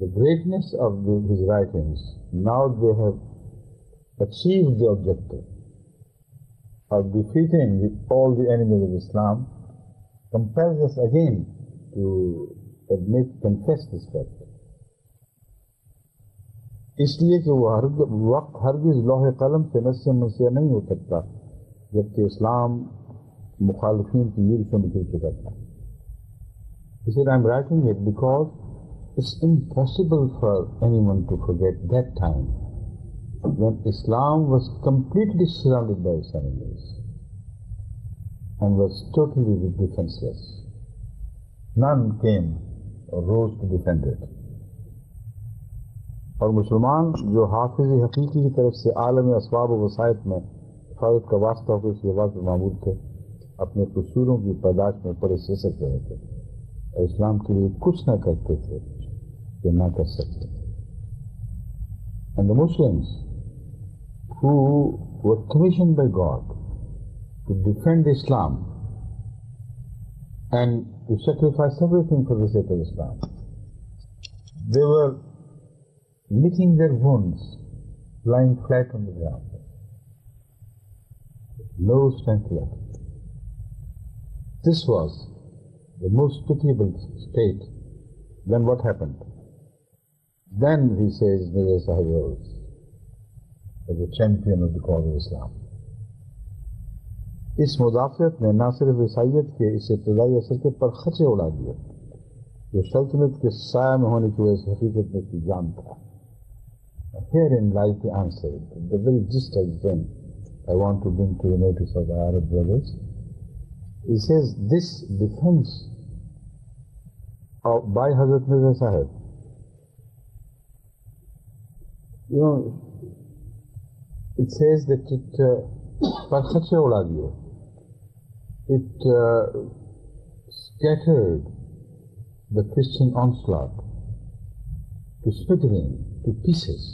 The greatness of his writings, now they have achieved the objective of defeating all the enemies of Islam, compels us again to admit, confess this fact. इसलिए कि वो हर वक्त हरगिज़ लौहे कलम से नस्से मुंसिया नहीं हो सकता, जबकि इस्लाम मुखालिफीन की यूर से निकल चुका था. He said, I'm writing it because it's impossible for anyone to forget that time when Islam was completely surrounded by its enemies and was totally defenseless. None came or rose to defend it. और मुसलमान जो हाफिज़ हकीकी की तरफ से आलम असबाब व वसायत में हिफाजत का वास्ता होकर उसकी आवाज़ पर मामूल थे, अपने कसूरों की पैदाश में परे से सकते रहे थे और इस्लाम के लिए कुछ न करते थे जो ना कर सकते. And the Muslims who were commissioned by God to defend Islam and to sacrifice everything for the sake of Islam, they were licking their wounds, lying flat on the ground, no strength left. This was the most pitiable state. Then what happened? Then, he says, Mirza Sahib rose as a champion of the cause of Islam. इस मुदाफ़ियत ने न सिर्फ ईसाइयत के इस इब्तदाई असर के पर खचे उड़ा दिए जो सल्तनत के साया में होने की वजह से हकीकत में उसकी जान था. Herein lies the answer, the very gist of the thing I want to bring to the notice of the Arab brothers. He says this defense by Hazrat Mirza Sahib, you know, it says that it parkhache uda diye, it scattered the Christian onslaught to smithereens, to pieces.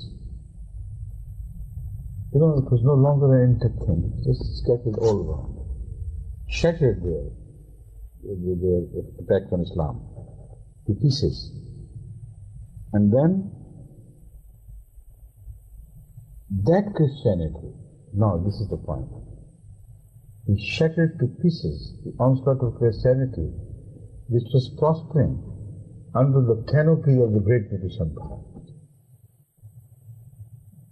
You know, it was no longer an intact thing, just scattered all around, shattered their attack on Islam to pieces. And then that Christianity, no, this is the point, he shattered to pieces the onslaught of Christianity which was prospering under the canopy of the great British Empire,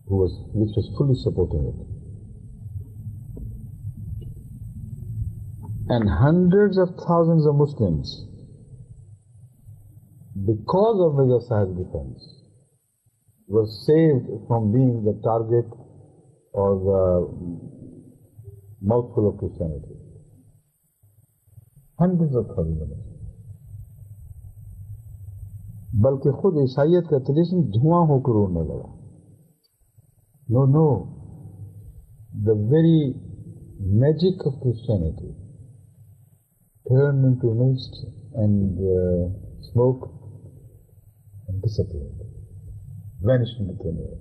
which was fully supporting it. And hundreds of thousands of Muslims because of Mirza Sahib's defense, was saved from being the target or the mouthful of Christianity. Hundreds of thousands of Muslims. बल्कि खुद ईसाइयत का tradition धुआं होकर उड़ने लगा. No, the very magic of Christianity turned into mist and smoke and disappeared, vanished into thin air.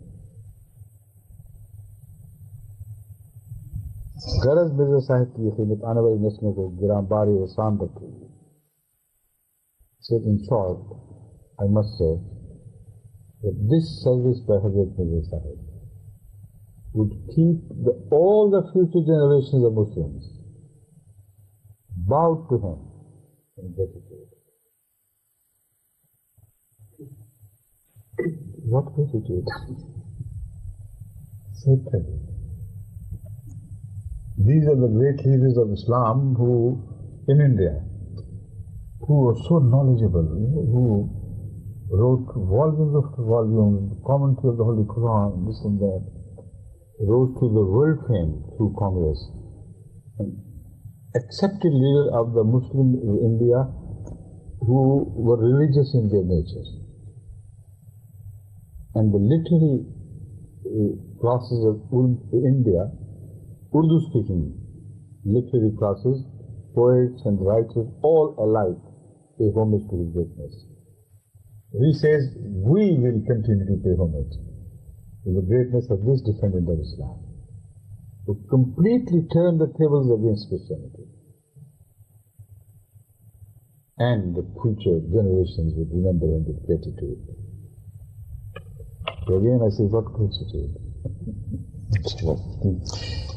गरज मिर्जा साहिब की खिदमत आने वाली नस्लों को गिरां बारी और शान रखी. So in short, I must say that this service by Hazrat Mirza Sahib would keep all the future generations of Muslims bowed to him in gratitude. What gratitude? So tragic. These are the great leaders of Islam who, in India, who were so knowledgeable, who wrote volumes after volumes, commentary of the Holy Quran, this and that, rose to the world fame through Congress, and accepted leader of the Muslim India who were religious in their nature. And the literary classes of India, Urdu-speaking literary classes, poets and writers, all alike pay homage to his greatness. He says, we will continue to pay homage to the greatness of this defendant of Islam, who completely turned the tables against Christianity. And the future generations would remember him with gratitude. So again I say, what gratitude?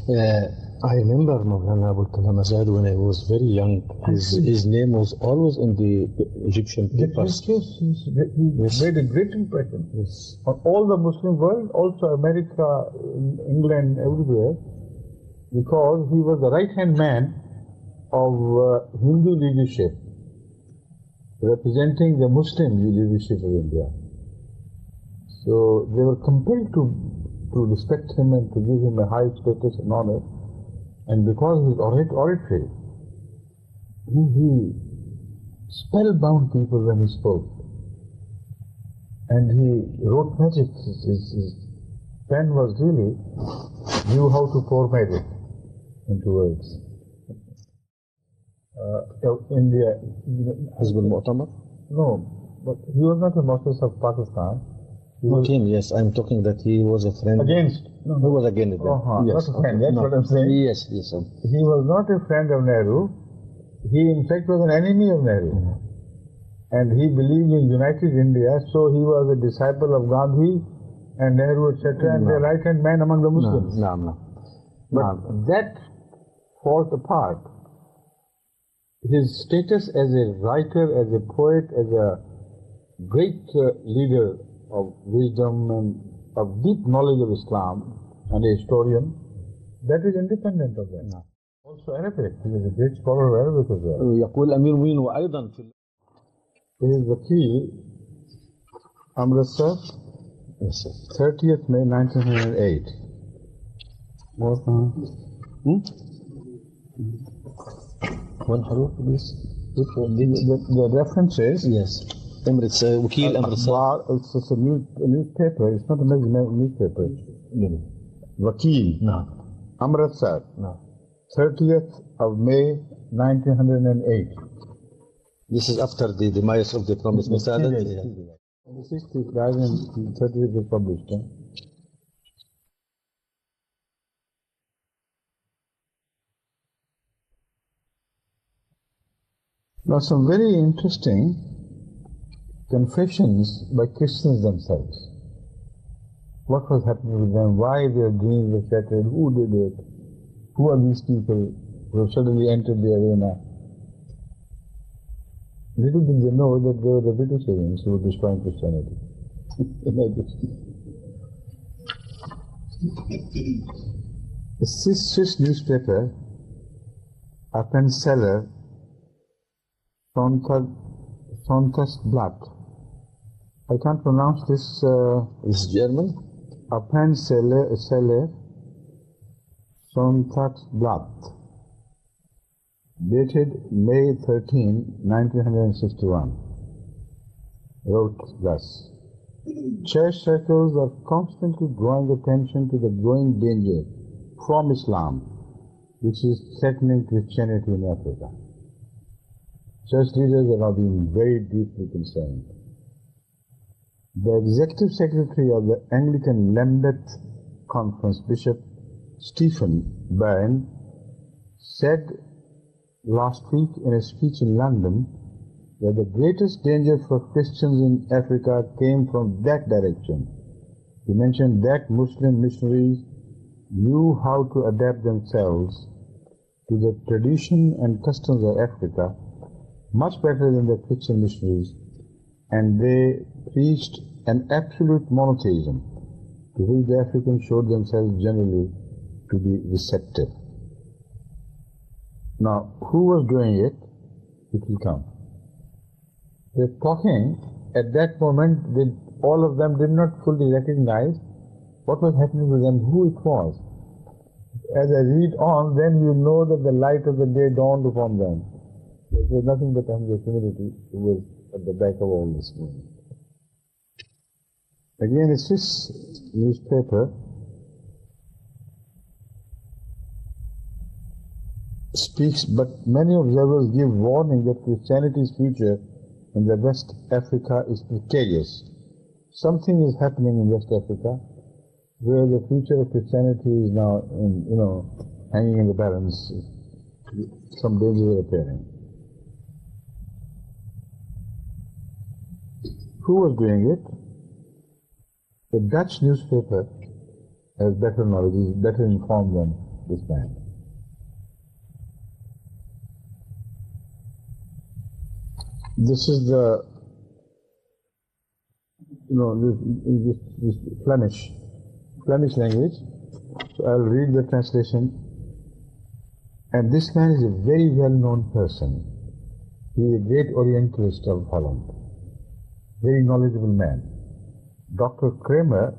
I remember Mawlana Abul Kalam Azad when I was very young. His name was always in the Egyptian papers. Yes, he made a great impression on all the Muslim world, also America, England, everywhere, because he was the right-hand man of Hindu leadership, representing the Muslim leadership of India. So they were compelled to respect him and to give him a high status and honor. And because of his oratory, he spellbound people when he spoke. And he wrote magic. His pen was really, knew how to pour magic into words. India. Hizb al-Mu'tamar? No, but he was not a Muslim of Pakistan. Yes, I'm talking that he was a friend. Against? No, he was against them. Yes. Not a friend, that's what I'm saying. Yes. He was not a friend of Nehru. He in fact was an enemy of Nehru. And he believed in united India, so he was a disciple of Gandhi and Nehru, etc., and the right-hand man among the Muslims. No. But that falls apart. His status as a writer, as a poet, as a great leader of wisdom and of deep knowledge of Islam and a historian, that is independent of that. No. Also Arabic, he was a great scholar of Arabic as well. يقول أمير المؤمنين وأيضا في His wakil, Amritsar, 30th May 1908. One حروف please. The reference is? Yes. وكيل أمرitsar. It's a newspaper, it's not a newspaper. Wakil. No. Amritsar. No. 30th of May 1908. This is after the demise of the Promised Messiah. The 60th, 30th was published. Now some very interesting confessions by Christians themselves. What was happening with them, why their dreams were shattered, who did it, who are these people who have suddenly entered the arena. Little did they know that they were the Britishers who were destroying Christianity. The Swiss newspaper, Appenzeller, Sonntagsblatt, I can't pronounce this. This is German? Appenzelle Sonntagsblatt, dated May 13, 1961, wrote thus: Church circles are constantly drawing attention to the growing danger from Islam, which is threatening Christianity in Africa. Church leaders are now being very deeply concerned. The Executive Secretary of the Anglican Lambeth Conference, Bishop Stephen Byrne, said last week in a speech in London that the greatest danger for Christians in Africa came from that direction. He mentioned that Muslim missionaries knew how to adapt themselves to the tradition and customs of Africa much better than the Christian missionaries, and they preached an absolute monotheism, to which the Africans showed themselves generally to be receptive. Now, who was doing it? It will come. They're talking at that moment, all of them did not fully recognize what was happening to them, who it was. As I read on, then you know that the light of the day dawned upon them. It was nothing but Ahmadiyya community who was at the back of all this movement. Again, it's this newspaper speaks, but many observers give warning that Christianity's future in the West Africa is precarious. Something is happening in West Africa where the future of Christianity is now, hanging in the balance. Some dangers are appearing. Who was doing it? The Dutch newspaper has better knowledge, is better informed than this man. This is the, this Flemish language. So I'll read the translation. And this man is a very well-known person. He is a great Orientalist of Holland. Very knowledgeable man. Dr. Kramer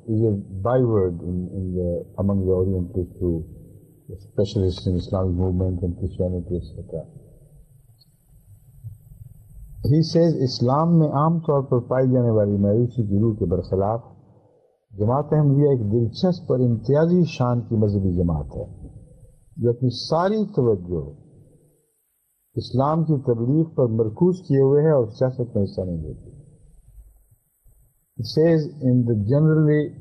is a byword among the Orientalists who are specialists in Islamic movement and Christianity, etc. He says, Islam में आम तौर पर पाई जाने वाली मायूसी की रूह के बरखिलाफ जमात अहमदिया एक दिलचस्प और इम्तियाजी शान की मजहबी जमात है जो अपनी सारी तवज्जो इस्लाम की तबलीग पर मरकूज किए हुए है और सियासत में हिस्सा नहीं लेती. It says, in the generally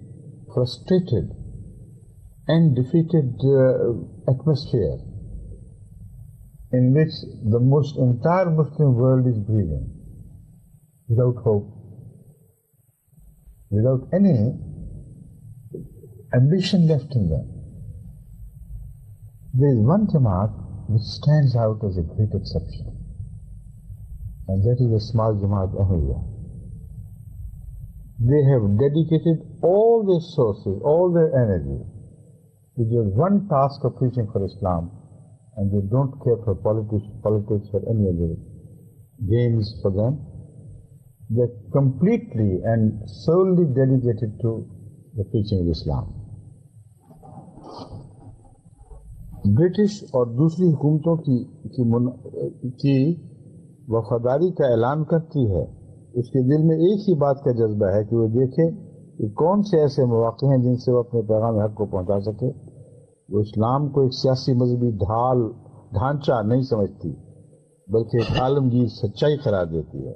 frustrated and defeated atmosphere in which the entire Muslim world is breathing, without hope, without any ambition left in them, there is one Jamaat which stands out as a great exception, and that is the small Jamaat Ahmadiyya. They have dedicated all their sources, all their energy, to just one task of preaching for Islam, and they don't care for politics or any other games for them. They're completely and solely dedicated to the preaching of Islam. British और दूसरी हुकूमतों की वफादारी का ऐलान करती है, उसके दिल में एक ही बात का जज्बा है कि वो देखे कि कौन से ऐसे मौके हैं जिनसे वो अपने पैगाम हक को पहुंचा सके. वो इस्लाम को एक सियासी मजहबी ढांचा नहीं समझती, बल्कि एक आलमगीर सच्चाई करार देती है.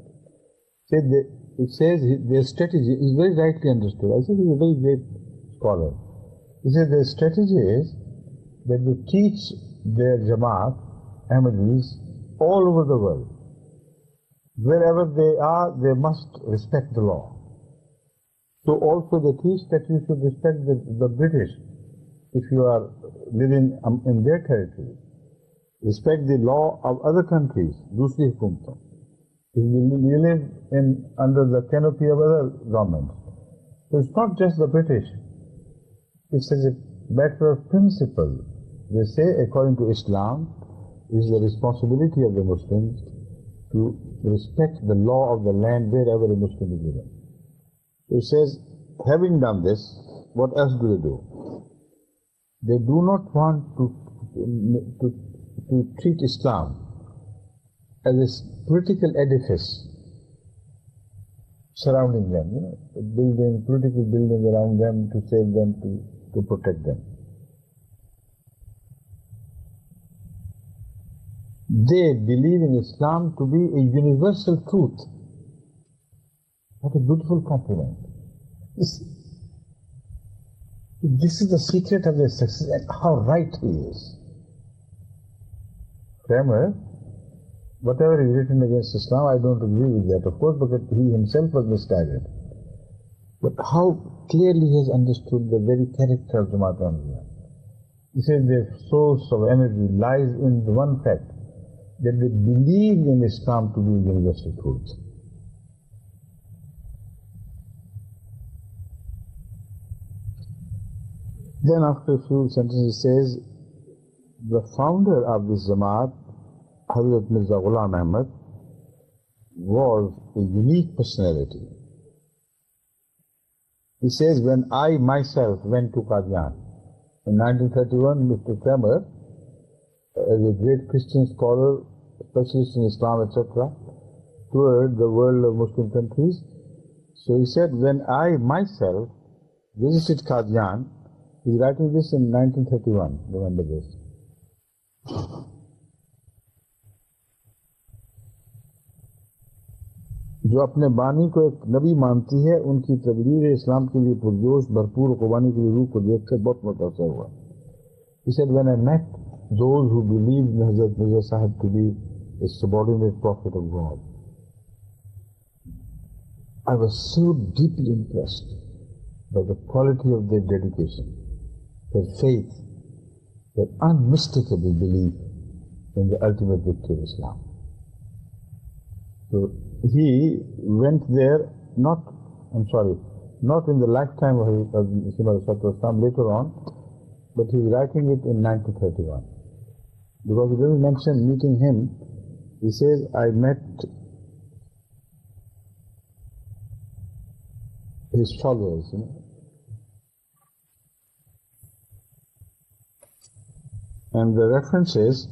It says their strategy is very rightly understood. I think he's a very great scholar. He says their strategy is that they teach their Jamaat, Ahmadis, all over the world. Wherever they are, they must respect the law. So also they teach that you should respect the British if you are living in their territory. Respect the law of other countries, दूसरी हुकूमतों. If you live under the canopy of other governments. So it's not just the British. It's a matter of principle. They say, according to Islam, it is the responsibility of the Muslims to respect the law of the land wherever a Muslim is living. It says, having done this, what else do they do? They do not want to treat Islam as a political edifice surrounding them, political building around them to save them, to protect them. They believe in Islam to be a universal truth. What a beautiful compliment. This is the secret of their success, and how right he is. Kramer, whatever is written against Islam, I don't agree with that, of course, because he himself was misguided. But how clearly he has understood the very character of Jamaat Ahmadiyya. He says their source of energy lies in the one fact, that they believe in Islam to be universal truth. Then after a few sentences says, the founder of this Jamaat, Hazrat Mirza Ghulam Ahmad, was a unique personality. He says, when I myself went to Qadian in 1931, Mr. Kramer, as a great Christian scholar, specialist in Islam, etc., toured the world of Muslim countries. So he said, when I myself visited Qadian, he's writing this in 1931, remember this. जो अपने बानी को एक नबी मानती है, उनकी तबलीग इस्लाम के लिए पुरजोश भरपूर कुर्बानी की रूह को देखकर बहुत मुतासर हुआ. He said, when I met those who believed in Hazrat Mirza Sahib to be a subordinate prophet of God, I was so deeply impressed by the quality of their dedication, their faith, their unmistakable belief in the ultimate victory of Islam. So he went there, not in the lifetime of Islam, later on, but he's writing it in 1931. Because he doesn't mention meeting him, he says, I met his followers. And the reference is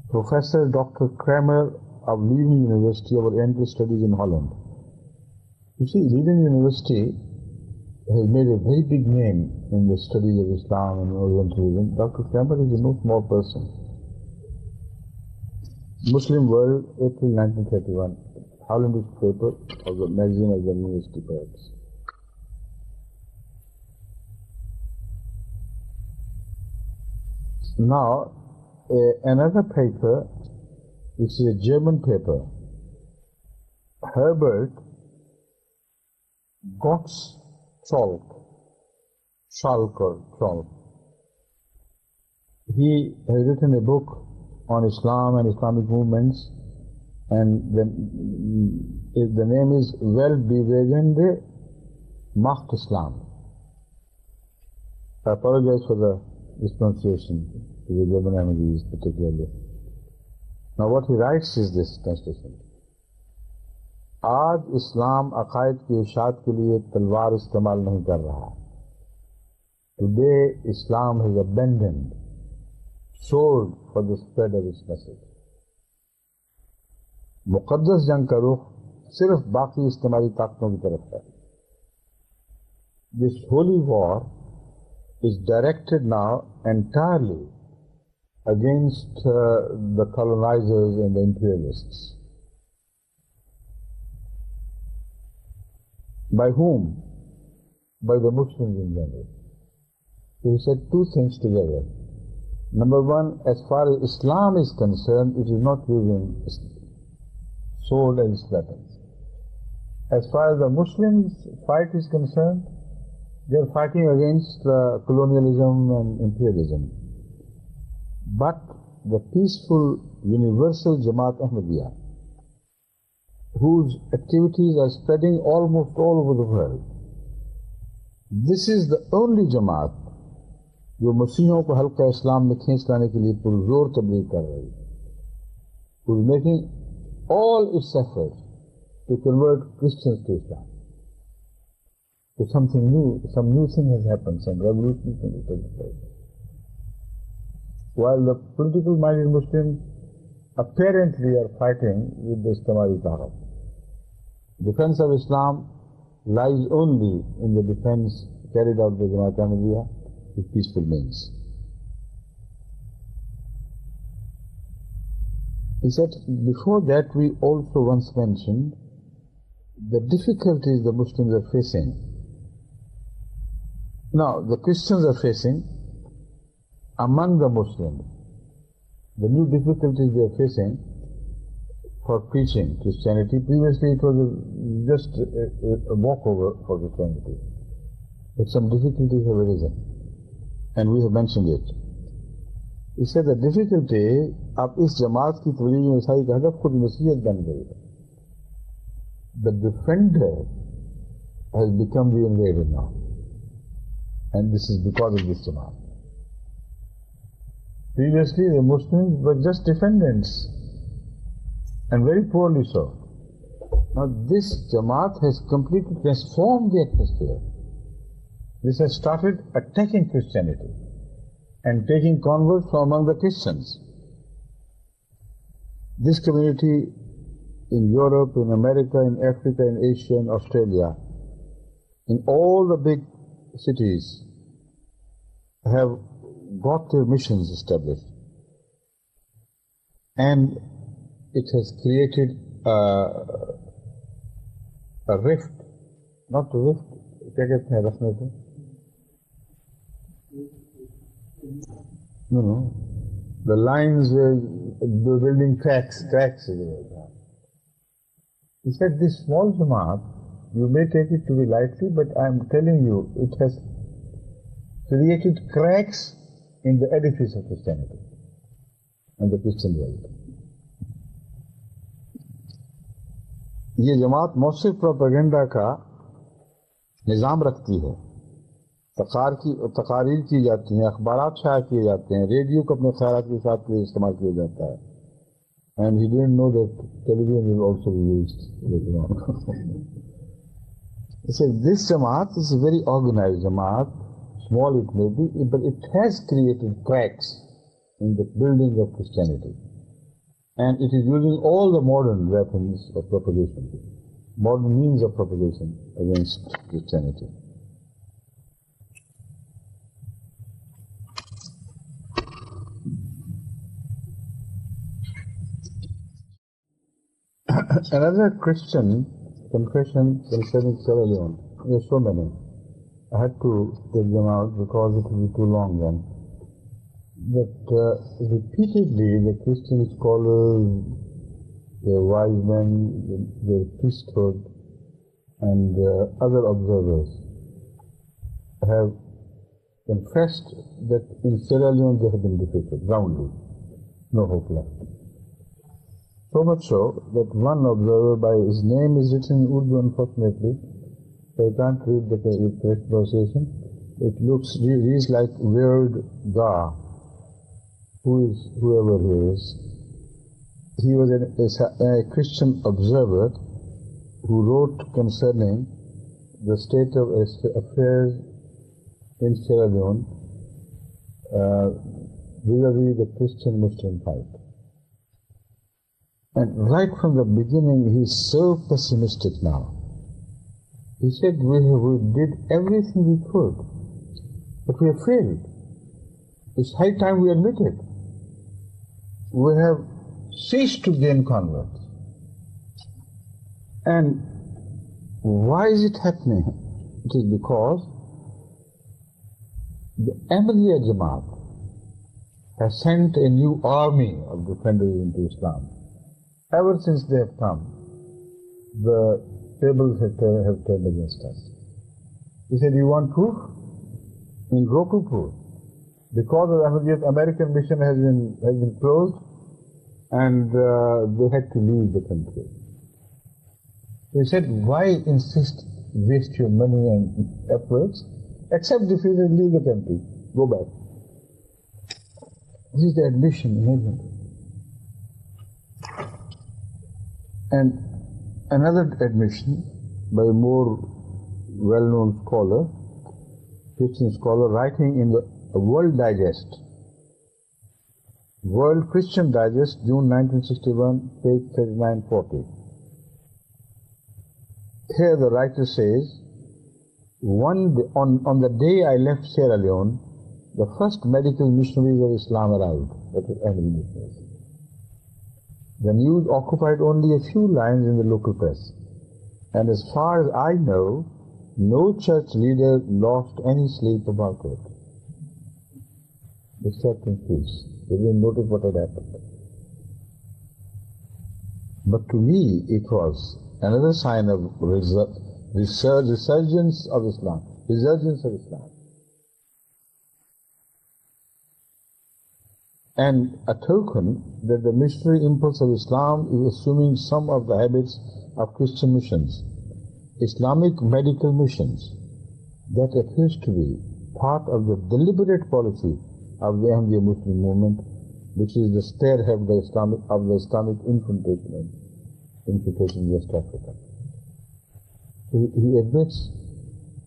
Professor Dr. Kramer of Leiden University of Oriental Studies in Holland. You see, Leiden University has made a very big name in the studies of Islam and Orientalism. Dr. Kramer is no small person. Muslim World, April 1931, Hollandish paper of the magazine of the University Press. Now, another paper, which is a German paper, Herbert Gottschalk, he has written a book on Islam and Islamic movements, and the name is Weltbewegende Macht Islam. I apologize for the mispronunciation to the German Ahmadis particularly. Now what he writes is this translation. आज इस्लाम अकायद की इशाअत के लिए तलवार इस्तेमाल नहीं कर रहा. Today Islam has abandoned sword for the spread of its message. मुक़द्दस जंग का रुख सिर्फ बाकी इस्तेमाली ताकतों की तरफ है. This holy war is directed now entirely against the colonizers and the imperialists. By whom? By the Muslims in general. So he said two things together. Number one, as far as Islam is concerned, it is not using sword as weapons. As far as the Muslims' fight is concerned, they are fighting against colonialism and imperialism. But the peaceful, universal Jamaat Ahmadiyya, whose activities are spreading almost all over the world, this is the only Jamaat जो मसीहों को हल्का इस्लाम में खींच लाने के लिए पुरजोर तबलीग कर रही है. who is making all its efforts to convert Christians to Islam. So something new, some new thing has happened, some revolutionary thing has taken place. While the political minded Muslims apparently are fighting with the Islamari Taqat. Defense of Islam lies only in the defense carried out by Jamaat Ahmadiyya with peaceful means. He said, before that we also once mentioned the difficulties the Muslims are facing. Now, the Christians are facing among the Muslims. The new difficulties they are facing for preaching Christianity. Previously it was just a walkover for Christianity. But some difficulties have arisen. And we have mentioned it. He said the difficulty of इस जमात की तबलीग में ईसाई का हदफ खुद मसीहत बन गई है. The defender has become the invader now. And this is because of this jamaat. Previously the Muslims were just defendants, and very poorly so. Now this jamaat has completely transformed the atmosphere. This has started attacking Christianity and taking converts from among the Christians. This community in Europe, in America, in Africa, in Asia, in Australia, in all the big cities have got their missions established. And it has created a rift, not a rift, क्या कहते हैं रखने को? No. The lines were building cracks. He said, this small jamaat, you may take it to be lightly, but I am telling you, it has created cracks in the edifice of Christianity and the Christian world. ये जमात मौसिफ propaganda का निज़ाम रखती है. तकारीर की जाती हैं, अखबारात शाया किए जाते हैं, रेडियो को अपने ख्यालात के साथ इस्तेमाल किया जाता है. And he didn't know that television will also be used later on. He said, this jamaat is a very organized jamaat, small it may be, but it has created cracks in the building of Christianity. And it is using all the modern weapons of propagation, modern means of propagation against Christianity. Another Christian confession concerning Sierra Leone. There are so many. I had to take them out because it would be too long then. But repeatedly the Christian scholars, their wise men, their priesthood, and other observers have confessed that in Sierra Leone they have been defeated roundly. No hope left. So much so that one observer, by his name is written in Urdu unfortunately, so I can't read the correct pronunciation. It reads like Weird Ga, whoever he is. He was a Christian observer who wrote concerning the state of affairs in Sierra Leone vis-a-vis the Christian-Muslim fight. And right from the beginning, he's so pessimistic now. He said, we did everything we could, but we have failed. It's high time we admit it. We have ceased to gain converts. And why is it happening? It is because the Ahmadiyya Jamaat has sent a new army of defenders into Islam. Ever since they have come, the tables have turned against us. He said, you want proof? In Gopalpur, because of Ahmadiyyat, American mission has been closed, and they had to leave the country. He said, why waste your money and efforts? Accept defeat and leave the country. Go back. This is the admission in England. And another admission by a more well-known scholar, Christian scholar, writing in the World Digest, World Christian Digest, June 1961, page 3940. Here the writer says, on the day I left Sierra Leone, the first medical missionaries of Islam arrived. That is Ahmadi missionaries. The news occupied only a few lines in the local press. And as far as I know, no church leader lost any sleep about it. They sat confused. They didn't notice what had happened. But to me, it was another sign of resurgence of Islam. And a token that the missionary impulse of Islam is assuming some of the habits of Christian missions, Islamic medical missions. That appears to be part of the deliberate policy of the Ahmadiyya Muslim movement, which is the spearhead of the Islamic infiltration in West Africa. He admits,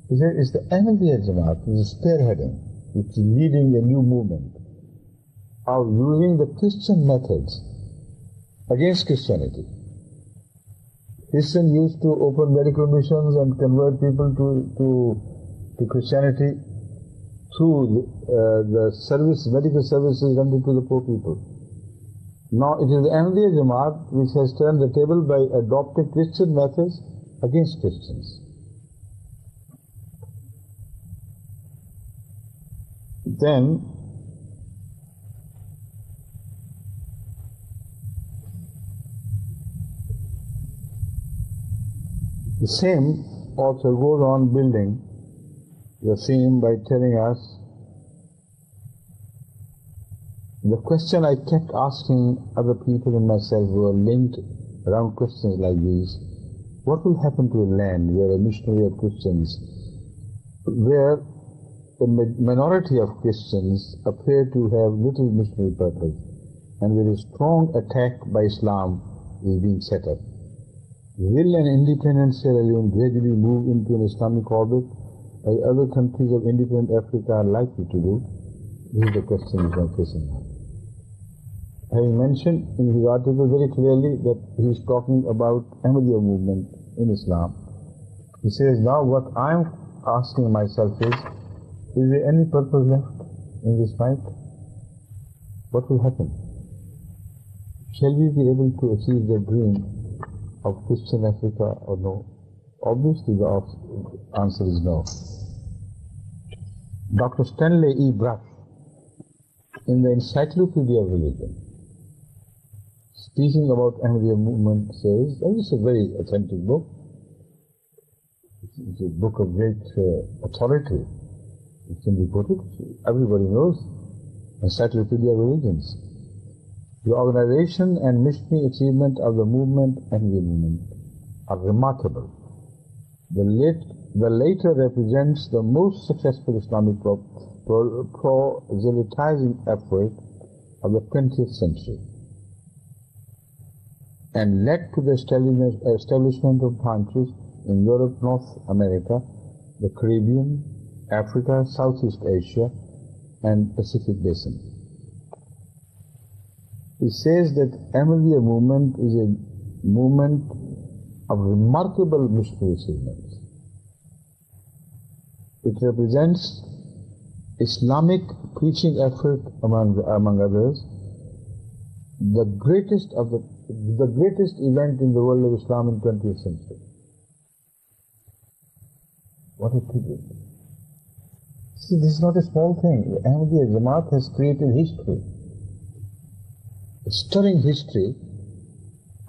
he said, it's the Ahmadiyya Jamaat which is spearheading, which is leading a new movement of using the Christian methods against Christianity. Christians used to open medical missions and convert people to Christianity through the medical services rendered to the poor people. Now it is the Ahmadiyya Jamaat which has turned the table by adopting Christian methods against Christians. Then the same author goes on building the theme by telling us the question I kept asking other people and myself who are linked around questions like these: what will happen to a land where a missionary of Christians, where a minority of Christians appear to have little missionary purpose, and where a strong attack by Islam is being set up? Will an independent Sierra Leone gradually move into an Islamic orbit, as other countries of independent Africa are likely to do? This is the question which I'm facing now. Having mentioned in his article very clearly that he is talking about Ahmadiyya movement in Islam, he says, now what I'm asking myself is there any purpose left in this fight? What will happen? Shall we be able to achieve the dream of Christian Africa or no? Obviously the answer is no. Dr. Stanley E. Bruff, in the Encyclopedia of Religion, speaking about Ahmadiyya movement, says, and it's a very authentic book, it's a book of great authority, it can be quoted, everybody knows, Encyclopedia of Religions. The organization and missionary achievement of the movement and the movement are remarkable. The later represents the most successful Islamic proselytizing effort of the 20th century and led to the establishment of branches in Europe, North America, the Caribbean, Africa, Southeast Asia, and Pacific Basin. He says that Ahmadiyya movement is a movement of remarkable missionary achievements. It represents Islamic preaching effort among others, the greatest event in the world of Islam in 20th century. What a tribute. See, this is not a small thing. The Ahmadiyya Jamaat has created history, a stirring history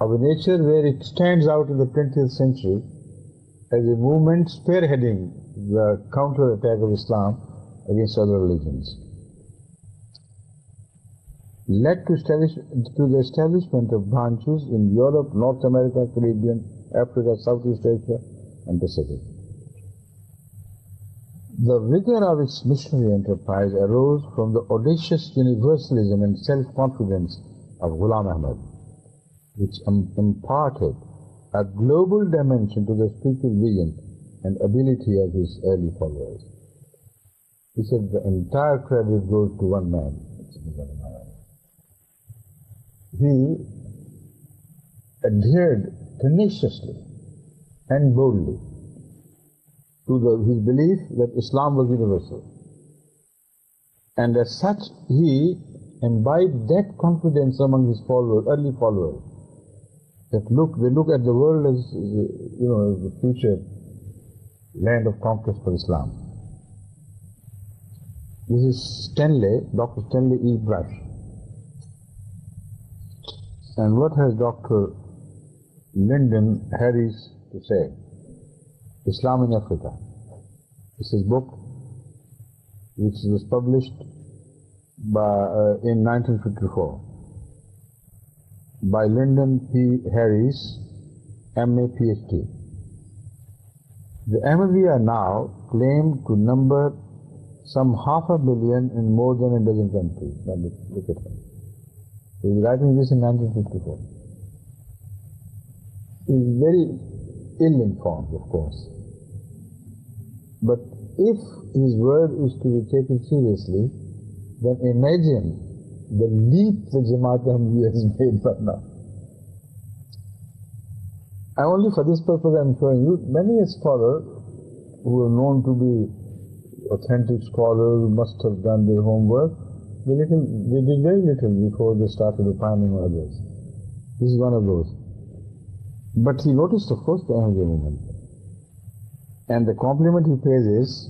of a nature where it stands out in the 20th century as a movement spearheading the counter-attack of Islam against other religions. Led to the establishment of branches in Europe, North America, Caribbean, Africa, Southeast Asia, and Pacific. The rigor of its missionary enterprise arose from the audacious universalism and self-confidence of Ghulam Ahmad, which imparted a global dimension to the spiritual vision and ability of his early followers. He said the entire credit goes to one man. He adhered tenaciously and boldly to his belief that Islam was universal. And as such, he imbibed that confidence among his followers, early followers, that they look at the world as, as the future land of conquest for Islam. This is Dr. Stanley E. Brush. And what has Dr. Lyndon Harris to say? Islam in Africa. This is his book, which was published in 1954 by Lyndon P. Harris, M.A. Ph.D. The Ahmadiyya now claim to number some 500 million in more than a dozen countries. Now look at him. He was writing this in 1954. He is very ill-informed, of course. But if his word is to be taken seriously, then imagine the leap the Jamaat Ahmadiyya has made by now. And only for this purpose I am showing you, many a scholar who are known to be authentic scholars must have done their homework. They did very little before they started opining on others. This is one of those. But he noticed, of course, the Ahmadiyya movement. And the compliment he pays is,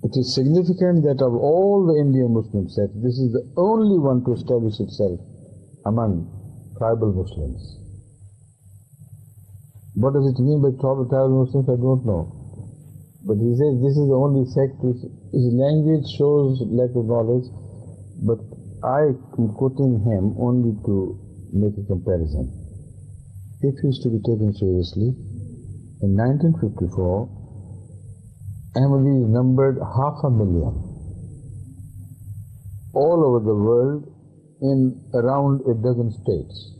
it is significant that of all the Indian Muslim sects, this is the only one to establish itself among tribal Muslims. What does it mean by tribal Muslims? I don't know. But he says this is the only sect which his language shows lack of knowledge, but I am quoting him only to make a comparison. If he is to be taken seriously, in 1954, Ahmadis numbered 500,000 all over the world in around a dozen states.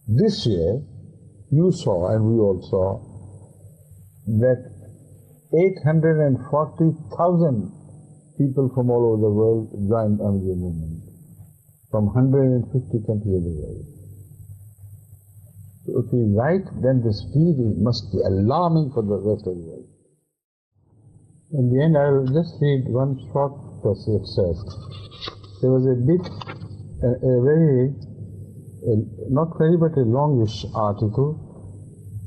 This year, you saw and we all saw that 840,000 people from all over the world joined Ahmadiyya movement, from 150 countries of the world. So if he is right, then the speed must be alarming for the rest of the world. In the end, I will just read one short passage excerpt. There was a not very but a longish article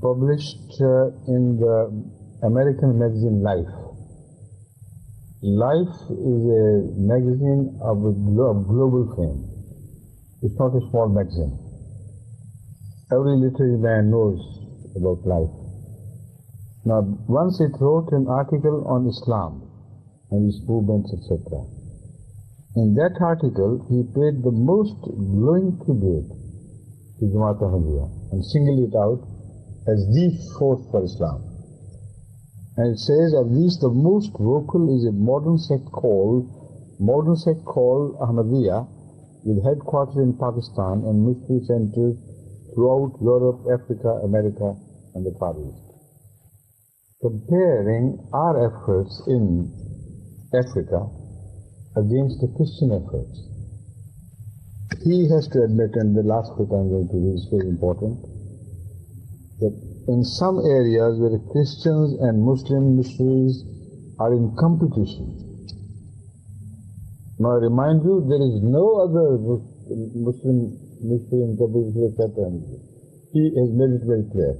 published in the American magazine Life. Life is a magazine of global fame. It's not a small magazine. Every literary man knows about Life. Now, once it wrote an article on Islam and its movements, etc. In that article, he paid the most glowing tribute to Jamaat Ahmadiyya and singled it out as the force for Islam. And it says of these the most vocal is a modern sect called Ahmadiyya, with headquarters in Pakistan and mystery centers throughout Europe, Africa, America and the Far East. Comparing our efforts in Africa against the Christian efforts, he has to admit, and the last bit I'm going to read is very important, that in some areas where Christians and Muslim missionaries are in competition. Now I remind you, there is no other Muslim missionary in competition except Ahmadiyya. He has made it very clear.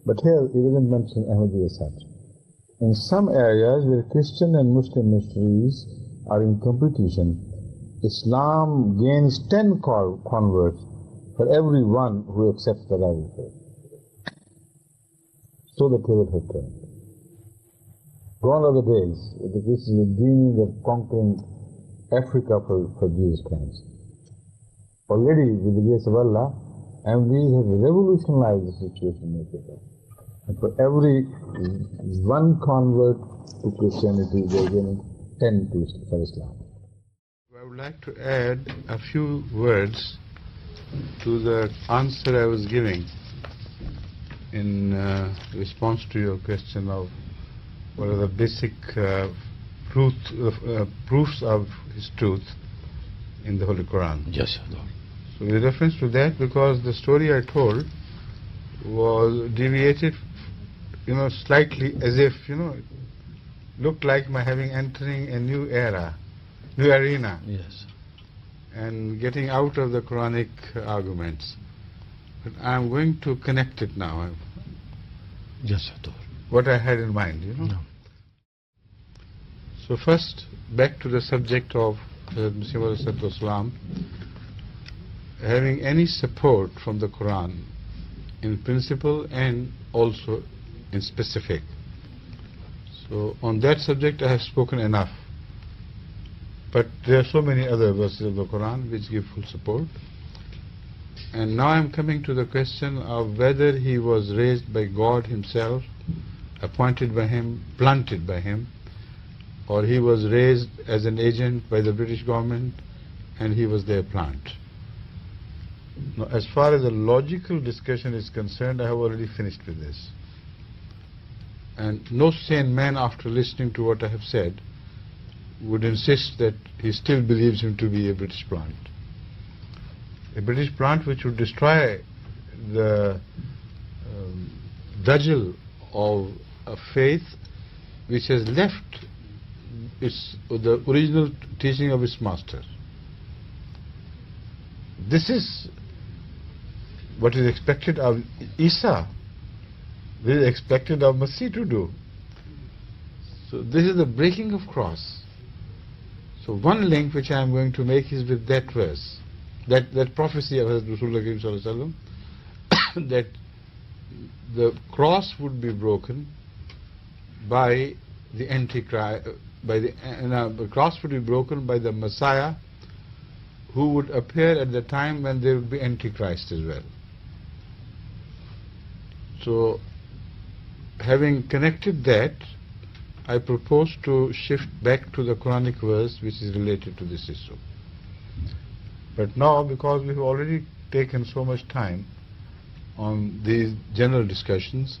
But here he doesn't mention Ahmadiyya as such. In some areas where Christian and Muslim missionaries are in competition, Islam gains 10 converts for every one who accepts the rival faith. So the table has turned. Gone are the days that the Christians were dreaming of conquering Africa for Jesus Christ. Already, with the grace of Allah, Ahmadis have revolutionized the situation in Africa. And for every one convert to Christianity, they are gaining 10 for Islam. I would would like to add a few words to the answer I was giving in response to your question of what are the basic proofs of his truth in the Holy Quran. Yes, So with reference to that, because the story I told was deviated, slightly, as if, it looked like my having entering a new era, new arena. Yes. And getting out of the Quranic arguments. But I'm going to connect it now. Yes, What I had in mind, No. So first, back to the subject of Hazrat Mirza Ghulam, having any support from the Quran in principle and also in specific. So on that subject I have spoken enough. But there are so many other verses of the Quran which give full support. And now I am coming to the question of whether he was raised by God himself, appointed by him, planted by him, or he was raised as an agent by the British government and he was their plant. Now, as far as the logical discussion is concerned, I have already finished with this. And no sane man, after listening to what I have said, would insist that he still believes him to be a British plant. A British plant which would destroy the dugel of a faith which has left the original teaching of its master. This is what is expected of Isa. This is expected of Masih to do. So this is the breaking of cross. So one link which I am going to make is with that verse, that prophecy of Hazrat Rasulullah that the cross would be broken by the Antichrist, the cross would be broken by the Messiah, who would appear at the time when there would be Antichrist as well. So, having connected that, I propose to shift back to the Quranic verse which is related to this issue. But now, because we have already taken so much time on these general discussions,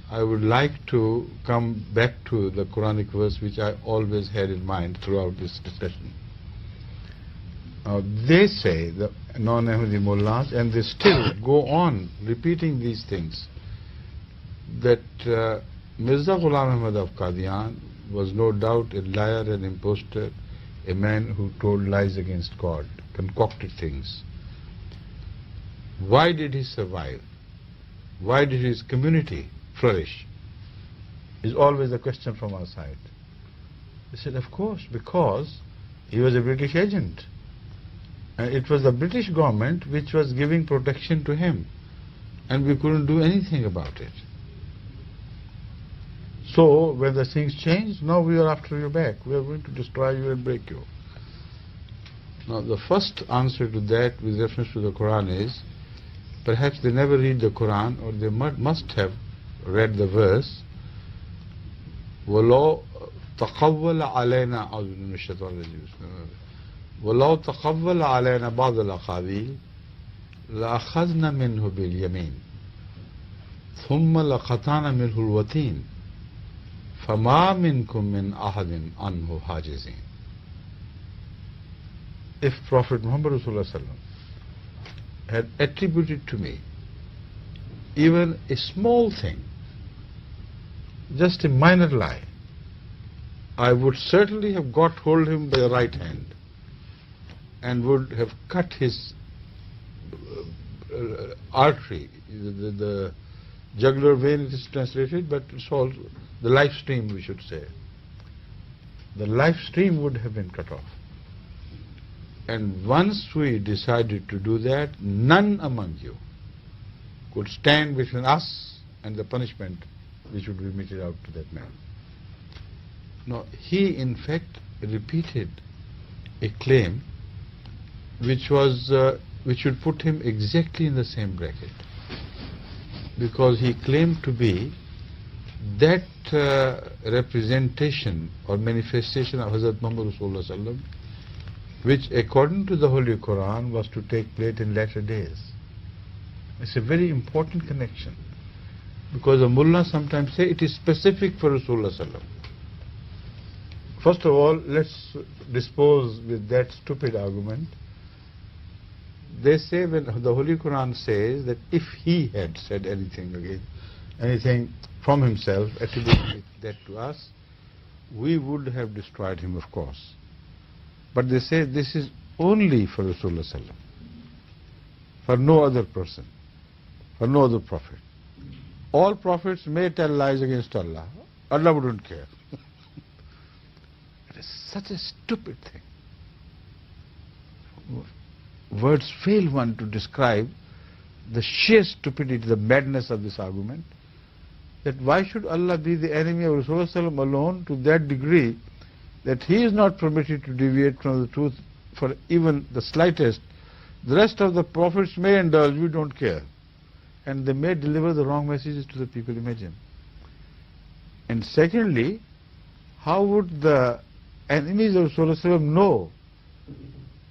I would like to come back to the Quranic verse which I always had in mind throughout this discussion. They say, the non-Ahmadi mullahs, and they still go on repeating these things, that Mirza Ghulam Ahmad of Qadian was no doubt a liar and impostor, a man who told lies against God, concocted things. Why did he survive? Why did his community flourish? Is always a question from our side. They said, of course, because he was a British agent. And it was the British government which was giving protection to him. And we couldn't do anything about it. So, when the things changed, now we are after your back. We are going to destroy you and break you. Now, the first answer to that with reference to the Quran is, perhaps they never read the Quran, or they must have read the verse, وَلَوْ تَقَوَّلَ عَلَيْنَا وَلَوْ تَقَوَّلَ عَلَيْنَا بَعْضَ الْأَقَاوِيلِ لَأَخَذْنَا مِنْهُ بِالْيَمِينِ ثُمَّ لَقَطَعْنَا مِنْهُ الْوَتِينَ فَمَا مِنْكُمْ مِنْ أَحَدٍ عَنْهُ حَاجِزِينَ. If Prophet Muhammad ﷺ had attributed to me even a small thing, just a minor lie, I would certainly have got hold of him by the right hand and would have cut his artery, the jugular vein it is translated, but it's all the life stream, we should say. The life stream would have been cut off. And once we decided to do that, none among you could stand between us and the punishment which would be meted out to that man. Now, he in fact repeated a claim which would put him exactly in the same bracket, because he claimed to be that representation or manifestation of Hazrat Muhammad Rasulullah Sallam which according to the Holy Quran was to take place in latter days. It's a very important connection, because the mullah sometimes say it is specific for Rasulullah sallam. First of all, let's dispose with that stupid argument. They say, when the Holy Quran says that if he had said anything from himself, attributing that to us, we would have destroyed him, of course. But they say this is only for Rasulullah sallam, for no other person, for no other prophet. All prophets may tell lies against Allah. Allah wouldn't care. It is such a stupid thing. Words fail one to describe the sheer stupidity, the madness of this argument, that why should Allah be the enemy of Rasulullah sallam alone to that degree that he is not permitted to deviate from the truth for even the slightest. The rest of the prophets may indulge, we don't care. And they may deliver the wrong messages to the people, imagine. And secondly, how would the enemies of Rasulullah know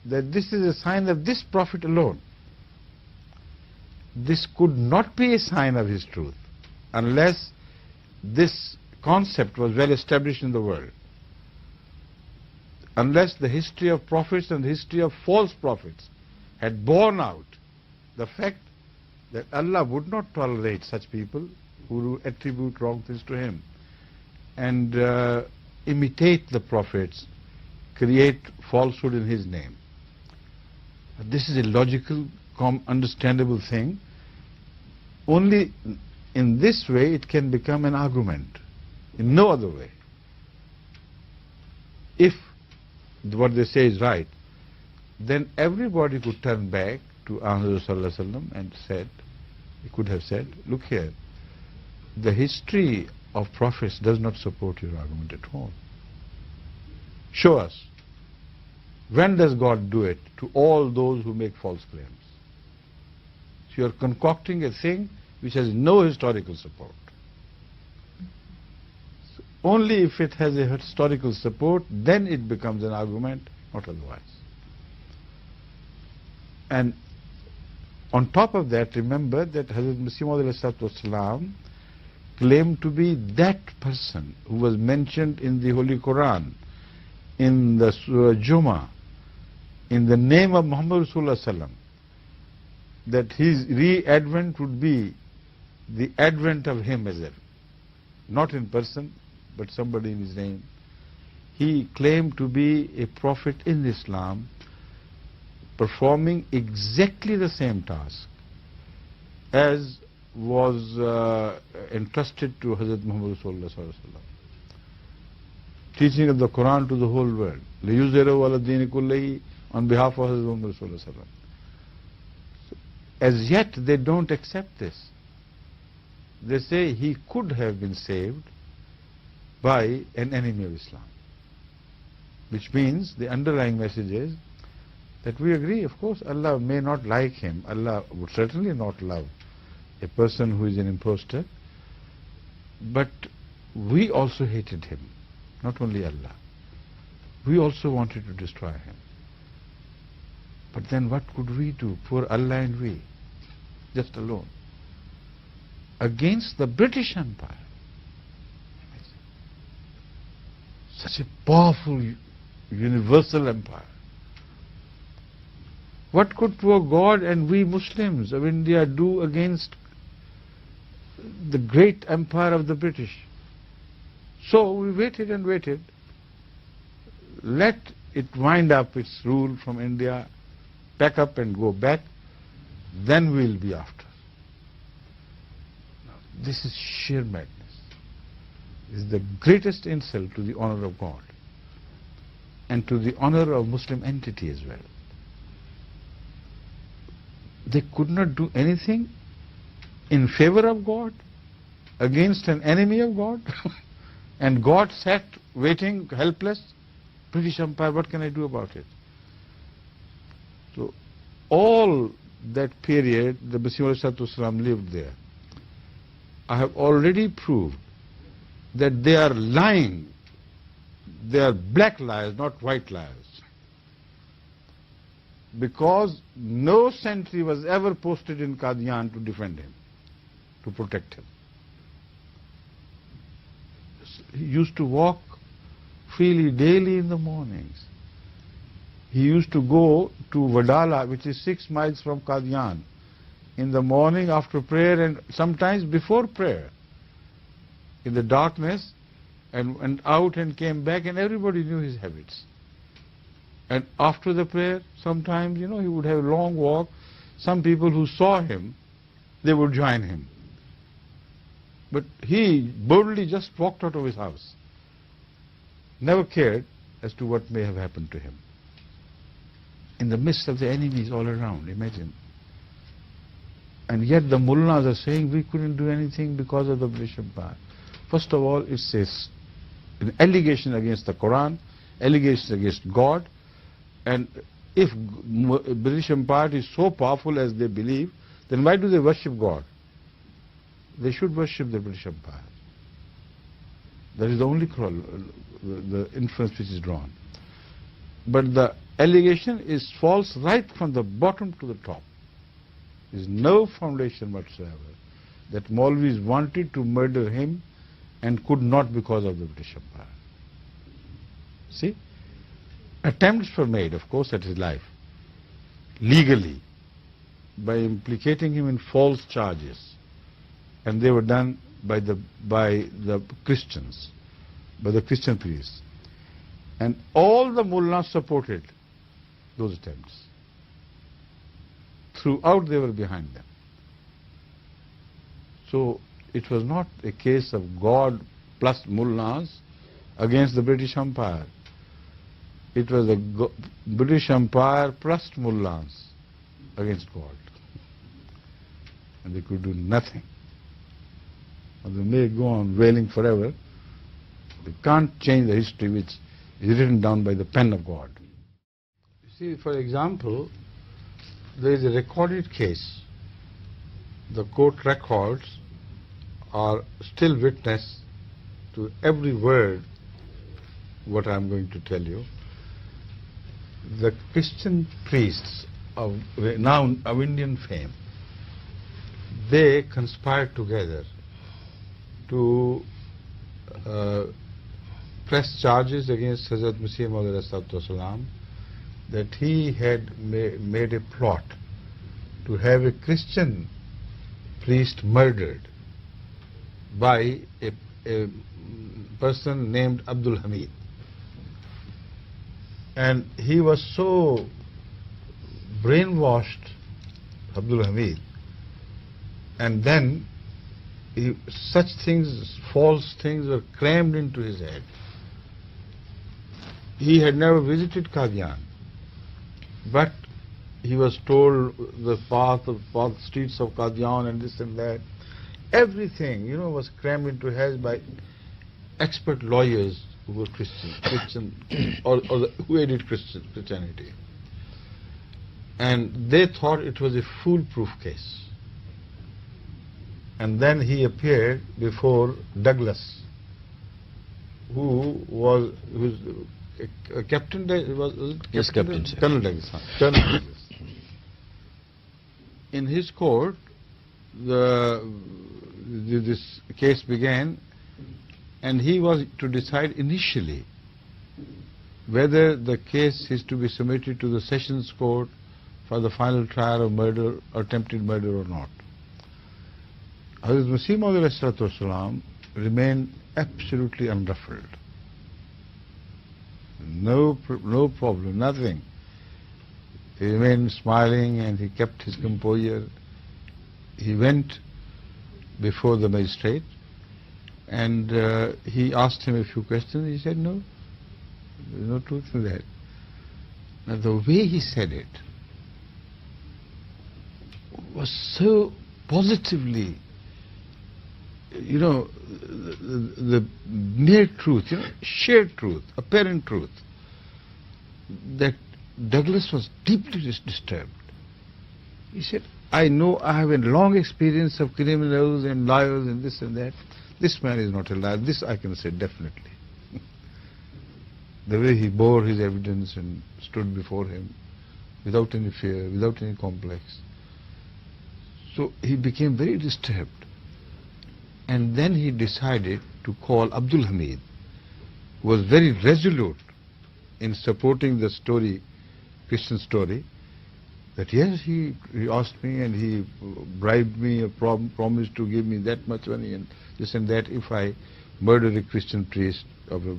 that this is a sign of this prophet alone? This could not be a sign of his truth unless this concept was well established in the world. Unless the history of prophets and the history of false prophets had borne out the fact that Allah would not tolerate such people who attribute wrong things to him and imitate the prophets, create falsehood in his name. This is a logical, understandable thing. Only in this way it can become an argument. In no other way. If what they say is right, then everybody could turn back to Ahmad and said, he could have said, look here, the history of prophets does not support your argument at all. Show us. When does God do it to all those who make false claims? So you are concocting a thing which has no historical support. So only if it has a historical support, then it becomes an argument, not otherwise. And on top of that, remember that Hazrat Mirza Ghulam Ahmad claimed to be that person who was mentioned in the Holy Quran, in the Surah Jummah, in the name of Muhammad Rasulullah sallam, that his re-advent would be the advent of him as well. Not in person, but somebody in his name. He claimed to be a prophet in Islam, performing exactly the same task as was entrusted to Hazrat Muhammad Rasulullah sallallahu alaihi wasallam. Teaching of the Quran to the whole world. لِيُزْهِرَهُ عَلَى الدِّينِ كُلِّهِ on behalf of Hazrat Muhammad Rasulullah sallallahu alaihi wasallam. As yet they don't accept this. They say he could have been saved by an enemy of Islam. Which means the underlying message is that we agree, of course, Allah may not like him. Allah would certainly not love a person who is an impostor. But we also hated him. Not only Allah. We also wanted to destroy him. But then what could we do? Poor Allah and we. Just alone. Against the British Empire. Such a powerful universal empire. What could poor God and we Muslims of India do against the great empire of the British? So we waited and waited. Let it wind up its rule from India, pack up and go back, then we'll be after. Now, this is sheer madness. This is the greatest insult to the honor of God and to the honor of Muslim entity as well. They could not do anything in favor of God against an enemy of God. And God sat waiting, helpless. British Empire, what can I do about it? So all that period, the Messenger lived there. I have already proved that they are lying. They are black lies, not white lies. because no sentry was ever posted in Qadian to defend him, to protect him. He used to walk freely daily in the mornings. He used to go to Wadala, which is 6 miles from Qadian, in the morning after prayer and sometimes before prayer, in the darkness, and went out and came back, and everybody knew his habits. And after the prayer, sometimes, he would have a long walk. Some people who saw him, they would join him. But he boldly just walked out of his house. Never cared as to what may have happened to him. In the midst of the enemies all around, imagine. And yet the mullahs are saying we couldn't do anything because of the British Empire. First of all, it's an allegation against the Quran, allegation against God. And if British Empire is so powerful as they believe, then why do they worship God? They should worship the British Empire. That is the only the inference which is drawn. But the allegation is false right from the bottom to the top. There is no foundation whatsoever that Maulvis wanted to murder him and could not because of the British Empire. See? Attempts were made, of course, at his life, legally, by implicating him in false charges. And they were done by the Christians, by the Christian priests. And all the mullahs supported those attempts. Throughout they were behind them. So it was not a case of God plus mullahs against the British Empire. It was the British Empire plus mullahs against God. And they could do nothing. And they may go on wailing forever. They can't change the history which is written down by the pen of God. You see, for example, there is a recorded case. The court records are still witness to every word what I am going to tell you. The Christian priests of Indian fame, they conspired together to press charges against Hazrat Mirza Ghulam that he had made a plot to have a Christian priest murdered by a person named Abdul Hamid. And he was so brainwashed, Abdul Hamid, and then such things, false things were crammed into his head. He had never visited Qadian, but he was told the path, streets of Qadian and this and that. Everything, was crammed into his head by expert lawyers who were Christian, or who aided Christianity. And they thought it was a foolproof case. And then he appeared before Douglas, who was Captain Douglas? Yes, Captain, sir. Colonel Douglas. Colonel Douglas. In his court, this case began, and he was to decide initially whether the case is to be submitted to the Sessions Court for the final trial of murder, attempted murder or not. Hazrat Mirza Ghulam remained absolutely unruffled. No problem, nothing. He remained smiling and he kept his composure. He went before the magistrate and he asked him a few questions. He said, no, there's no truth in that. Now the way he said it was so positively, the mere truth, sheer truth, apparent truth, that Douglas was deeply disturbed. He said, I know I have a long experience of criminals and liars and this and that. This man is not a liar. This I can say definitely. The way he bore his evidence and stood before him, without any fear, without any complex. So he became very disturbed. And then he decided to call Abdul Hamid, who was very resolute in supporting the story, Christian story, that yes, he asked me and he bribed me, promised to give me that much money and this and that if I murder a Christian priest, of a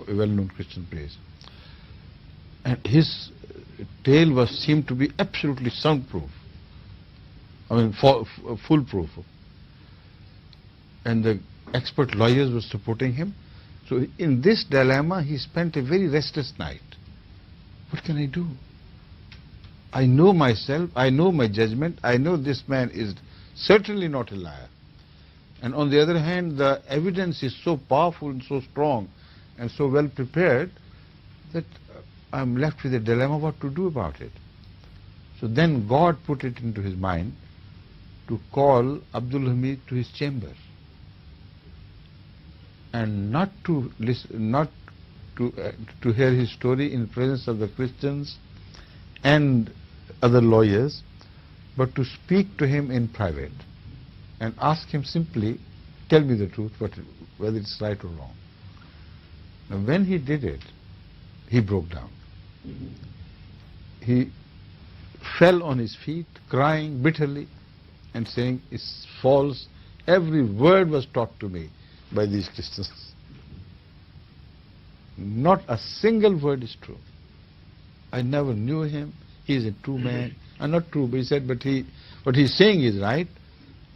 well-known Christian priest. And his tale seemed to be absolutely soundproof. I mean, foolproof. And the expert lawyers were supporting him. So in this dilemma, he spent a very restless night. What can I do? I know myself, I know my judgment, I know this man is certainly not a liar. And on the other hand, the evidence is so powerful and so strong and so well prepared that I'm left with a dilemma what to do about it. So then God put it into his mind to call Abdul Hamid to his chamber and not to listen, not to hear his story in presence of the Christians and other lawyers, but to speak to him in private and ask him simply, tell me the truth, whether it's right or wrong. Now when he did it, he broke down. He fell on his feet, crying bitterly and saying, it's false. Every word was taught to me by these Christians. Not a single word is true. I never knew him. He is a true man. Not true, but he said, but what he's saying is right.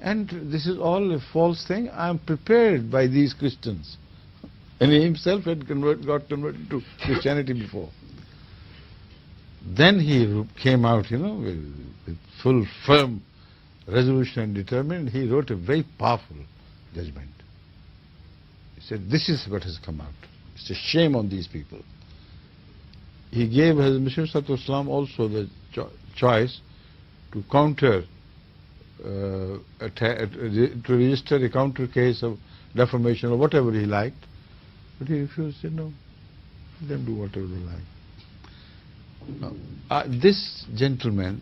And this is all a false thing. I am prepared by these Christians. And he himself had got converted to Christianity before. Then he came out, with full, firm resolution and determined. He wrote a very powerful judgment. He said, this is what has come out. It's a shame on these people. He gave Hazrat Mirza Islam also the choice to counter, to register a counter case of defamation or whatever he liked. But he refused, said, no, let them do whatever they like. Now, this gentleman,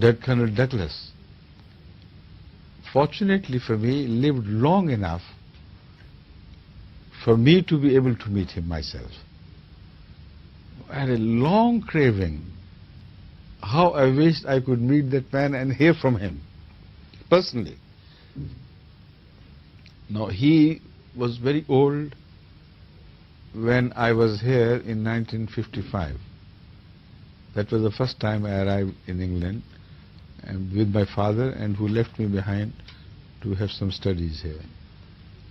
that Colonel Douglas, fortunately for me, lived long enough for me to be able to meet him myself. I had a long craving. How I wished I could meet that man and hear from him, personally. Now, he was very old when I was here in 1955. That was the first time I arrived in England and with my father, and who left me behind to have some studies here.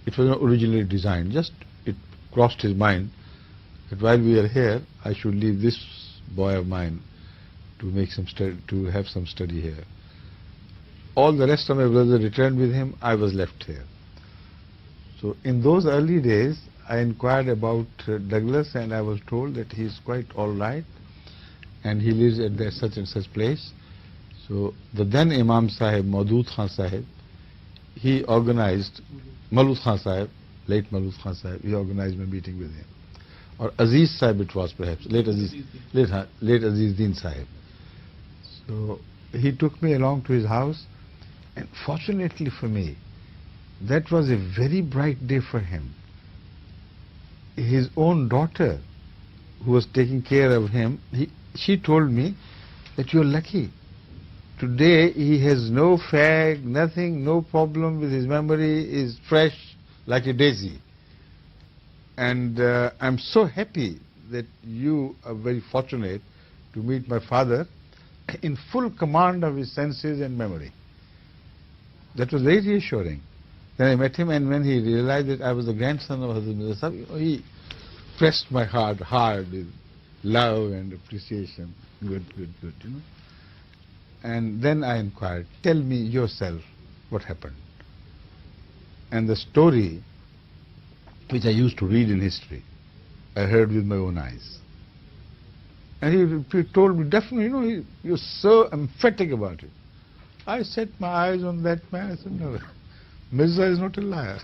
It was not originally designed, just it crossed his mind that while we are here, I should leave this boy of mine to make some to have some study here. All the rest of my brothers returned with him. I was left here. So in those early days, I inquired about Douglas, and I was told that he is quite all right, and he lives at such and such place. So the then Imam Sahib, Maudud Khan Sahib, he organized, Malud Khan Sahib, late Malud Khan Sahib, he organized my meeting with him. Or Aziz Sahib it was perhaps, late Aziz Din Sahib. So he took me along to his house, and fortunately for me, that was a very bright day for him. His own daughter, who was taking care of him, she told me that you're lucky. Today he has no fag, nothing, no problem with his memory, is fresh like a daisy. And I'm so happy that you are very fortunate to meet my father in full command of his senses and memory. That was very reassuring. Then I met him, and when he realized that I was the grandson of Hazrat Mirza Sahib, he pressed my heart hard with love and appreciation. Good. And then I inquired, tell me yourself what happened. And the story, which I used to read in history, I heard with my own eyes. And he told me, definitely, you're so emphatic about it. I set my eyes on that man. I said, no, Mirza is not a liar.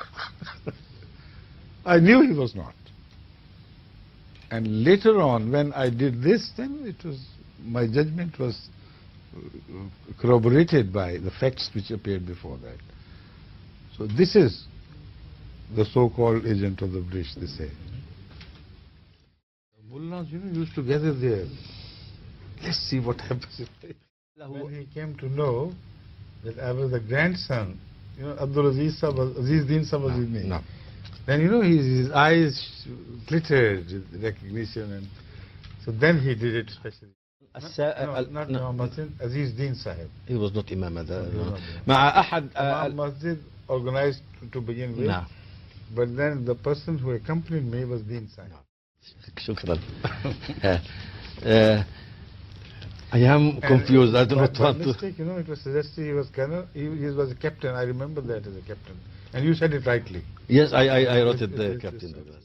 I knew he was not. And later on, when I did this, then it was my judgment was corroborated by the facts which appeared before that. So this is the so-called agent of the British, they say. Mullahs, used to gather there. Let's see what happens. When he came to know that I was the grandson, Abdul Aziz Din Sahab was with me. No. Then his eyes glittered with recognition, and so then he did it specially. Not Imam Masjid, Aziz Din Sahib. He was not Imam Imam Masjid organized to begin with, no. but then the person who accompanied me was Din Sahib. Shukran. I am confused. I do not want to. Mistake, it was suggested he was colonel. He was a captain. I remember that as a captain. And you said it rightly. Yes, I wrote it, Captain Douglas.